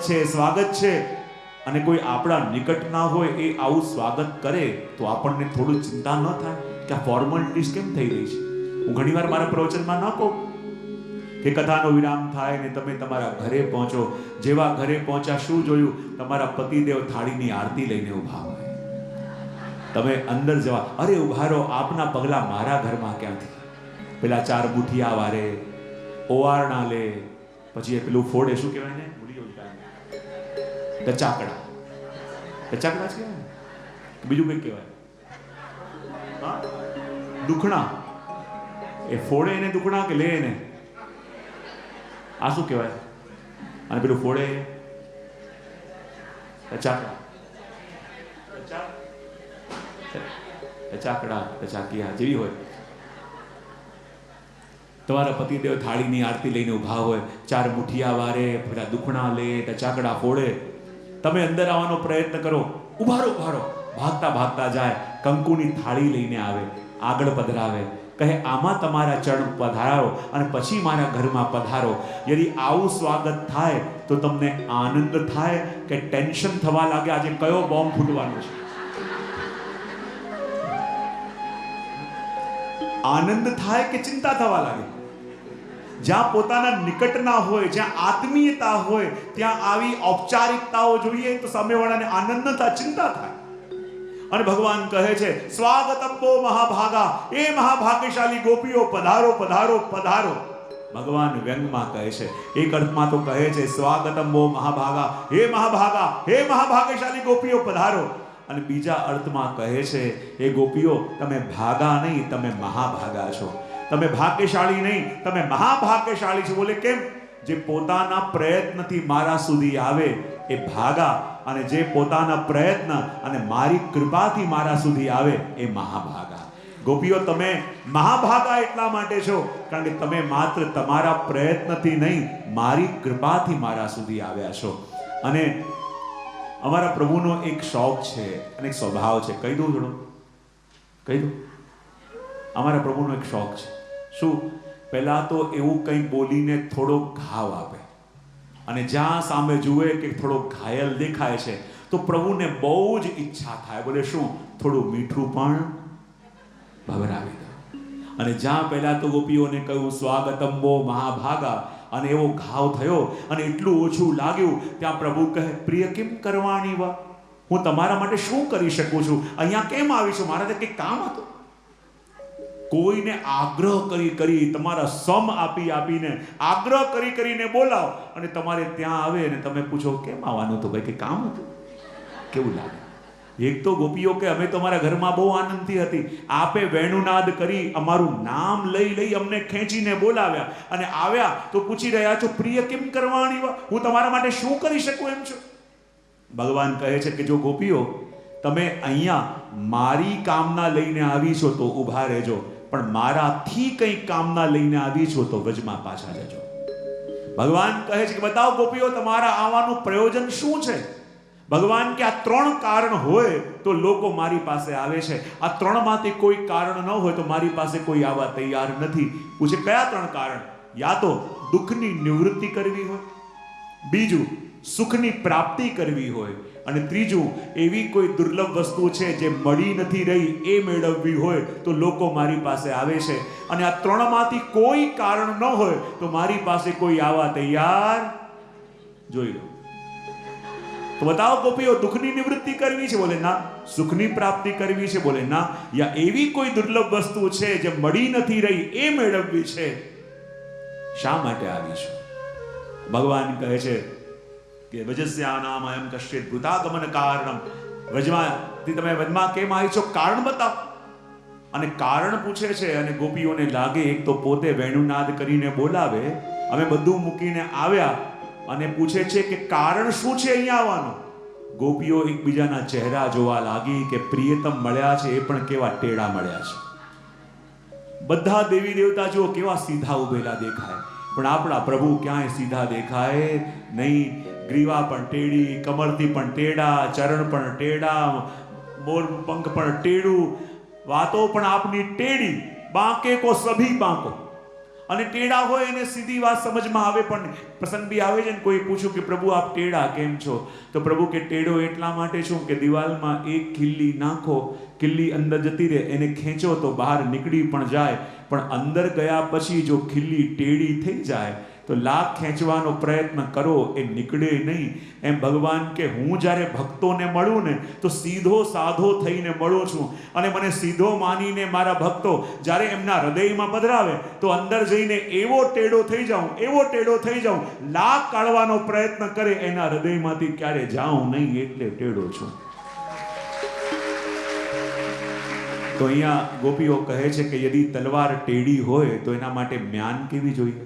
છે. અને કોઈ આપણા નિકટ ના હોય એ આવું સ્વાગત કરે તો આપણને થોડું ચિંતા ન થાય કે આ ફોર્માલિટીઝ કેમ થઈ રહી છે? હું ઘણીવાર મારા પ્રવચનમાં ન કહું કે કથાનો વિરામ થાય ને તમે તમારા ઘરે પહોંચો. જેવા ઘરે પહોંચ્યા શું જોયું? તમારા પતિદેવ થાળીની આરતી લઈને ઊભા હોય. તમે અંદર જવા, અરે ઊભા રહો, આપના પગલા મારા ઘરમાં ક્યાંથી? પેલા 4 મુઠિયા વારે, ઓવારણા લે, પછી એ પેલું ફોડે, શું કહેવાય ને? ટચાકડા જ કહેવાય, બીજું કંઈક કહેવાય. હા, દુખણા. એ ફોડે એને દુખણા કે લે એને? આ શું કહેવાય? અને પેલું ફોડે ટચાકડા. ટચાકિયા જેવી હોય. તમારા પતિદેવ થાળીની આરતી લઈને ઊભા હોય, 4 મુઠિયા વારે, પેલા દુખણા લે, ટચાકડા ફોડે. તમે અંદર આવવાનો પ્રયત્ન કરો, ઊભા રહો. ભાગતા ભાગતા જાય, કંકુની થાળી લઈને આવે, આગળ પધરાવે, કહે આમાં તમારા ચરણ પધારો અને પછી મારા ઘરમાં પધારો. યદિ આવું સ્વાગત થાય તો તમને આનંદ થાય કે ટેન્શન થવા લાગે આજે કયો બોમ્બ ફૂટવાનો છે? આનંદ થાય કે ચિંતા થવા લાગે? જ્યાં પોતાના નિકટના હોય, જ્યાં આત્મીયતા હોય, ત્યાં આવી ઔપચારિકતાઓ જોઈએ તો સામેવાળાને આનંદ ન થાય, ચિંતા થાય. અને ભગવાન કહે છે, સ્વાગતમ વો મહાભાગા, એ મહાભાગ્યશાળી ગોપીઓ, પધારો પધારો પધારો. ભગવાન વ્યંગમાં કહે છે, એક અર્થમાં તો કહે છે સ્વાગતમ વો મહાભાગા, હે મહાભાગ્યશાળી ગોપીઓ પધારો. અને બીજા અર્થમાં કહે છે, હે ગોપીઓ, તમે ભાગા નહીં, તમે મહાભાગા છો. તમે ભાગ્યશાળી નહીં, તમે મહાભાગ્યશાળી છો. બોલે કેમ? જે પોતાના પ્રયત્નથી મારા સુધી આવે એ ભાગા, અને જે પોતાના પ્રયત્ન અને મારી કૃપાથી મારા સુધી આવે એ મહાભાગા. ગોપીઓ, તમે મહાભાગા એટલા માટે છો કારણ કે તમે માત્ર તમારા પ્રયત્નથી નહીં, મારી કૃપાથી મારા સુધી આવ્યા છો. અને અમારા પ્રભુનો એક શોખ છે અને એક સ્વભાવ છે. કહી દઉં થોડું? કહી દઉં? અમારા પ્રભુનો એક શોખ છે. શું? પહેલા તો એવું કંઈ બોલીને થોડો ઘાવ આપે, અને જ્યાં સામે જુએ કે થોડો ઘાયલ દેખાય છે તો પ્રભુને બહુ જ ઈચ્છા થાય. બોલે શું? થોડું મીઠું પણ ભભરાવી દો. અને જ્યાં પહેલા તો ગોપીઓને કહ્યું સ્વાગતમ વો મહાભાગા, અને એવો ઘાવ થયો અને એટલું ઓછું લાગ્યું, ત્યાં પ્રભુ કહે પ્રિય કેમ કરવાની વા, હું તમારા માટે શું કરી શકું છું, અહીંયા કેમ આવી છું, મારા કંઈક કામ હતું. કોઈને આગ્રહ કરી તમારા સમ આપીને આગ્રહ કરીને બોલાવો અને તમારે ત્યાં આવે અને તમે પૂછો કેમ આવવાનું હતું, ભાઈ કે કામ હતું, કેવું લાગે? એક તો ગોપીઓ કે અમે તમારા ઘરમાં બહુ આનંદથી હતી, આપે વેણુનાદ કરી અમારું નામ લઈ અમને ખેંચીને બોલાવ્યા અને આવ્યા તો પૂછી રહ્યા છો પ્રિય કેમ કરવાની વા, હું તમારા માટે શું કરી શકું એમ છો. ભગવાન કહે છે કે જો ગોપીઓ તમે અહીંયા મારી કામના લઈને આવી છો તો ઊભા રહેજો, પણ મારાથી કંઈ કામના લઈને આવી છો તો વજમાં પાછા જજો. ભગવાન કહે છે કે બતાવો ગોપીઓ તમારા આવવાનું પ્રયોજન શું છે. ભગવાન કે આ 3 કારણ હોય તો લોકો મારી પાસે આવે છે, આ 3માંથી કોઈ કારણ ન હોય તો મારી પાસે કોઈ આવવા તૈયાર નથી. પૂછે કયા 3 કારણ? યા તો દુઃખની નિવૃત્તિ કરવી હોય, બીજું સુખની પ્રાપ્તિ કરવી હોય, અને ત્રીજું એવી કોઈ દુર્લભ વસ્તુ છે જે મળી નથી રહી એ મેળવવી હોય તો લોકો મારી પાસે આવે છે. અને આ 3માંથી કોઈ કારણ ન હોય તો મારી પાસે કોઈ આવવા તૈયાર. જોઈ લો. તો બતાવો ગોપીઓ દુઃખની નિવૃત્તિ કરવી છે? બોલે ના. સુખની પ્રાપ્તિ કરવી છે? બોલે ના. યા એવી કોઈ દુર્લભ વસ્તુ છે જે મળી નથી રહી એ મેળવવી છે? શા માટે આવી છે? ભગવાન કહે છે કે વજસ્યાનામ અયમ કશ્ચિત ભૂતાગમન કારણમ, વજમાંથી તમે વનમાં કેમ આવી છો, કારણ બતાવો. અને કારણ પૂછે છે અને ગોપીઓને લાગે એક તો પોતે વેણુનાદ કરીને બોલાવે, અમે બધું મૂકીને આવ્યા અને પૂછે છે કે કારણ શું છે અહીંયા આવવાનું. ગોપીઓ એકબીજાના ચહેરા જોવા લાગી કે પ્રિયતમ મળ્યા છે એ પણ કેવા ટેડા મળ્યા છે. બધા દેવી દેવતા જુઓ કેવા સીધા ઉભેલા દેખાય, પણ આપણા પ્રભુ ક્યાંય સીધા દેખાય નહીં. ગ્રીવા પણ ટેડી, કમરથી પણ ટેડા, ચરણ પણ ટેડા, મોર પંખ પણ ટેડું, વાતો પણ આપની ટેડી, બાંકે કો સભી બાંકો. અને ટેડા હોય એને સીધી વાત સમજમાં આવે, પણ પ્રસંગ બી આવે છે ને કોઈ પૂછ્યું કે પ્રભુ આપ ટેડા કેમ છો, તો પ્રભુ કે ટેડો એટલા માટે છું કે દિવાલમાં એક ખિલ્લી નાખો, ખિલ્લી અંદર જતી રહે, એને ખેંચો તો બહાર નીકળી પણ જાય, પણ અંદર ગયા પછી જો ખિલ્લી ટેડી થઈ જાય તો લાખ ખેંચવાનો પ્રયત્ન કરો એ નીકળે નહીં. એમ ભગવાન કે હું જ્યારે ભક્તોને મળું ને તો સીધો સાધો થઈને મળું છું, અને મને સીધો માનીને મારા ભક્તો જ્યારે એમના હૃદયમાં પધરાવે તો અંદર જઈને એવો ટેડો થઈ જાઉં, લાખ કાઢવાનો પ્રયત્ન કરે એના હૃદયમાંથી ક્યારે જાઉં નહીં, એટલે ટેડો છું. તો અહીંયા ગોપીઓ કહે છે કે યદી તલવાર ટેડી હોય તો એના માટે મ્યાન કેવી જોઈએ?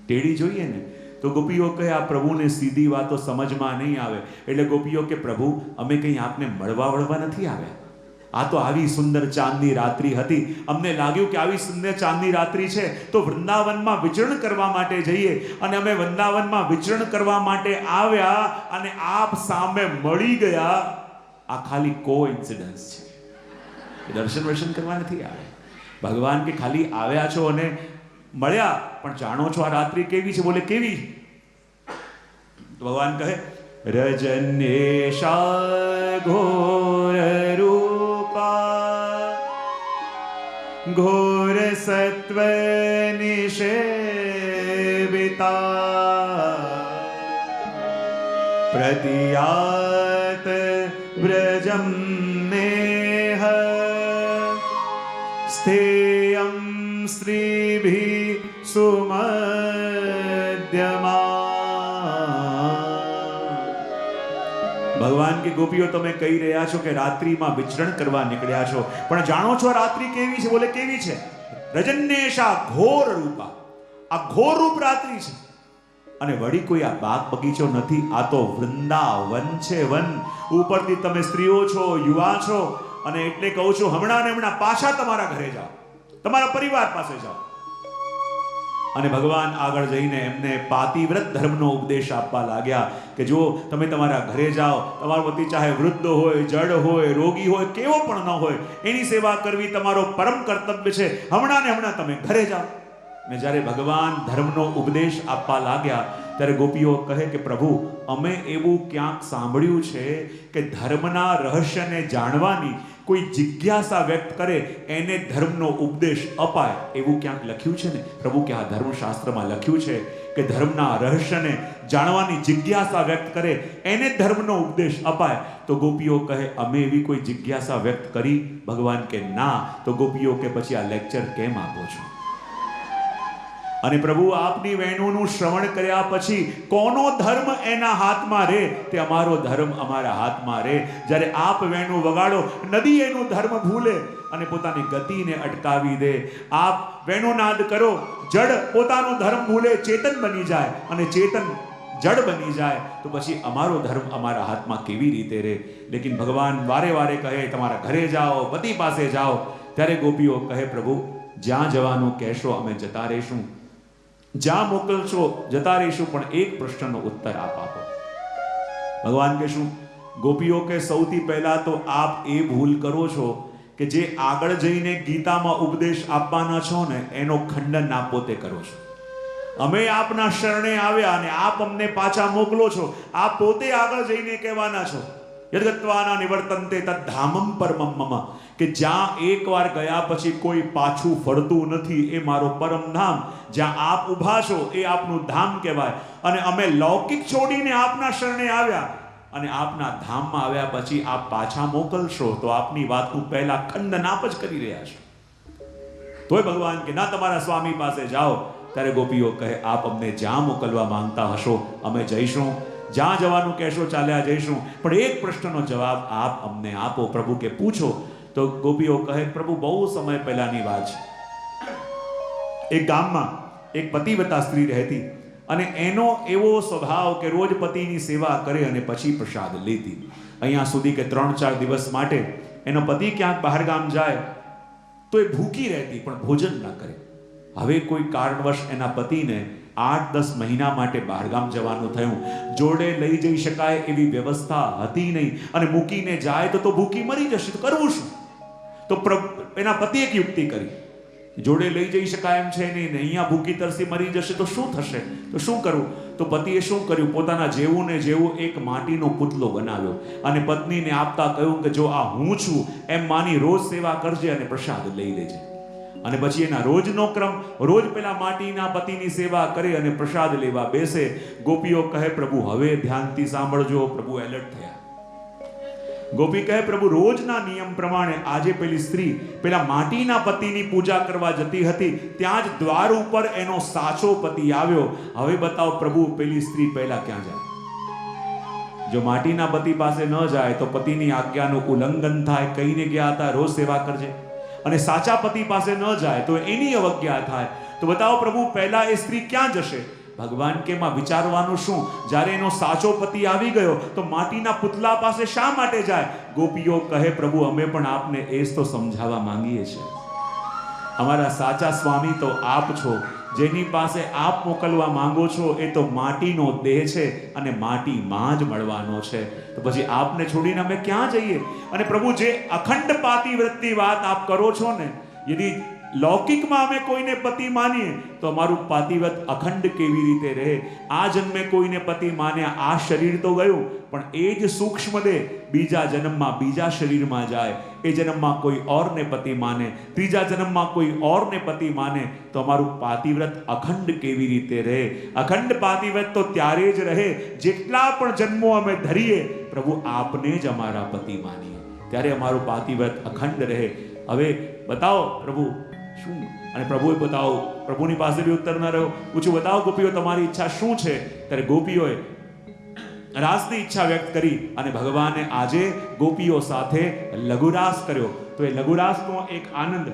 ટેડી જોઈએ ને. તો ગોપીઓ કહે આ પ્રભુને સીધી વાતો સમજમાં નહીં આવે, એટલે ગોપીઓ કે પ્રભુ અમે કંઈ આપને મળવા નથી આવ્યા, આ તો આવી સુંદર ચાંદની રાત્રિ હતી, અમને લાગ્યું કે આવી સુંદર ચાંદની રાત્રિ છે તો વૃંદાવનમાં વિચરણ કરવા માટે જઈએ, અને અમે વૃંદાવનમાં વિચરણ કરવા માટે આવ્યા અને આપ સામે મળી ગયા. આ ખાલી કોઇન્સિડન્સ છે, દર્શન કરવા નથી આવ્યા. ભગવાન કે ખાલી આવ્યા છો અને મળ્યા, પણ જાણો છો આ રાત્રિ કેવી છે? બોલે કેવી? ભગવાન કહે રજન્યેશા ઘોર રૂપા ઘોર સત્વ નિષેવિતા પ્રતિયાત વ્રજમ નેહ સ્થેયમ સ્ત્રીભી સુમધ્યમા. ભગવાન કે ગોપીઓ તમે કહી રહ્યા છો કે રાત્રિમાં વિચરણ કરવા નીકળ્યા છો, પણ જાણો છો આ રાત્રિ કેવી છે? બોલે કેવી છે? રજન્યેશા ઘોર રૂપા, આ ઘોર રૂપ રાત્રિ છે. અને વળી કોઈ આ બાગ બગીચો નથી, આ તો વૃંદાવન છે, વન. ઉપરથી તમે સ્ત્રીઓ છો, યુવા છો, અને એટલે કહું છું હમણાં ને હમણાં પાછા તમારા ઘરે જાઓ, તમારા પરિવાર પાસે જાઓ. અને ભગવાન આગળ જઈને એમને પાતિવ્રત ધર્મનો ઉપદેશ આપવા લાગ્યા કે જો તમે તમારા ઘરે જાઓ, તમારો પતિ ચાહે વૃદ્ધ હોય, જડ હોય, રોગી હોય, કેવો પણ ન હોય, એની સેવા કરવી તમારો પરમ કર્તવ્ય છે. હમણાં ને હમણાં તમે ઘરે જાઓ. ને જ્યારે ભગવાન ધર્મનો ઉપદેશ આપવા લાગ્યા ત્યારે ગોપીઓ કહે કે પ્રભુ, અમે એવું ક્યાંક સાંભળ્યું છે કે ધર્મના રહસ્યને જાણવાની કોઈ જિજ્ઞાસા વ્યક્ત કરે એને ધર્મનો ઉપદેશ અપાય, એવું ક્યાંક લખ્યું છે ને? પ્રભુ કે આ ધર્મશાસ્ત્રમાં લખ્યું છે કે ધર્મના રહસ્યને જાણવાની જિજ્ઞાસા વ્યક્ત કરે એને ધર્મનો ઉપદેશ અપાય. તો ગોપીઓ કહે અમે એવી કોઈ જિજ્ઞાસા વ્યક્ત કરી? ભગવાન કે ના. તો ગોપીઓ કે પછી આ લેક્ચર કેમ આપો છો? અને પ્રભુ આપની વેણુનું શ્રવણ કર્યા પછી કોનો ધર્મ એના હાથમાં રહે? તે અમારો ધર્મ અમારા હાથમાં રહે. જ્યારે આપ વેણુ વગાડો, નદી એનું ધર્મ ભૂલે અને પોતાની ગતિને અટકાવી દે. આપ વેણુનાદ કરો, જડ પોતાનો ધર્મ ભૂલે, ચેતન બની જાય, અને ચેતન જડ બની જાય, તો પછી અમારો ધર્મ અમારા હાથમાં કેવી રીતે રહે? લેકિન ભગવાન વારે વારે કહે તમારા ઘરે જાઓ, પતિ પાસે જાઓ. ત્યારે ગોપીઓ કહે પ્રભુ, જ્યાં જવાનું કહેશો અમે જતા રહીશું, જ્યાં મોકલશો જતા રહીશું, પણ એક પ્રશ્નનો ઉત્તર આપ આપો. ભગવાન કે શું? ગોપીઓ કે સૌથી પહેલા તો આપ એ ભૂલ કરો છો કે જે આગળ જઈને ગીતામાં ઉપદેશ આપવાના છો ને એનો ખંડન આપ પોતે કરો છો. અમે આપના શરણે આવ્યા અને આપ અમને પાછા મોકલો છો. આપ પોતે આગળ જઈને કહેવાના છો યદ્ગત્વાના નિવર્તન્તે તદ્ધામમ પરમમ મમ, કે જ્યાં એકવાર ગયા પછી કોઈ પાછું ફરતું નથી, એ મારો પરમ ધામ. જ્યાં આપ ઊભા છો એ આપનું ધામ કહેવાય. અને અમે લૌકિક છોડીને આપના શરણે આવ્યા અને આપના ધામમાં આવ્યા પછી આપ પાછા મોકલશો, તો આપની વાતનું પહેલા ખંડન આપ જ કરી રહ્યા છો. તોય ભગવાન કે ના, તમારા સ્વામી પાસે જાઓ. ત્યારે ગોપીઓ કહે આપ અમને જ્યાં મોકલવા માંગતા હશો અમે જઈશું, જ્યાં જવાનું કહેશો ચાલ્યા જઈશું, પણ એક પ્રશ્નનો જવાબ આપ અમને આપો. પ્રભુ કે પૂછો. તો ગોપીઓ કહે પ્રભુ બહુ સમય પહેલાની વાત છે. એક ગામમાં એક પતિવ્રતા સ્ત્રી રહેતી અને એનો એવો સ્વભાવ કે રોજ પતિની સેવા કરે અને પછી પ્રસાદ લેતી. અહીંયા સુધી કે 3-4 દિવસ માટે એનો પતિ ક્યાંક બહાર ગામ જાય તો એ ભૂખી રહેતી પણ ભોજન ન કરે. હવે કોઈ કારણવશ એના પતિને 8-10 મહિના માટે બહારગામ જવાનું થયું. જોડે લઈ જઈ શકાય એવી વ્યવસ્થા હતી નહીં અને મૂકીને જાય તો ભૂખી મરી જશે, તો કરવું શું? તો એના પતિએ એક યુક્તિ કરી. જોડે લઈ જઈ શકાય એમ છે નહીં, અહીંયા ભૂખી તરસી મરી જશે તો શું થશે? તો શું કરવું? તો પતિએ શું કર્યું? પોતાના જેવું ને જેવું એક માટીનો પુતલો બનાવ્યો અને પત્નીને આપતા કહ્યું કે જો આ હું છું એમ માની રોજ સેવા કરજે અને પ્રસાદ લઈ લેજે. અને પછી એના રોજનો ક્રમ, રોજ પેલા માટીના પતિની સેવા કરે અને પ્રસાદ લેવા બેસે. ગોપીઓ કહે પ્રભુ હવે ધ્યાનથી સાંભળજો. પ્રભુ એલર્ટ થયા. ગોપી કહે પ્રભુ રોજના નિયમ પ્રમાણે આજે પેલી સ્ત્રી પેલા માટીના પતિની પૂજા કરવા જતી હતી, ત્યાં જ દ્વાર ઉપર એનો સાચો પતિ આવ્યો. હવે બતાવો પ્રભુ પેલી સ્ત્રી પહેલા ક્યાં જાય? જો માટીના પતિ પાસે ન જાય તો પતિની આજ્ઞાનું ઉલ્લંઘન થાય. કહીને ગયા હતા રોજ સેવા કરજે, અને સાચા પતિ પાસે ન જાય તો એની અવજ્ઞા થાય. તો બતાવો પ્રભુ પહેલા એ સ્ત્રી ક્યાં જશે? ભગવાન કે માં વિચારવાનું શું? જ્યારે એનો સાચો પતિ આવી ગયો તો માટીના પુતલા પાસે શા માટે જાય? ગોપીઓ કહે પ્રભુ અમે પણ આપને એ જ તો સમજાવવા માંગીએ છીએ. અમારા સાચા સ્વામી તો આપ છો. જેની પાસે આપ મોકલવા માંગો છો એ તો માટીનો દેહ છે અને માટીમાં જ મળવાનો છે. તો પછી આપને છોડીને અમે ક્યાં જઈએ? અને પ્રભુ જે અખંડ પાતિવ્રતની વાત આપ કરો છો ને, યદિ લૌકિકમાં અમે કોઈને પતિ માનીએ તો અમારું પાતિવ્રત અખંડ કેવી રીતે રહે? આ જન્મે કોઈને પતિ માન્યા, આ શરીર તો ગયું, પણ એ જ સૂક્ષ્મ દેહ બીજા જન્મમાં બીજા શરીરમાં જાય. એ જન્મમાં કોઈ ઓરને પતિ માને, ત્રીજા જન્મમાં કોઈ ઓરને પતિ માને, તો અમારું પાતિવ્રત અખંડ કેવી રીતે રહે? અખંડ પાતિવ્રત તો ત્યારે જ રહે જેટલા પણ જન્મો અમે ધરીએ પ્રભુ આપને જ અમારા પતિ માનીએ, ત્યારે અમારું પાતિવ્રત અખંડ રહે. હવે બતાવો પ્રભુ શું? અને પ્રભુએ બતાવો, પ્રભુની પાસે બી ઉત્તર ન રહ્યો. પૂછ્યું બતાવો ગોપીઓ તમારી ઈચ્છા શું છે? ત્યારે ગોપીઓએ રાસની ઈચ્છા વ્યક્ત કરી અને ભગવાને આજે ગોપીઓ સાથે લઘુરાસ કર્યો. તો એ લઘુરાસનો એક આનંદ